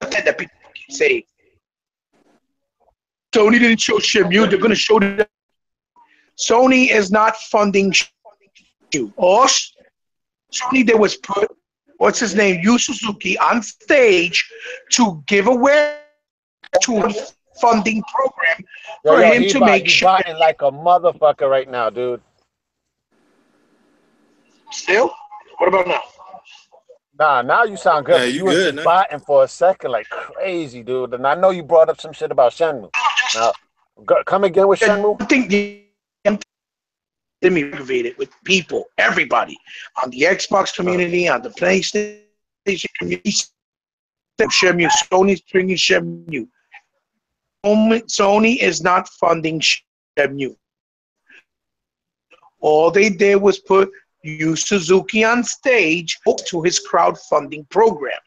thing that people say. Sony didn't show Shenmue. They're going to show them. Sony is not funding Shenmue. Or Sony, there was put, what's his name, Yu Suzuki, on stage to give away to a funding program for him to make sure. You're like a motherfucker right now, dude. Still? What about now? Nah, now you sound good. Yeah, But you you was good just now. biting for a second like crazy, dude. And I know you brought up some shit about Shenmue. Now, come again with Shenmue? I think get me aggravated with people, everybody on the Xbox community, on the PlayStation community. Shenmue, Sony's bringing Shenmue. Sony is not funding Shenmue. All they did was put Yu Suzuki on stage to his crowdfunding program.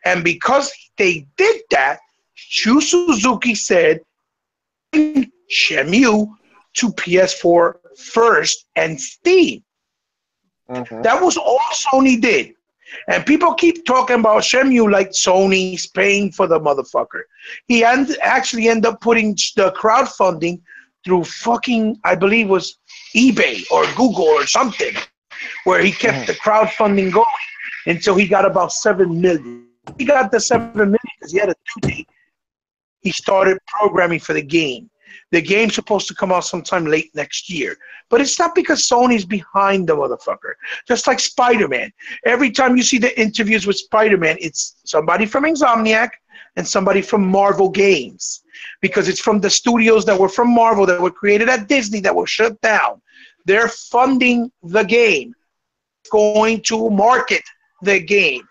And because they did that, Yu Suzuki said Shenmue to PS4 first and Steam. Mm-hmm. That was all Sony did. And people keep talking about Shenmue like Sony's paying for the motherfucker. He actually ended up putting the crowdfunding through fucking, I believe was eBay or Google or something, where he kept the crowdfunding going until he got about 7 million. He got the 7 million because he had a due date. He started programming for the game. The game's supposed to come out sometime late next year. But it's not because Sony's behind the motherfucker. Just like Spider-Man. Every time you see the interviews with Spider-Man, it's somebody from Insomniac and somebody from Marvel Games. Because it's from the studios that were from Marvel that were created at Disney that were shut down. They're funding the game. Going to market the game.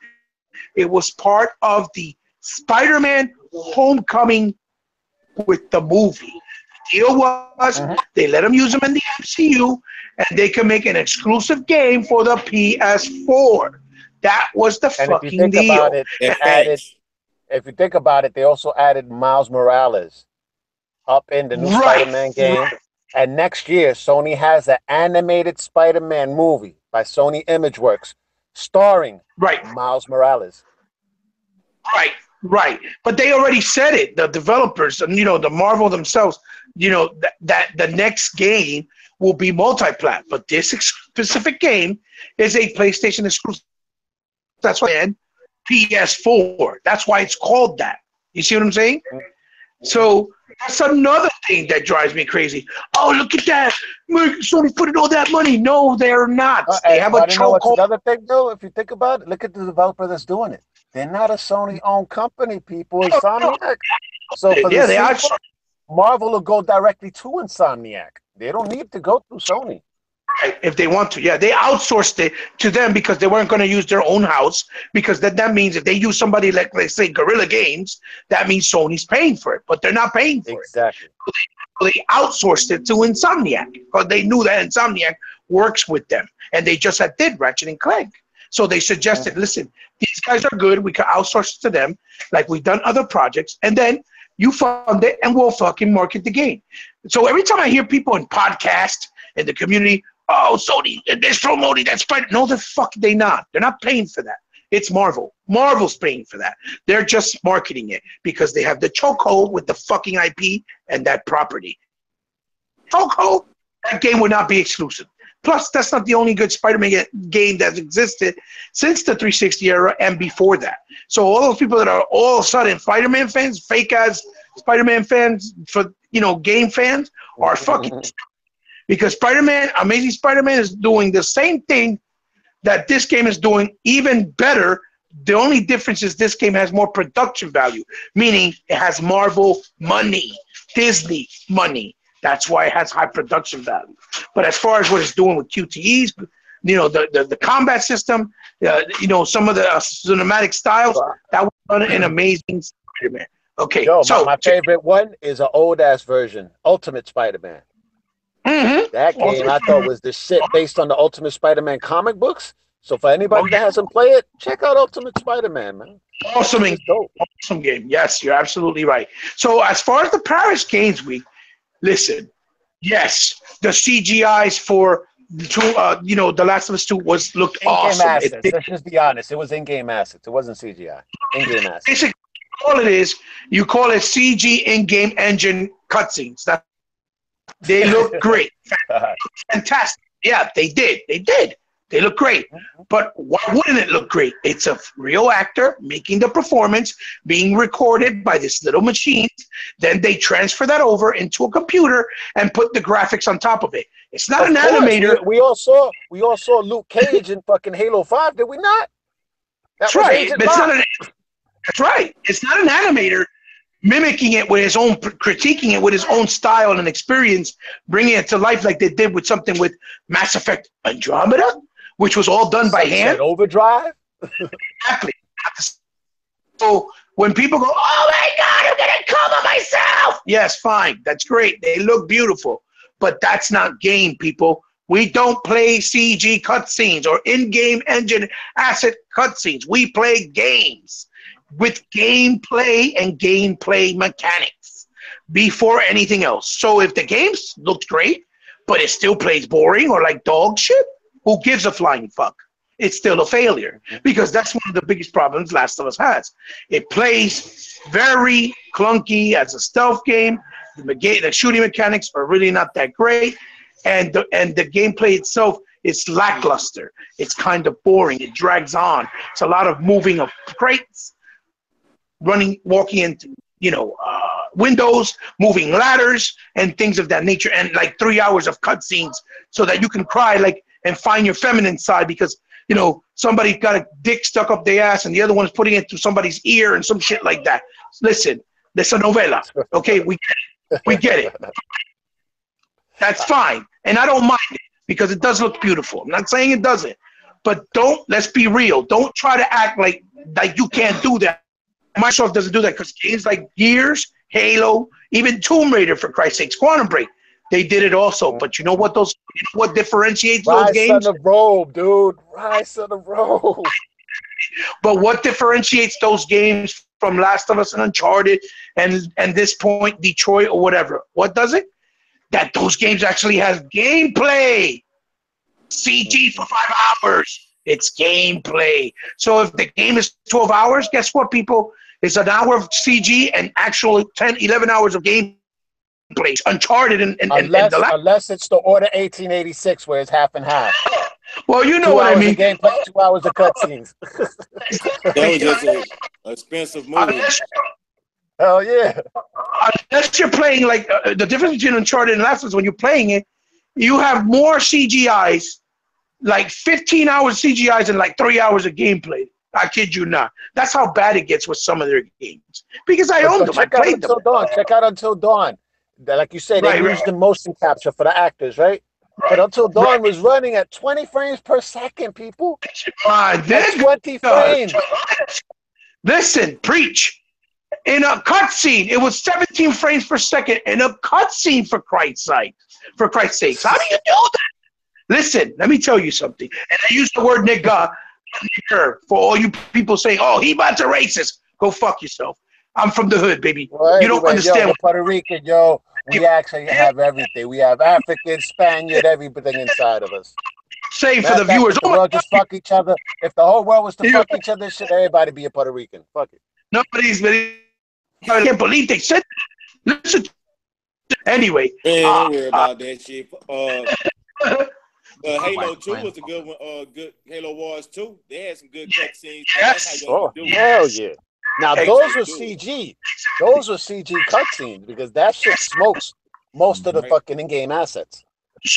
It was part of the Spider-Man Homecoming with the movie. The deal was they let them use them in the MCU and they can make an exclusive game for the PS4. That was the fucking deal. About it, if you think about it, they also added Miles Morales up in the new Spider-Man game. Right. And next year, Sony has an animated Spider-Man movie by Sony ImageWorks starring Miles Morales. Right. But they already said it, the developers, and the Marvel themselves, that the next game will be multi-plat. But this specific game is a PlayStation exclusive. That's why it's PS4. That's why it's called that. You see what I'm saying? So that's another thing that drives me crazy. Oh, look at that. Sony put in all that money. No, they're not. They have a chokehold. Another thing, though, if you think about it, look at the developer that's doing it. They're not a Sony-owned company, people. Insomniac. So for the sequel, Marvel will go directly to Insomniac. They don't need to go through Sony. Right, if they want to. Yeah, they outsourced it to them because they weren't going to use their own house, because that means if they use somebody like, let's say, Guerrilla Games, that means Sony's paying for it, but they're not paying for it. Exactly. So they outsourced it to Insomniac because they knew that Insomniac works with them, and they just did Ratchet and Clank. So they suggested, listen, these guys are good. We can outsource it to them like we've done other projects. And then you fund it and we'll fucking market the game. So every time I hear people in podcasts, in the community, oh, Sony, they're promoting that Spider. No, they're not. They're not paying for that. It's Marvel. Marvel's paying for that. They're just marketing it because they have the chokehold with the fucking IP and that property. Chokehold, that game would not be exclusive. Plus, that's not the only good Spider-Man game that's existed since the 360 era and before that. So all those people that are all of a sudden Spider-Man fans, fake-ass Spider-Man fans, for game fans, are fucking because Spider-Man, Amazing Spider-Man is doing the same thing that this game is doing, even better. The only difference is this game has more production value, meaning it has Marvel money, Disney money. That's why it has high production value. But as far as what it's doing with QTEs, the combat system, some of the cinematic styles, that was done in Amazing Spider-Man. Okay, so my favorite one is an old-ass version, Ultimate Spider-Man. That game I thought was the shit based on the Ultimate Spider-Man comic books. So for anybody that hasn't played it, check out Ultimate Spider-Man, man. Awesome game. Yes, you're absolutely right. So as far as the Paris Games Week, listen, yes, the CGIs for The Last of Us 2 looked awesome. Let's just be honest. It was in-game assets. It wasn't CGI. In-game assets. Basically, all it is, you call it CG in-game engine cutscenes. They look great. Fantastic. Yeah, they did. They look great. But why wouldn't it look great? It's a real actor making the performance, being recorded by this little machine. Then they transfer that over into a computer and put the graphics on top of it. It's not an animator. We all saw Luke Cage in fucking Halo 5, did we not? That's right. That's right. It's not an animator mimicking it with his own, critiquing it with his own style and experience, bringing it to life like they did with something with Mass Effect Andromeda, which was all done by hand. Overdrive? Exactly. So when people go, oh my God, I'm going to cover myself. Yes, fine. That's great. They look beautiful. But that's not game, people. We don't play CG cutscenes or in-game engine asset cutscenes. We play games with gameplay and gameplay mechanics before anything else. So if the game looks great, but it still plays boring or like dog shit, who gives a flying fuck? It's still a failure, because that's one of the biggest problems Last of Us has. It plays very clunky as a stealth game. The shooting mechanics are really not that great, and the gameplay itself is lackluster. It's kind of boring. It drags on. It's a lot of moving of crates, walking into windows, moving ladders, and things of that nature, and like 3 hours of cutscenes so that you can cry and find your feminine side because somebody got a dick stuck up their ass and the other one's putting it through somebody's ear and some shit like that. Listen, it's a novella. Okay, we get it. That's fine. And I don't mind it because it does look beautiful. I'm not saying it doesn't. But let's be real. Don't try to act like you can't do that. Microsoft doesn't do that because games like Gears, Halo, even Tomb Raider, for Christ's sakes, Quantum Break, they did it also. But you know what what differentiates those games? Rise of Rome, dude. Rise of the Rome. But what differentiates those games from Last of Us and Uncharted and this point, Detroit or whatever? What does it? That those games actually have gameplay. CG for 5 hours. It's gameplay. So if the game is 12 hours, guess what, people? It's an hour of CG and actual 10, 11 hours of gameplay. Uncharted unless it's the Order 1886 where it's half and half. Well, you know what I mean. Gameplay, 2 hours of cutscenes. That was just an expensive movie. Hell yeah. Unless you're playing the difference between Uncharted and Last of Us, when you're playing it, you have more CGIs, like 15 hours CGIs and like 3 hours of gameplay. I kid you not. That's how bad it gets with some of their games. Because I owned them. I played them. Check out Until Dawn. Like you said, they used the motion capture for the actors, right? But Until Dawn was running at 20 frames per second, people. 20 frames. Listen, preach. In a cutscene, it was 17 frames per second in a cutscene, for Christ's sake. For Christ's sake. How do you do that? Listen, let me tell you something. And I use the word nigga for all you people saying, oh, he about to racist. Go fuck yourself. I'm from the hood, baby. Well, you don't understand. Yo, Puerto Rican, yo. We actually have everything. We have African, Spaniard, everything inside of us. Say for the viewers. If the world just fuck each other. If the whole world was to fuck each other, should everybody be a Puerto Rican? Fuck it. Nobody's I can't believe they said that. Listen. Anyway. Don't worry about that shit. Halo 2 was a good one. Good Halo Wars 2. They had some good cutscenes. Yes. Hell yeah. Now those were CG. Those were CG cutscenes because that shit smokes most of the fucking in-game assets.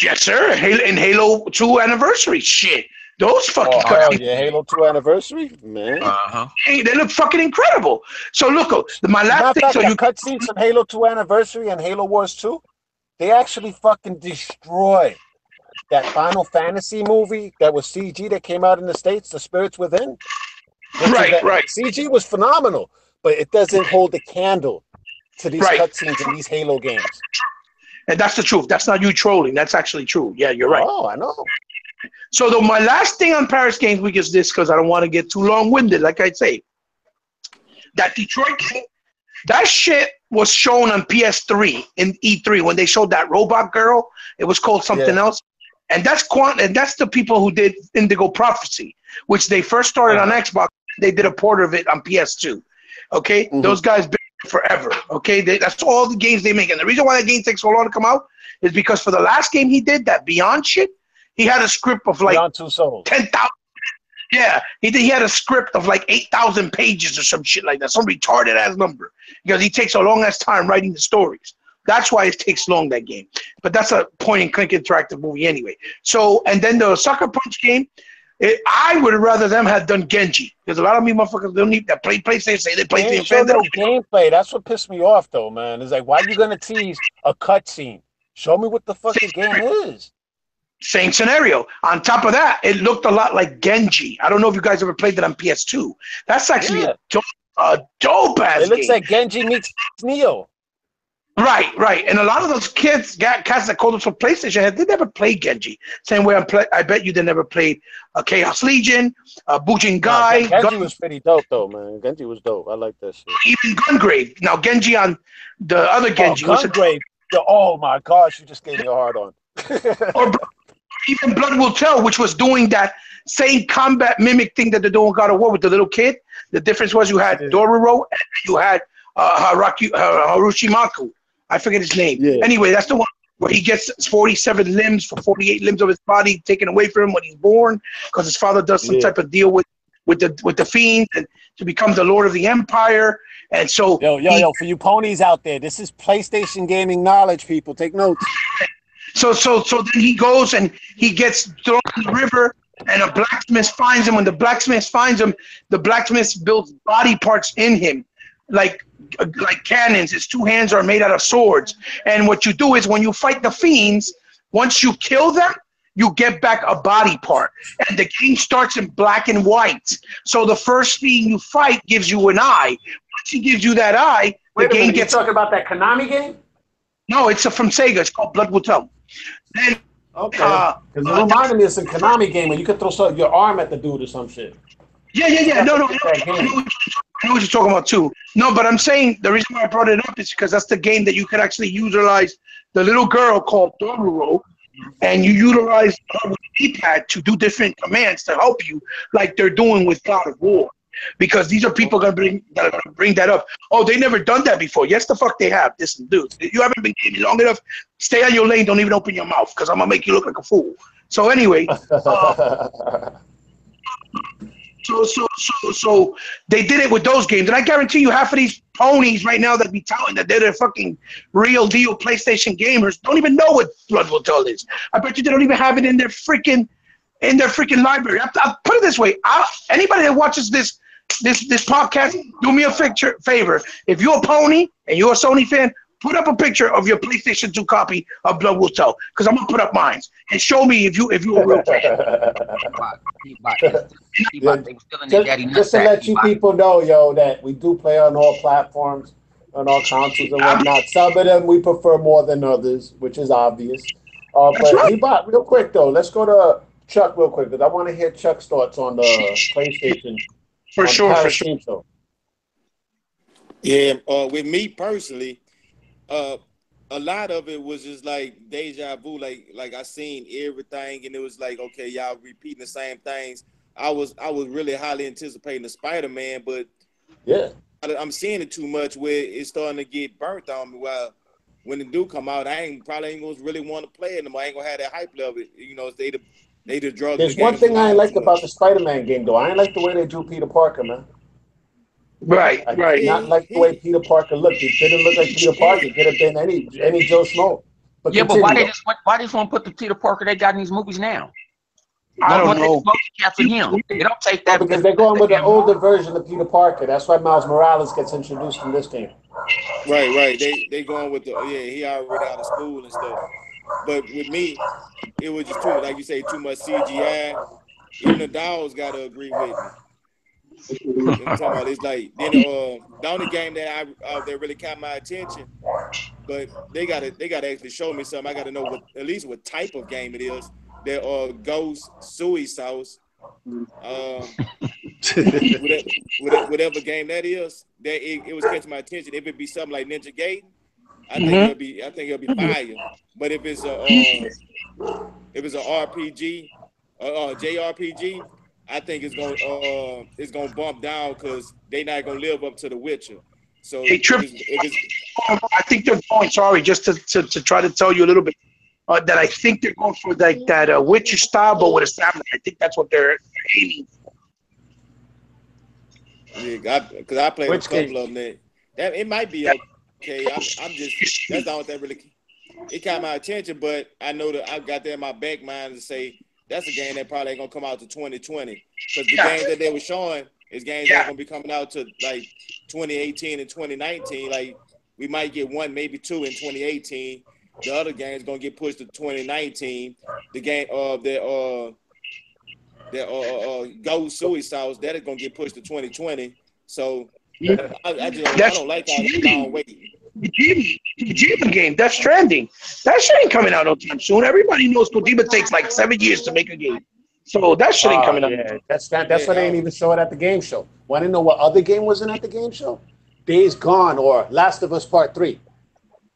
Yes, sir. In Halo 2 Anniversary, shit. Those fucking cutscenes. Yeah, Halo 2 Anniversary, man. Hey, they look fucking incredible. So look, my last thing. So you cutscenes from Halo 2 Anniversary and Halo Wars 2, they actually fucking destroyed that Final Fantasy movie that was CG that came out in the States, The Spirits Within. Right. CG was phenomenal, but it doesn't hold a candle to these cutscenes in these Halo games. And that's the truth. That's not you trolling. That's actually true. Yeah, you're right. Oh, I know. So my last thing on Paris Games Week is this, because I don't want to get too long-winded, like I say. That Detroit game, that shit was shown on PS3 in E3 when they showed that robot girl. It was called something else. And that's the people who did Indigo Prophecy, which they first started on Xbox. They did a port of it on PS2. Okay, those guys been forever. Okay, that's all the games they make. And the reason why that game takes so long to come out is because for the last game he did, that Beyond shit, he had a script of like 10,000. Yeah, he had a script of like 8,000 pages or some shit like that, some retarded ass number, because he takes a long ass time writing the stories. That's why it takes long, that game. But that's a point and click interactive movie anyway. So, and then the Sucker Punch game, I would rather them had done Genji because a lot of me motherfuckers don't need that play PlayStation. Say they play They the ain't show offender. no gameplay. That's what pissed me off, though, man. It's like, why you gonna tease a cutscene? Show me what the fuck the game is. Same scenario. On top of that, it looked a lot like Genji. I don't know if you guys ever played that on PS2. That's actually a dope ass. It looks game. like Genji meets Neo. Right. And a lot of those cats that called us for PlayStation, they never played Genji. Same way I bet you they never played Chaos Legion, Bujin Guy. Genji was pretty dope, though, man. Genji was dope. I like that shit. Even Gungrave. Now, Genji on the other Genji. Gungrave. Oh, my gosh. You just gave me a hard on. Or even Blood Will Tell, which was doing that same combat mimic thing that they're doing God of War with the little kid. The difference was you had Dororo and you had Harushimaku. I forget his name. Yeah. Anyway, that's the one where he gets 47 limbs for 48 limbs of his body taken away from him when he's born because his father does some type of deal with the fiends and to become the Lord of the Empire. And so yo, for you ponies out there, this is PlayStation gaming knowledge, people. Take notes. So then he goes and he gets thrown in the river and a blacksmith finds him. When the blacksmith finds him, the blacksmith builds body parts in him, like cannons. His two hands are made out of swords. And what you do is when you fight the fiends, once you kill them, you get back a body part. And the game starts in black and white. So the first fiend you fight gives you an eye. Once he gives you that eye, the game gets... You talking about that Konami game? No, it's from Sega. It's called Blood Will Tell. Then, okay. Because it reminded me of some Konami game where you could throw your arm at the dude or some shit. Yeah. No. I know what you're talking about too. No, but I'm saying the reason why I brought it up is because that's the game that you could actually utilize the little girl called Dororo, and you utilize her with the D-pad to do different commands to help you, like they're doing with God of War. Because these are people that are going to bring that up. Oh, they never done that before. Yes, the fuck they have. Listen, dude, you haven't been gaming long enough. Stay on your lane. Don't even open your mouth because I'm going to make you look like a fool. So anyway, so they did it with those games. And I guarantee you half of these ponies right now that be telling that they're the fucking real deal PlayStation gamers don't even know what Blood Will Tell is. I bet you they don't even have it in their freaking library. I'll put it this way. Anybody that watches this podcast, do me a favor. If you're a pony and you're a Sony fan, put up a picture of your PlayStation 2 copy of Blood Will Tell, because I'm gonna put up mine and show me if you're a real fan. Just to let you people know, yo, that we do play on all platforms, on all consoles and whatnot. Some of them we prefer more than others, which is obvious. But right. Real quick though, let's go to Chuck real quick because I want to hear Chuck's thoughts on the PlayStation. For sure. Yeah, with me personally, a lot of it was just like deja vu. Like I seen everything, and it was like, okay, y'all repeating the same things. I was really highly anticipating the Spider-Man, but I'm seeing it too much where it's starting to get burnt on me. Well, when it do come out, probably ain't gonna really want to play it anymore. I ain't gonna have that hype level. You know, they the drug. There's one thing I ain't liked about the Spider-Man game, though. I ain't like the way they drew Peter Parker, man. Right. Not like the way Peter Parker looked. He didn't look like Peter Parker. It could have been any Joe Schmo. But why they just want to put the Peter Parker they got in these movies now? I don't know. They don't take that because they're going with the older version of Peter Parker. That's why Miles Morales gets introduced in this game. Right. They going with he already out of school and stuff. But with me, it was just like you say, too much CGI. Even the dolls got to agree with me. I'm talking about it's like then the only game that that really caught my attention, but they gotta actually show me something. I gotta know at least what type of game it is. That Ghost Suey Sauce, whatever game that is, that it was catching my attention. If it be something like Ninja Gaiden, I think it'll be fire. But if it's a RPG, JRPG, I think it's gonna bump down because they're not gonna live up to The Witcher. So I think they're going. Sorry, just to try to tell you a little bit that I think they're going for like that Witcher style, but with a samurai. I think that's what they're aiming for. Yeah, because I played a couple of them. That it might be okay. I'm just that's the only thing really. It caught my attention, but I know that I've got that in my back mind to say that's a game that probably ain't gonna come out to 2020 because the games that they were showing is games that are gonna be coming out to like 2018 and 2019. Like we might get one, maybe two in 2018. The other game's gonna get pushed to 2019. The game the Ghost Suicides that is gonna get pushed to 2020. So I don't like how long wait. The Kojima game, Death Stranding. That shit ain't coming out no time soon. Everybody knows Kojima takes like 7 years to make a game. So that shit ain't coming out. That's why they didn't even show it at the game show. Want to know what other game wasn't at the game show? Days Gone or Last of Us Part 3.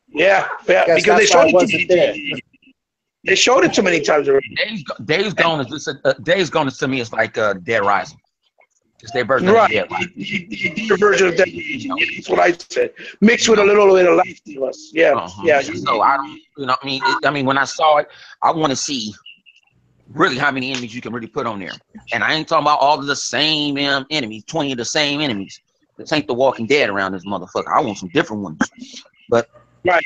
Yeah, because they showed it there. They showed it too many times already. Days Gone is just Days Gone is to me. It's like Dead Rising. It's their version of Dead Rising. Your version of Dead Rising. That's what I said. Mixed with a little bit of life to us. Yeah, yeah. So I don't, you know, I mean, when I saw it, I want to see really how many enemies you can really put on there. And I ain't talking about all of the same enemies, 20 of the same enemies. This ain't The Walking Dead around this motherfucker. I want some different ones. But right.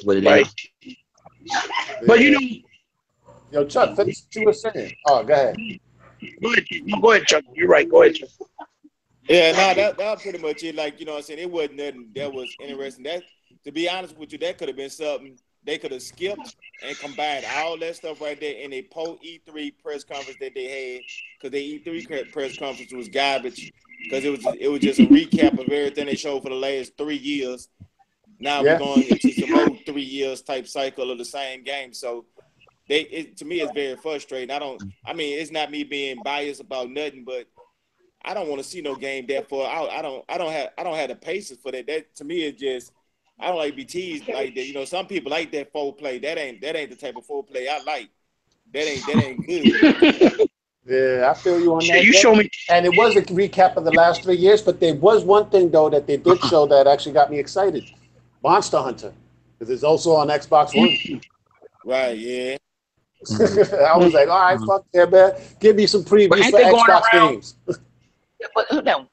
What it is. But you know, yo, Chuck, finish what you were saying. Oh, go ahead. Go ahead, Chuck. You're right. Go ahead, Chuck. Yeah, no, that was pretty much it. Like, you know what I'm saying? It wasn't nothing that was interesting. That, to be honest with you, that could have been something they could have skipped and combined all that stuff right there in a post E3 press conference that they had, because their E3 press conference was garbage, because it was just a recap of everything they showed for the last 3 years. Now we're going into some more 3 years type cycle of the same game. So to me, it's very frustrating. I mean, it's not me being biased about nothing, but I don't want to see no game that far out. I don't have the patience for that. That to me is just, I don't like be teased like that. You know, some people like that foreplay. That ain't the type of foreplay I like. That ain't good. Yeah, I feel you on that. You show me. And it was a recap of the last 3 years, but there was one thing though that they did show that actually got me excited. Monster Hunter, because it's also on Xbox One. Right, yeah. I was like, all right, fuck yeah, man. Give me some previews for Xbox games. But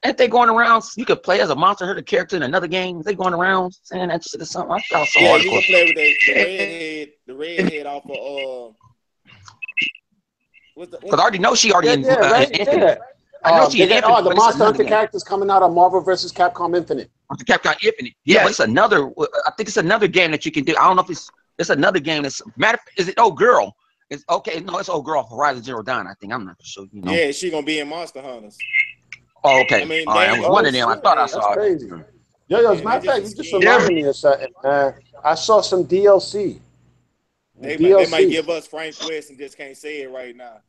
ain't they going around? You could play as a Monster Hunter character in another game. They going around saying that shit or something. I felt so hard. You can play with the redhead off of because I already know she already in Infinite. I know she in Infinite. Oh, the Monster Hunter character's coming out on Marvel vs. Capcom Infinite. Capcom Infinite. Yeah, but it's another. I think it's another game that you can do. I don't know if it's another game that's matter. Is it Old Girl? It's okay. No, it's Old Girl Horizon Zero Dawn. I think I'm not sure. You know. Yeah, she gonna be in Monster Hunters. Oh, okay. I mean, all right, I was one of them. I thought I saw it. Crazy. Yo, as a matter of fact, you just reminded me of something. I saw some DLC. They might give us Frank West and just can't say it right now.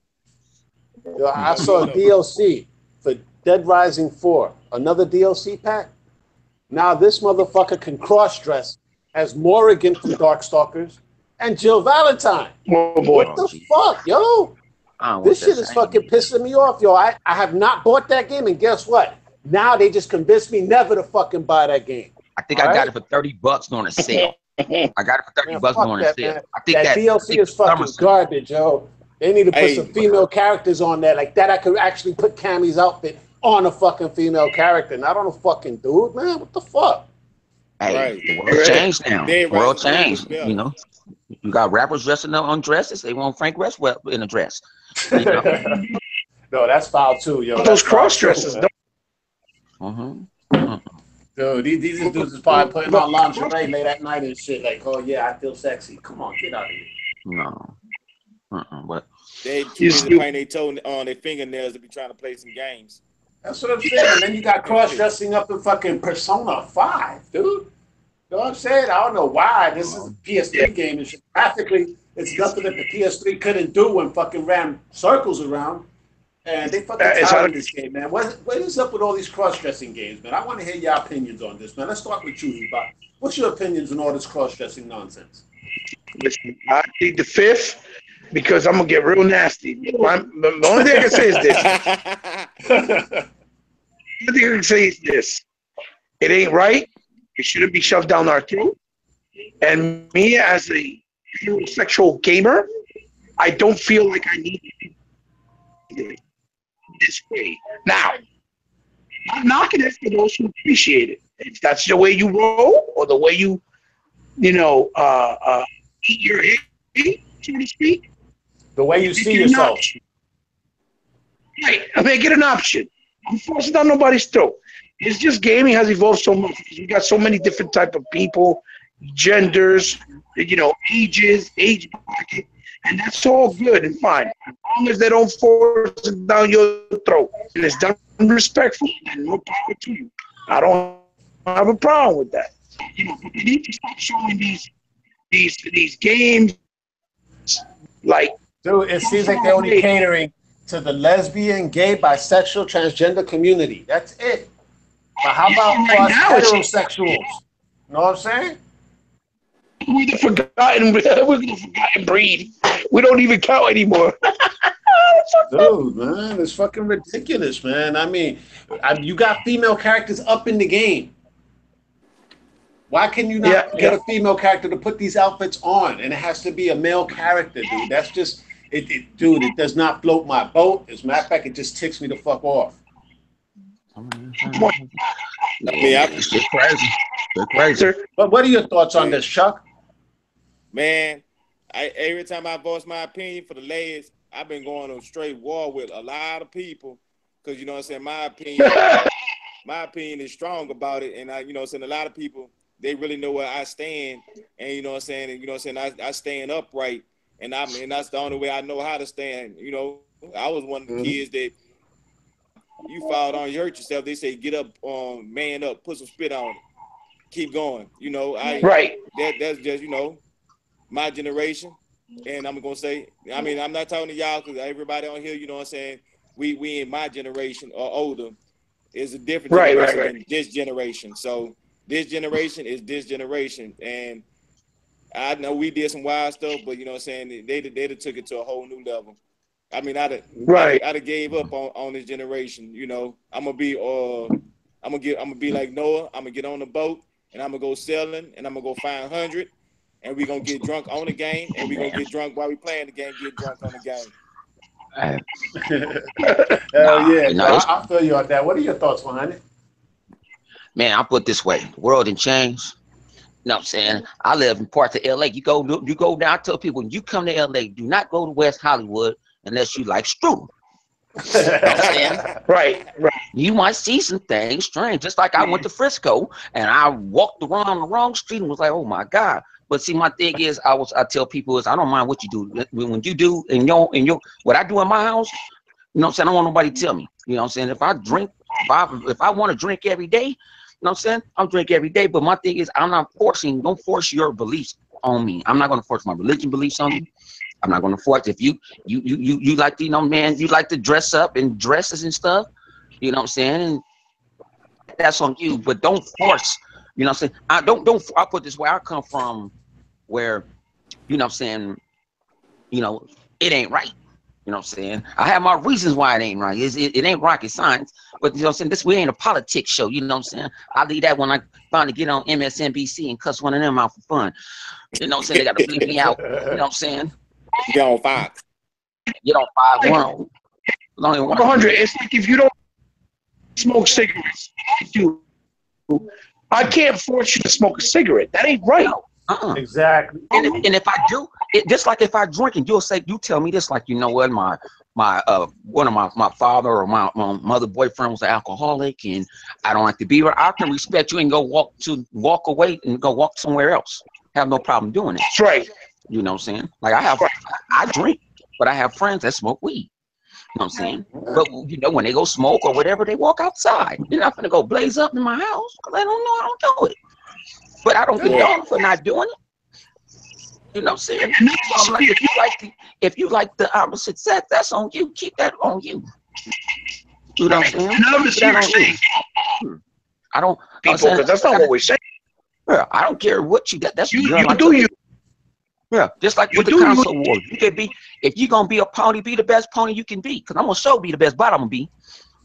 Yo, I saw DLC for Dead Rising 4. Another DLC pack. Now this motherfucker can cross-dress as Morrigan from Darkstalkers and Jill Valentine. Oh boy! What the fuck, yo? This shit is fucking pissing me off, yo. I have not bought that game, and guess what? Now they just convinced me never to fucking buy that game. I think I got it for $30 on a sale. I got it for $30 on a sale. I think that DLC is fucking garbage, yo. They need to put some female characters on there like that. I could actually put Cammy's outfit on a fucking female character, not on a fucking dude, man. What the fuck? Hey, the world changed now. The world changed. You know, you got rappers dressing up dresses. They want Frank West in a dress. You know? No, that's foul too, yo. Those cross dresses. Dude, these dudes is probably putting on lingerie late at night and shit. Like, oh yeah, I feel sexy. Come on, get out of here. No. But they too busy painting their toe on their fingernails to be trying to play some games. That's what I'm saying. And then you got cross-dressing up in fucking Persona 5, dude. You know what I'm saying? I don't know why. This is a PS3 game. And graphically, it's nothing that the PS3 couldn't do when fucking ran circles around. And they fucking tired of this game, man. What is up with all these cross-dressing games, man? I want to hear your opinions on this, man. Let's start with you, Eva. What's your opinions on all this cross-dressing nonsense? Listen, I need the fifth. Because I'm gonna get real nasty. The only thing I can say is this. The only thing I can say is this. It ain't right. It shouldn't be shoved down our throat. And me as a heterosexual gamer, I don't feel like I need it this way. Now, I'm knocking it for those who appreciate it. If that's the way you roll or the way you eat your hate, so to speak, The way you see yourself. Right. Make it an option. I'm forcing down nobody's throat. It's just gaming has evolved so much. You got so many different type of people, genders, ages, age bracket, and that's all good and fine. As long as they don't force it down your throat and it's done respectfully, then no power to you. I don't have a problem with that. But they need to stop showing these games like. Dude, it seems like they're only catering to the lesbian, gay, bisexual, transgender community. That's it. But how about for us heterosexuals? You know what I'm saying? We're the forgotten breed. We don't even count anymore. Dude, man, it's fucking ridiculous, man. I mean, you got female characters up in the game. Why can you not get a female character to put these outfits on? And it has to be a male character, dude. That's just, dude, it does not float my boat. As a matter of fact, it just ticks me the fuck off. It's just crazy. It's crazy. But what are your thoughts on this, Chuck? Man, every time I voice my opinion for the ladies, I've been going on straight war with a lot of people because, you know what I'm saying, my opinion is strong about it. And, a lot of people, they really know where I stand. And, you know what I'm saying, I stand upright. And that's the only way I know how to stand. I was one of the kids that you fall down, you hurt yourself. They say, get up, man up, put some spit on it. Keep going. Right. That's just, my generation. And I'm going to say, I'm not talking to y'all because everybody on here, you know what I'm saying, we in my generation or older is a different generation than this generation. So this generation is this generation. And I know we did some wild stuff, but you know what I'm saying, they took it to a whole new level. I'd have gave up on this generation. I'm gonna be like Noah. I'm gonna get on the boat and I'm gonna go sailing and I'm gonna go find 100 and we're gonna get drunk on the game and we're gonna get drunk while we playing the game, get drunk on the game. Hell yeah, I feel you on that. What are your thoughts behind it? Man, I put it this way: the world didn't change. You know what I'm saying? I live in parts of LA. You go down. I tell people when you come to LA, do not go to West Hollywood unless you like strudel. You know what I'm saying? Right. You might see some things strange. Just like I went to Frisco and I walked around the wrong street and was like, oh my God. But see, my thing is, I tell people is I don't mind what you do. When you do in your what I do in my house, you know what I'm saying? I don't want nobody to tell me. You know what I'm saying? If I drink, if I want to drink every day, you know what I'm saying? I'll drink every day. But my thing is, don't force your beliefs on me. I'm not going to force my religion beliefs on you. I'm not going to force. If you like, man, you like to dress up in dresses and stuff, you know what I'm saying? And that's on you, but don't force, you know what I'm saying? I'll put it this way. I come from where, you know what I'm saying, it ain't right. You know what I'm saying? I have my reasons why it ain't right. It ain't rocket science, but you know what I'm saying? We ain't a politics show, you know what I'm saying? I'll leave that when I finally get on MSNBC and cuss one of them out for fun. You know what I'm saying? They got to bleep me out. You know what I'm saying? Get on Fox. Get on 5-1. 100. It's like if you don't smoke cigarettes, I can't force you to smoke a cigarette. That ain't right. Exactly. And if I do, just like if I drink and you tell me this, like, you know what, my one of my father or my mother boyfriend was an alcoholic and I don't like to be here, I can respect you and go walk away and go walk somewhere else. Have no problem doing it. That's right. You know what I'm saying? Like I drink, but I have friends that smoke weed. You know what I'm saying? But when they go smoke or whatever, they walk outside. You're not gonna go blaze up in my house because I don't know I don't do it. But I don't condone for not doing it. You know what I'm saying? Like, if you like the opposite sex, that's on you. Keep that on you. You know what I'm saying? I don't people, because that's not what we're saying. Yeah, I don't care what you got. That's you do you. Yeah, just like with the console war. You can be, if you're gonna be a pony, be the best pony you can be. Because I'm gonna be the best bot I'm gonna be.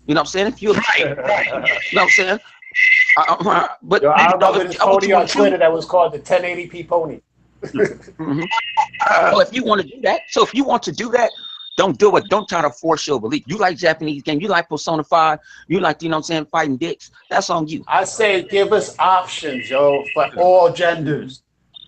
You know what I'm saying? If you right. You know what I'm saying? But I remember this pony on Twitter that was called the 1080p pony. Well, if you want to do that, don't do it. Don't try to force your belief. You like Japanese game, you like Persona 5, you like, you know what I'm saying, fighting dicks. That's on you. I say give us options, yo, for all genders.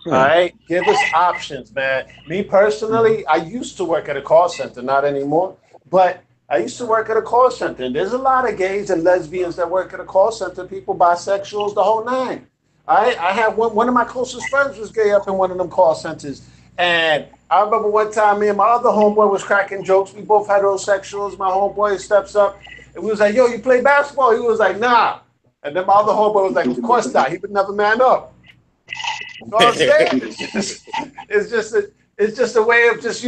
All right, give us options, man. Me personally, I used to work at a call center, not anymore, but I used to work at a call center. And there's a lot of gays and lesbians that work at a call center, people, bisexuals, the whole nine. All right, I have one of my closest friends was gay up in one of them call centers. And I remember one time me and my other homeboy was cracking jokes. We both heterosexuals. My homeboy steps up and we was like, yo, you play basketball? He was like, nah. And then my other homeboy was like, of course not. He would never man up. You know what I'm saying? It's just a way of just,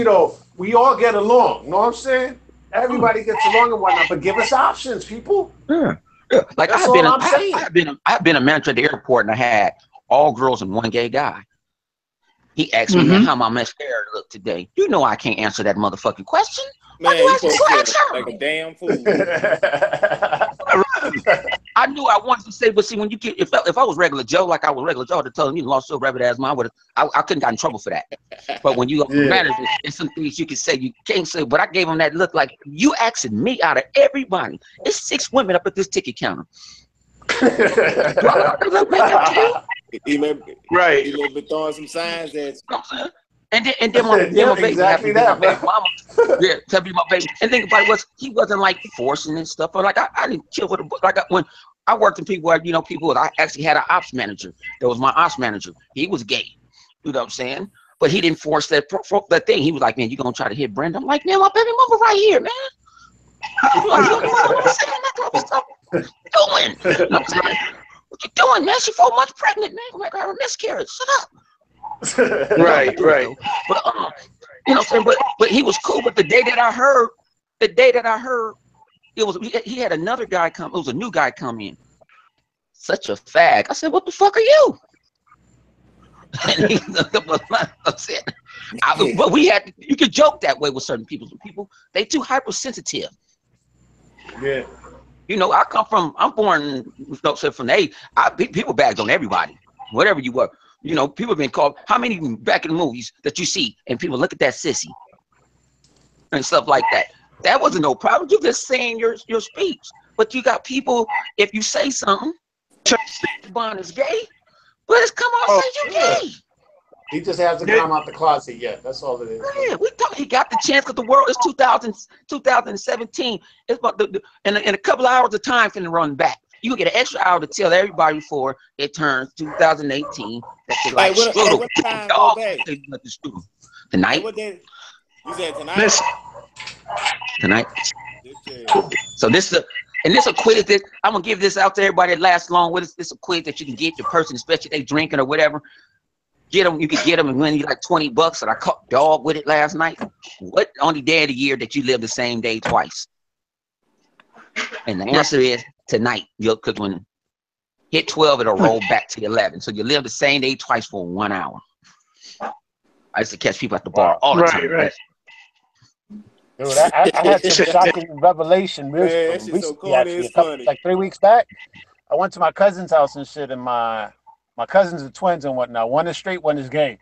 we all get along. You know what I'm saying? Everybody gets along and whatnot, but give us options, people. Yeah. Like That's I've been a manager at the airport, and I had all girls and one gay guy. He asked me how my mascara looked today. You know I can't answer that motherfucking question. Man, you like a damn fool. I knew I wanted to say, but see, when you get, if I was regular Joe, like I was regular Joe, to tell him you lost your rabbit ass mind, I couldn't got in trouble for that. But when you go manager, there's some things you can say you can't say. But I gave him that look like you asking me out of everybody. It's 6 women up at this ticket counter. He may be throwing some signs at you. And then my baby exactly my baby mama. Yeah, to be my baby. And think about it, he wasn't like forcing and stuff. Or like I didn't chill with him. Like when I worked in people where I actually had an ops manager. That was my ops manager. He was gay. You know what I'm saying? But he didn't force that thing. He was like, man, you gonna try to hit Brenda? I'm like, man, my baby mama right here, man. I'm like, you know what I'm saying? Doing? You know what I'm saying? What you doing, man? She 4 months pregnant, man. I'm like, I have a miscarriage. Shut up. Right. But you know what I'm saying? But he was cool. But the day that I heard, he had another guy come. It was a new guy come in. Such a fag. I said, what the fuck are you? And but you could joke that way with certain people. People, they too hypersensitive. Yeah. I'm born, from the age, people bagged on everybody, whatever you were. People have been called, how many back in the movies that you see and people look at that sissy and stuff like that. That wasn't no problem. You just saying your speech. But you got people, if you say something, Bond is gay, but it's come out say you gay. He just hasn't come out the closet yet. That's all it is. Yeah, he got the chance because the world is 2017. It's about in a couple of hours of time finna run back. You can get an extra hour to tell everybody before it turns 2018 that they like strudel. What time go back? Tonight. What day? You said tonight? Tonight. So this a quiz that I'm gonna give this out to everybody that lasts long with us. This is a quiz that you can get your person, especially if they drinking or whatever. You can get them and win you like $20. And I caught dog with it last night. What only day of the year that you live the same day twice? And the answer is tonight. Because when hit 12, it'll roll back to 11. So you live the same day twice for 1 hour. I used to catch people at the bar all the time. Right. Dude, I had some shocking revelation recently, like 3 weeks back. I went to my cousin's house and shit, and my cousins are twins and whatnot. One is straight, one is gay.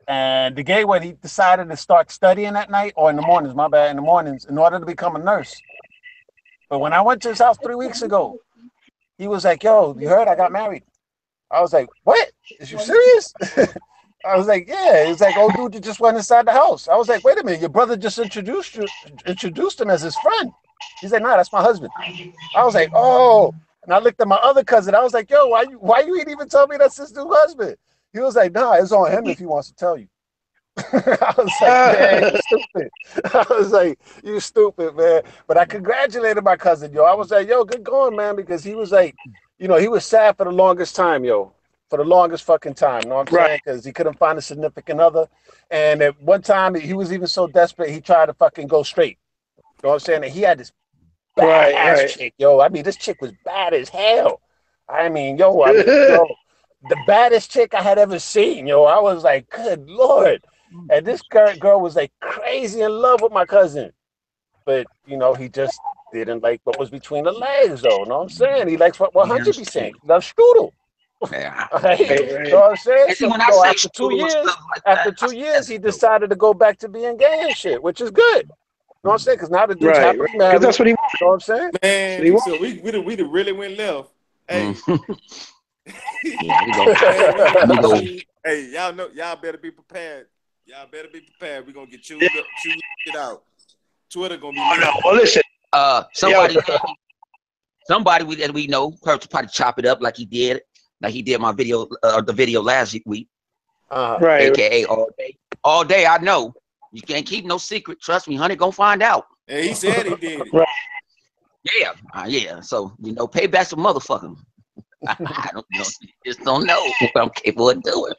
And the gay one, he decided to start studying at night, or in the mornings, in the mornings, in order to become a nurse. But when I went to his house 3 weeks ago, he was like, yo, you heard I got married? I was like, what? Is you serious? I was like, yeah. He's like, oh, dude, you just went inside the house. I was like, wait a minute, your brother just introduced him as his friend. He's like, nah, that's my husband. I was like, oh. And I looked at my other cousin. I was like, yo, why you ain't even tell me that's his new husband? He was like, nah, it's on him if he wants to tell you. I was like, man, you stupid. I was like, you stupid, man. But I congratulated my cousin, yo. I was like, yo, good going, man, because he was like, he was sad for the longest time, yo. For the longest fucking time, you know what I'm saying? Because he couldn't find a significant other. And at one time, he was even so desperate, he tried to fucking go straight. You know what I'm saying? And he had this badass chick, yo. I mean, this chick was bad as hell. I mean, yo, the baddest chick I had ever seen, yo. I was like, good Lord. And this girl was like crazy in love with my cousin. But, he just didn't like what was between the legs, though. You know what I'm saying? He likes what 100 be saying. He loves strudel. Yeah. You know what I'm saying? So after 2 years, he decided to go back to being gay and shit, which is good. You know what I'm saying? Because now the dude's happily married. That's what he wants. You know what I'm saying? Man, so we really went left. Hey. Hey, y'all know, y'all better be prepared. Y'all better be prepared. We're gonna get chewed up, chewed it out. Twitter gonna be. Oh, no. Well, listen. Somebody that we know probably chop it up like he did my video, the video last week. Right. AKA all day. I know you can't keep no secret. Trust me, honey, gonna find out. And he said he did it. Right. Yeah. So payback's a motherfucker. I don't know. Just don't know what I'm capable of doing.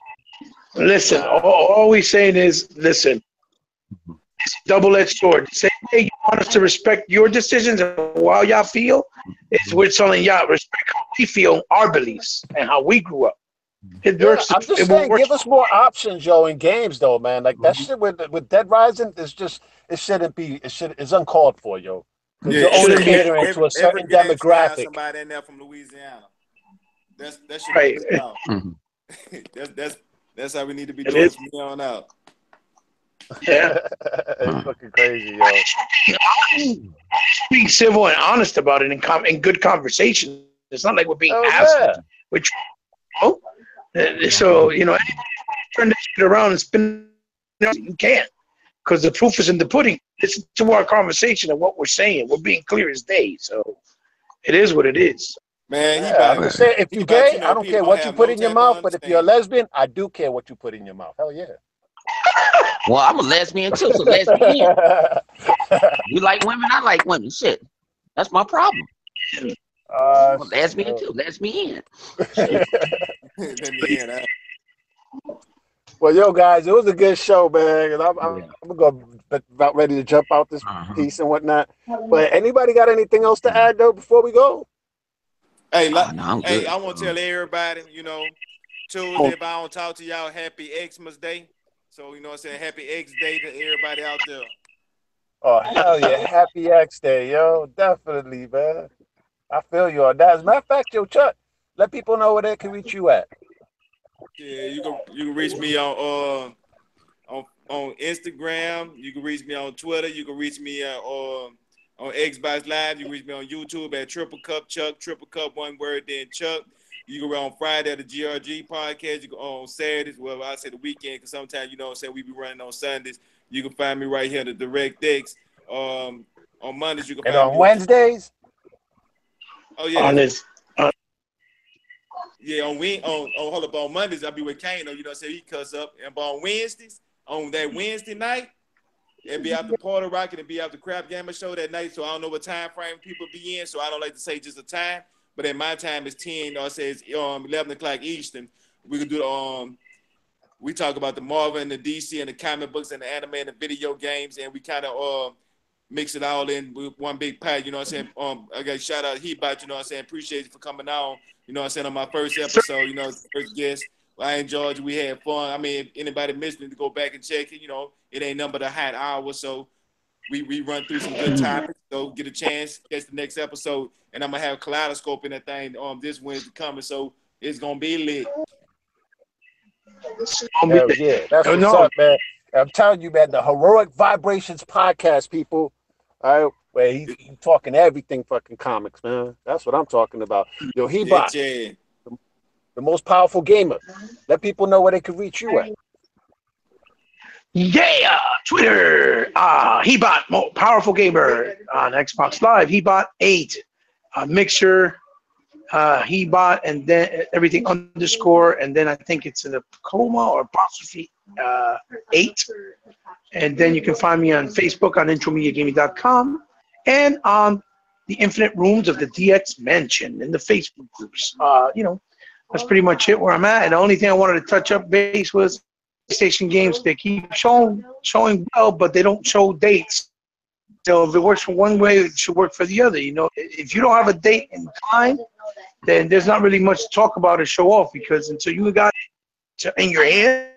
Listen, all we saying is, listen. It's a double-edged sword. Say, hey, you want us to respect your decisions and how y'all feel, we're telling y'all respect how we feel, our beliefs, and how we grew up. It works. I'm just saying, give us more options, yo, in games, though, man. Like that shit with Dead Rising, it's uncalled for, yo. Because you're only catering to a certain demographic. Somebody in there from Louisiana. That should right. be out. That's how we need to be doing from here on out. Yeah. It's fucking crazy, yo. Being civil and honest about it in good conversation. It's not like we're being assholes. Which, so anybody turn this shit around and spin it, you can't, because the proof is in the pudding. Listen to our conversation and what we're saying. We're being clear as day. So it is what it is. Man, I'm just saying, if you're gay, I don't care what you put in your mouth. But if you're a lesbian, I do care what you put in your mouth. Hell yeah. Well, I'm a lesbian too, so lesbian. You like women, I like women. Shit, that's my problem. I'm a lesbian too, lesbian. Well, yo, guys, it was a good show, man. And I'm about ready to jump out this piece and whatnot. But anybody got anything else to add though before we go? Hey, I want to tell everybody, Tuesday, if I don't talk to y'all, happy Xmas Day. So, what I'm saying, happy X Day to everybody out there. Oh, hell yeah. Happy X Day, yo. Definitely, man. I feel you on that. As a matter of fact, yo, Chuck, let people know where they can reach you at. Yeah, you can reach me on Instagram. You can reach me on Twitter. You can reach me on Xbox Live. You can reach me on YouTube at Triple Cup Chuck. Triple Cup, one word, then Chuck. You can go on Friday at the GRG podcast. You go on Saturdays, well, I say the weekend, because sometimes, we be running on Sundays. You can find me right here at the Direct X. On Mondays, you can find me. And on Wednesdays? Oh, yeah. On Mondays, I'll be with Kano. He cuss up. And on Wednesdays, on that Wednesday night, it'll be after Porter Rock and it'll be after Crap Gamer Show that night. So I don't know what time frame people be in, so I don't like to say just a time. But at my time it's 10, or say it's 11 o'clock Eastern. We can do we talk about the Marvel and the DC and the comic books and the anime and the video games, and we kind of mix it all in with one big pot. I got to shout out Hebot, appreciate you for coming on. On my first episode, first guest. I enjoyed you. We had fun. I mean, if anybody missed it, to go back and check it. It ain't nothing but a hot hour, so we run through some good topics. So get a chance, catch the next episode. And I'm going to have Kaleidoscope in that thing this Wednesday coming. So it's going to be lit. Hell yeah. That's what's up, man. I'm telling you, man, the Heroic Vibrations podcast, people. All right, where he's talking everything fucking comics, man. That's what I'm talking about. Yo, Hebot, the most powerful gamer. Let people know where they can reach you at. Yeah, Twitter, Hebot, powerful gamer on Xbox Live, Hebot 8, Mixer, Hebot, and then everything _ and then I think it's in a comma or apostrophe 8, and then you can find me on Facebook on intromediagaming.com and on the Infinite Rooms of the DX Mansion in the Facebook groups. That's pretty much it where I'm at. And the only thing I wanted to touch up base was PlayStation games. They keep showing well, but they don't show dates. So if it works for one way, it should work for the other. If you don't have a date in time, then there's not really much to talk about or show off, because until you got it in your hand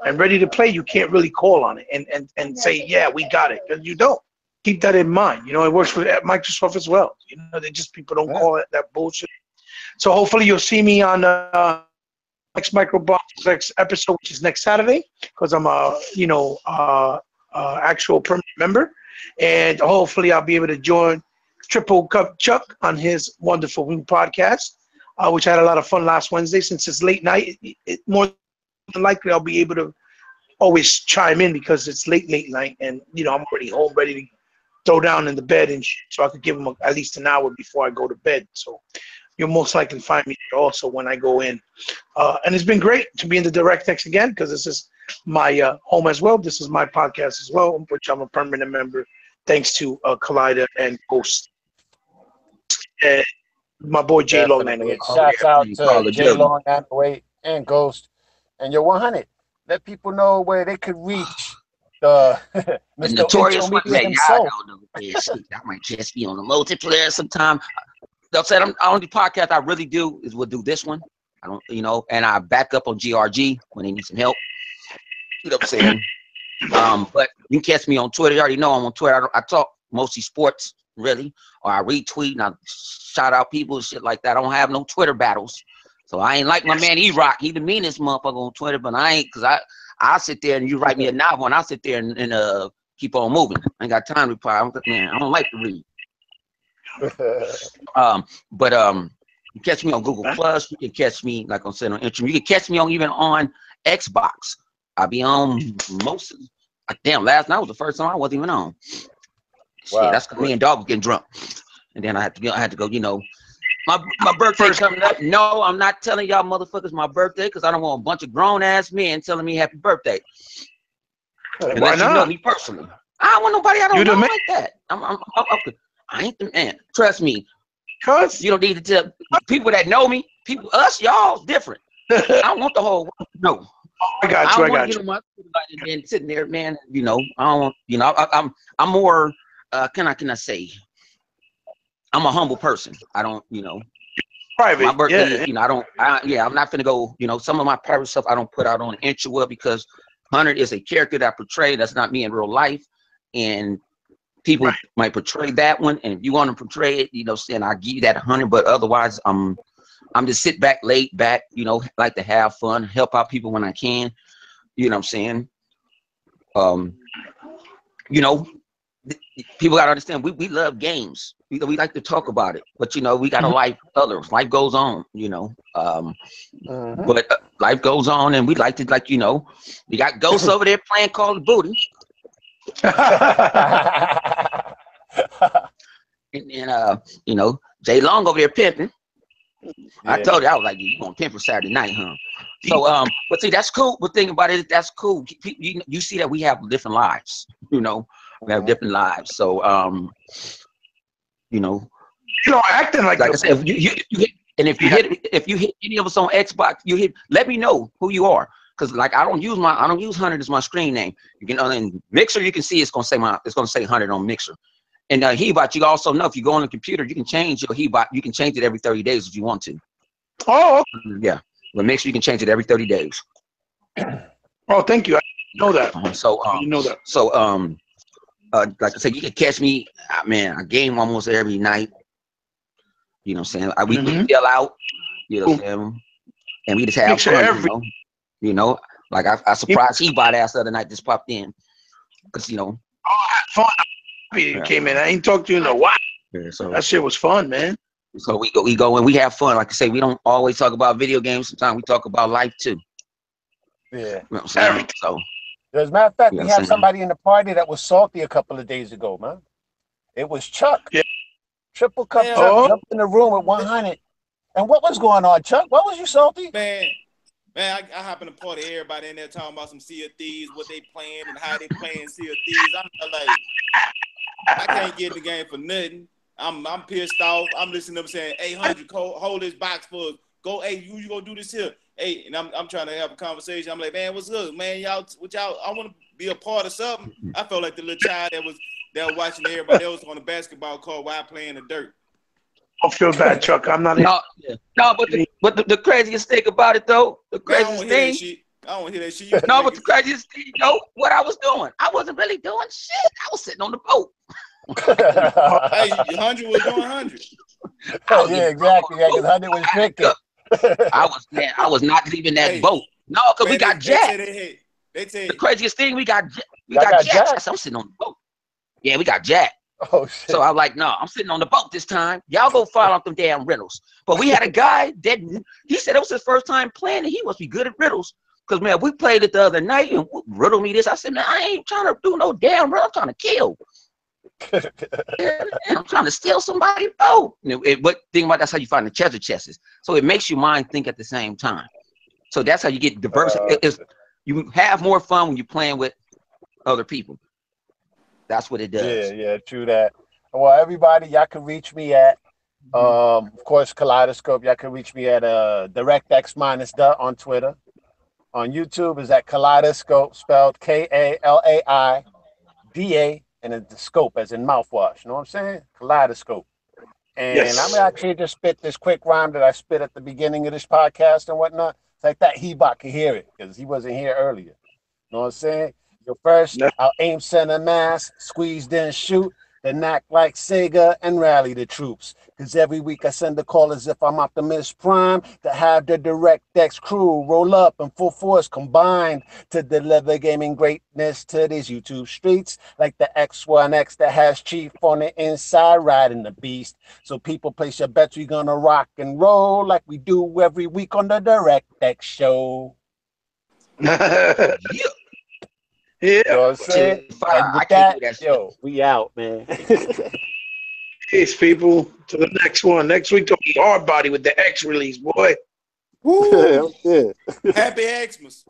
and ready to play, you can't really call on it and say, yeah, we got it, because you don't. Keep that in mind. It works for Microsoft as well. They just, people don't call it that bullshit. So hopefully you'll see me on next Microbox next episode, which is next Saturday, because I'm a actual permanent member, and hopefully I'll be able to join Triple Cup Chuck on his wonderful podcast, which I had a lot of fun last Wednesday. Since it's late night, more likely I'll be able to always chime in because it's late night, and I'm already home, ready to throw down in the bed and shit, so I could give them at least an hour before I go to bed. So you'll most likely find me there also when I go in. And it's been great to be in the DirectX again because this is my home as well. This is my podcast as well, which I'm a permanent member, thanks to Collider and Ghost. My boy J Long 908. Shouts out to J Long 908 and Ghost. And your 100. Let people know where they could reach the notorious one. Yeah, y'all don't know. Yeah, shit, I might just be on the multiplayer sometime. They'll say the only podcast I really do is we'll do this one. I don't, and I back up on GRG when they need some help. You know what I'm saying? But you can catch me on Twitter. You already know I'm on Twitter. I talk mostly sports, really, or I retweet and I shout out people and shit like that. I don't have no Twitter battles. So I ain't like my man E-Rock. He the meanest motherfucker on Twitter, but I ain't, because I sit there and you write me a novel and I'll sit there and keep on moving. I ain't got time to reply. I don't like to read. But you catch me on Google Plus. You can catch me, like I'm saying, on Instagram. You can catch me even on Xbox. I'll be on most damn, last night was the first time I wasn't even on. Wow. Shit, that's because me and dog was getting drunk. And then I had to go, My birthday coming up. No, I'm not telling y'all motherfuckers my birthday because I don't want a bunch of grown ass men telling me happy birthday. Unless you know me personally. I don't want nobody I don't know like that. I ain't the man. Trust me. Cause you don't need to tell people that know me. Y'all different. I don't want the whole world. No. I got you. My and sitting there, man. I don't want. I'm more. Can I say? I'm a humble person. I don't, private. My birthday, I'm not gonna go, some of my private stuff I don't put out on Inchua because Hunter is a character that I portray. That's not me in real life. And people might portray that one. And if you want to portray it, saying I'll give you that 100, but otherwise I'm just sit back, laid back, like to have fun, help out people when I can. You know what I'm saying? People gotta understand we love games. We like to talk about it, but we got a life. Life goes on. But life goes on, and we like to we got ghosts over there playing Call of Duty. And then Jay Long over there pimping. Yeah. I told you I was like, you gonna pimp for Saturday night, huh? So but see, that's cool. But think about it, that's cool. You see that we have different lives. We have different lives. So acting like I said, if you hit any of us on Xbox, let me know who you are. Because I don't use 100 as my screen name. You can in Mixer, you can see it's gonna say 100 on Mixer. And Hebot, you also know if you go on the computer, you can change your Hebot. You can change it every 30 days if you want to. Oh, yeah. But Mixer, you can change it every 30 days. Oh, thank you. I know that. You know that. So like I said, you can catch me. Man, I game almost every night. You know what I'm saying? We yell out. You know what I'm saying? And we just have fun. Like I surprised Hebot ass the other night. Just popped in because I had fun. Came in. I ain't talked to you in a while. Yeah, so that shit was fun, man. So we go and we have fun. Like I say, we don't always talk about video games. Sometimes we talk about life too. Yeah. You know what I'm saying? So as a matter of fact, we had somebody in the party that was salty a couple of days ago, man. It was Chuck. Yeah. Triple Cup Chuck jumped in the room with 100. And what was going on, Chuck? What was you salty? Man, I happen to party everybody in there talking about some Sea of Thieves, what they playing and how they playing Sea of Thieves. I'm like, I can't get in the game for nothing. I'm pissed off. I'm listening to them saying, hey, 100, hold this box for us. Go, hey, you gonna do this here? Hey, and I'm trying to have a conversation. I'm like, man, what's good, man? Y'all, I want to be a part of something. I felt like the little child that was watching everybody else on the basketball court while playing in the dirt. Don't feel bad, Chuck. I'm not. But the craziest thing about it though, the craziest thing. I don't hear that shit. No, but the craziest thing, what I was doing, I wasn't really doing shit. I was sitting on the boat. Hey, 100 was doing 100. Oh yeah, exactly. Yeah, because 100 was drinking. I was not leaving that boat. No, because we got jacked. They said the craziest thing, we got jacked. I'm sitting on the boat. Yeah, we got jacked. Oh shit. So I'm like, no, I'm sitting on the boat this time. Y'all go file out them damn riddles. But we had a guy that he said it was his first time playing and he must be good at riddles. Because, man, we played it the other night and riddle me this. I said, man, I ain't trying to do no damn riddle. I'm trying to kill. I'm trying to steal somebody's boat. But think about that's how you find the treasure chests. So it makes your mind think at the same time. So that's how you get diverse. You have more fun when you're playing with other people. That's what it does. Yeah, true that. Well, everybody, y'all can reach me at of course, Kaleidoscope. Y'all can reach me at DirectX-the on Twitter. On YouTube is at Kaleidoscope, spelled Kalaida, and it's the scope as in mouthwash. You know what I'm saying? Kaleidoscope. And Yes. I'm actually just spit this quick rhyme that I spit at the beginning of this podcast and whatnot. It's like that Hebot can hear it because he wasn't here earlier. You know what I'm saying? Your first, I'll aim, center, mass, squeeze, then shoot, then act like Sega and rally the troops. Because every week I send a call as if I'm Optimus Prime to have the DirectX crew roll up in full force combined to deliver gaming greatness to these YouTube streets like the X1X that has Chief on the inside riding the beast. So people place your bets we're gonna rock and roll like we do every week on the DirectX show. Yeah. You know what I'm saying? And with that, yo, we out, man. Peace, people. To the next one. Next week, there'll be Hard Body with the X release, boy. Woo! Happy Xmas.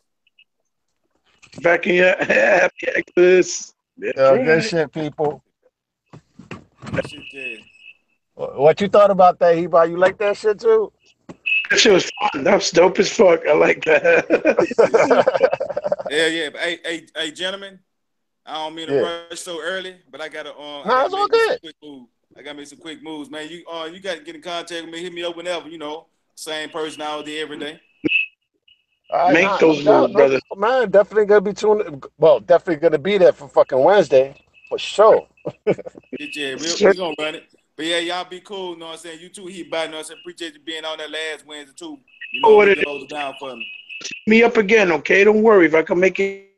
Back in your happy Xmas. Good shit, people. Shit, yeah. What you thought about that, Heba? You like that shit too? That shit was fun. That was dope as fuck. I like that. Yeah. But, hey, gentlemen, I don't mean to rush so early, but I gotta it's all good. I gotta make some quick moves, man. You got to get in contact with me. Hit me up whenever. Same person all day, every day. Make those moves, brother. Man, definitely gonna be tuned. Well, definitely gonna be there for fucking Wednesday for sure. Yeah, we're gonna run it. But yeah, y'all be cool. You know what I'm saying? You too, Hebot. You know what I'm saying? Appreciate you being on that last Wednesday too. What it hold it down for me. Me up again, okay? Don't worry. If I can make it,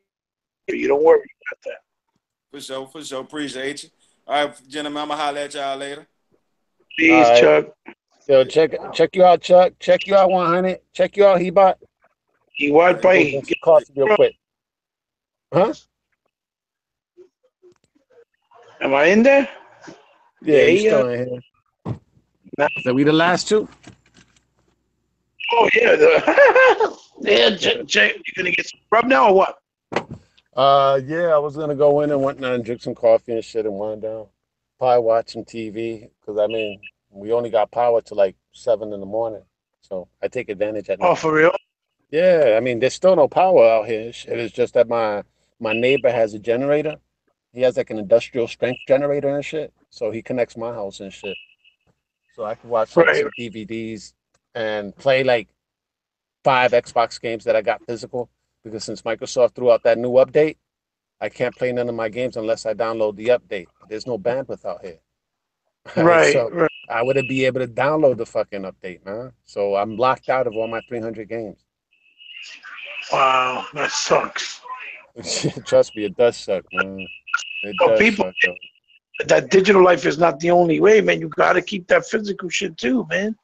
you don't worry about that. For sure. Appreciate you. All right, gentlemen, I'm gonna holler at y'all later. Peace, right. Chuck. Yo, check you out, Chuck. Check you out, 100. Check you out, Hebot. He white bite. Get coffee real quick. Huh? Am I in there? Yeah, you still in here. So we the last two? Oh yeah. Yeah, Jay, you gonna get some rub now or what? Yeah, I was gonna go in and whatnot and drink some coffee and shit and wind down. Probably watch some TV because we only got power till like 7 in the morning, so I take advantage at night. Oh, for real? Yeah, there's still no power out here. It is just that my neighbor has a generator. He has like an industrial strength generator and shit, so he connects my house and shit. So I can watch some DVDs and play like 5 Xbox games that I got physical. Because since Microsoft threw out that new update, I can't play none of my games unless I download the update. There's no bandwidth out here. Right. I wouldn't be able to download the fucking update, man. So I'm locked out of all my 300 games. Wow, that sucks. Trust me, it does suck, man. It does suck. That digital life is not the only way, man. You got to keep that physical shit too, man.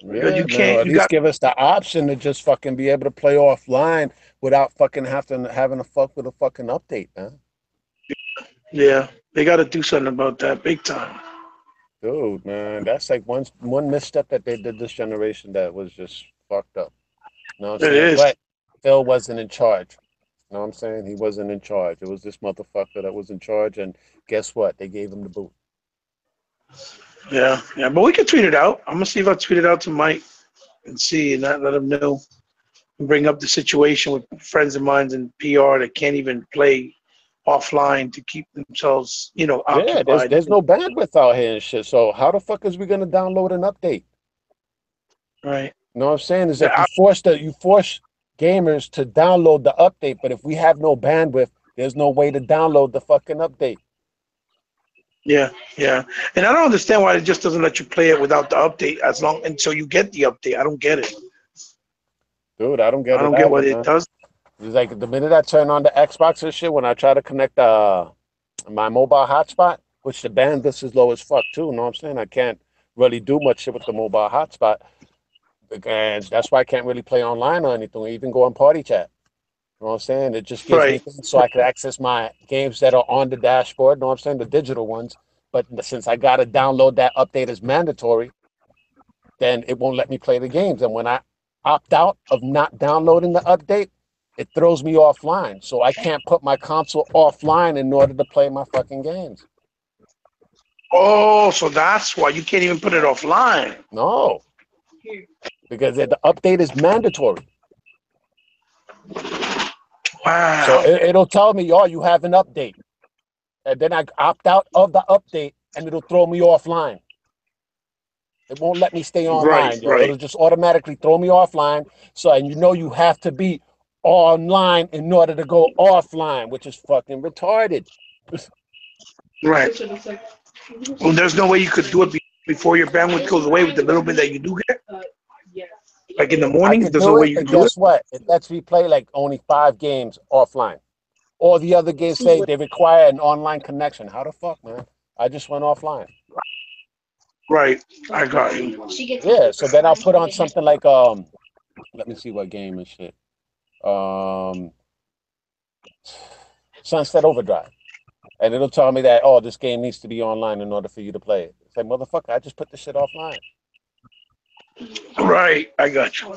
Yeah, you can't. At least give us the option to just fucking be able to play offline without fucking having to fuck with a fucking update, man. Yeah, they got to do something about that big time. Dude, man, that's like one misstep that they did this generation that was just fucked up. You know what I'm saying? But Phil wasn't in charge. You know what I'm saying? He wasn't in charge. It was this motherfucker that was in charge, and guess what? They gave him the boot. Yeah, but we can tweet it out. I'm gonna see if I tweet it out to Mike and see and let him know. And bring up the situation with friends of mine in PR that can't even play offline to keep themselves, occupied. Yeah, there's no bandwidth out here and shit. So how the fuck is we gonna download an update? Right. You know what I'm saying? Is that you force gamers to download the update, but if we have no bandwidth, there's no way to download the fucking update. Yeah. And I don't understand why it just doesn't let you play it without the update until you get the update. I don't get it. Dude, I don't get it. I don't get what it does. It's like the minute I turn on the Xbox and shit, when I try to connect my mobile hotspot, which the bandwidth is low as fuck too, you know what I'm saying? I can't really do much shit with the mobile hotspot. And that's why I can't really play online or anything, or even go on party chat. You know what I'm saying? It just gives me things so I can access my games that are on the dashboard. You know what I'm saying? The digital ones. But since I got to download that update as mandatory, then it won't let me play the games. And when I opt out of not downloading the update, it throws me offline. So I can't put my console offline in order to play my fucking games. Oh, so that's why you can't even put it offline. No. Because the update is mandatory. Wow. So it'll tell me, oh, you have an update. And then I opt out of the update and it'll throw me offline. It won't let me stay online. Right. It'll just automatically throw me offline. So, and you have to be online in order to go offline, which is fucking retarded. Right. Well, there's no way you could do it before your bandwidth goes away with the little bit that you do get? Like in the morning, there's no way you can do it? Guess what? It lets me play like only 5 games offline. All the other games say they require an online connection. How the fuck, man? I just went offline. Right. I got you. Yeah, so then I'll put on something like, let me see what game and shit. Sunset Overdrive. And it'll tell me that, oh, this game needs to be online in order for you to play it. It's like, motherfucker, I just put this shit offline. Right. I got you.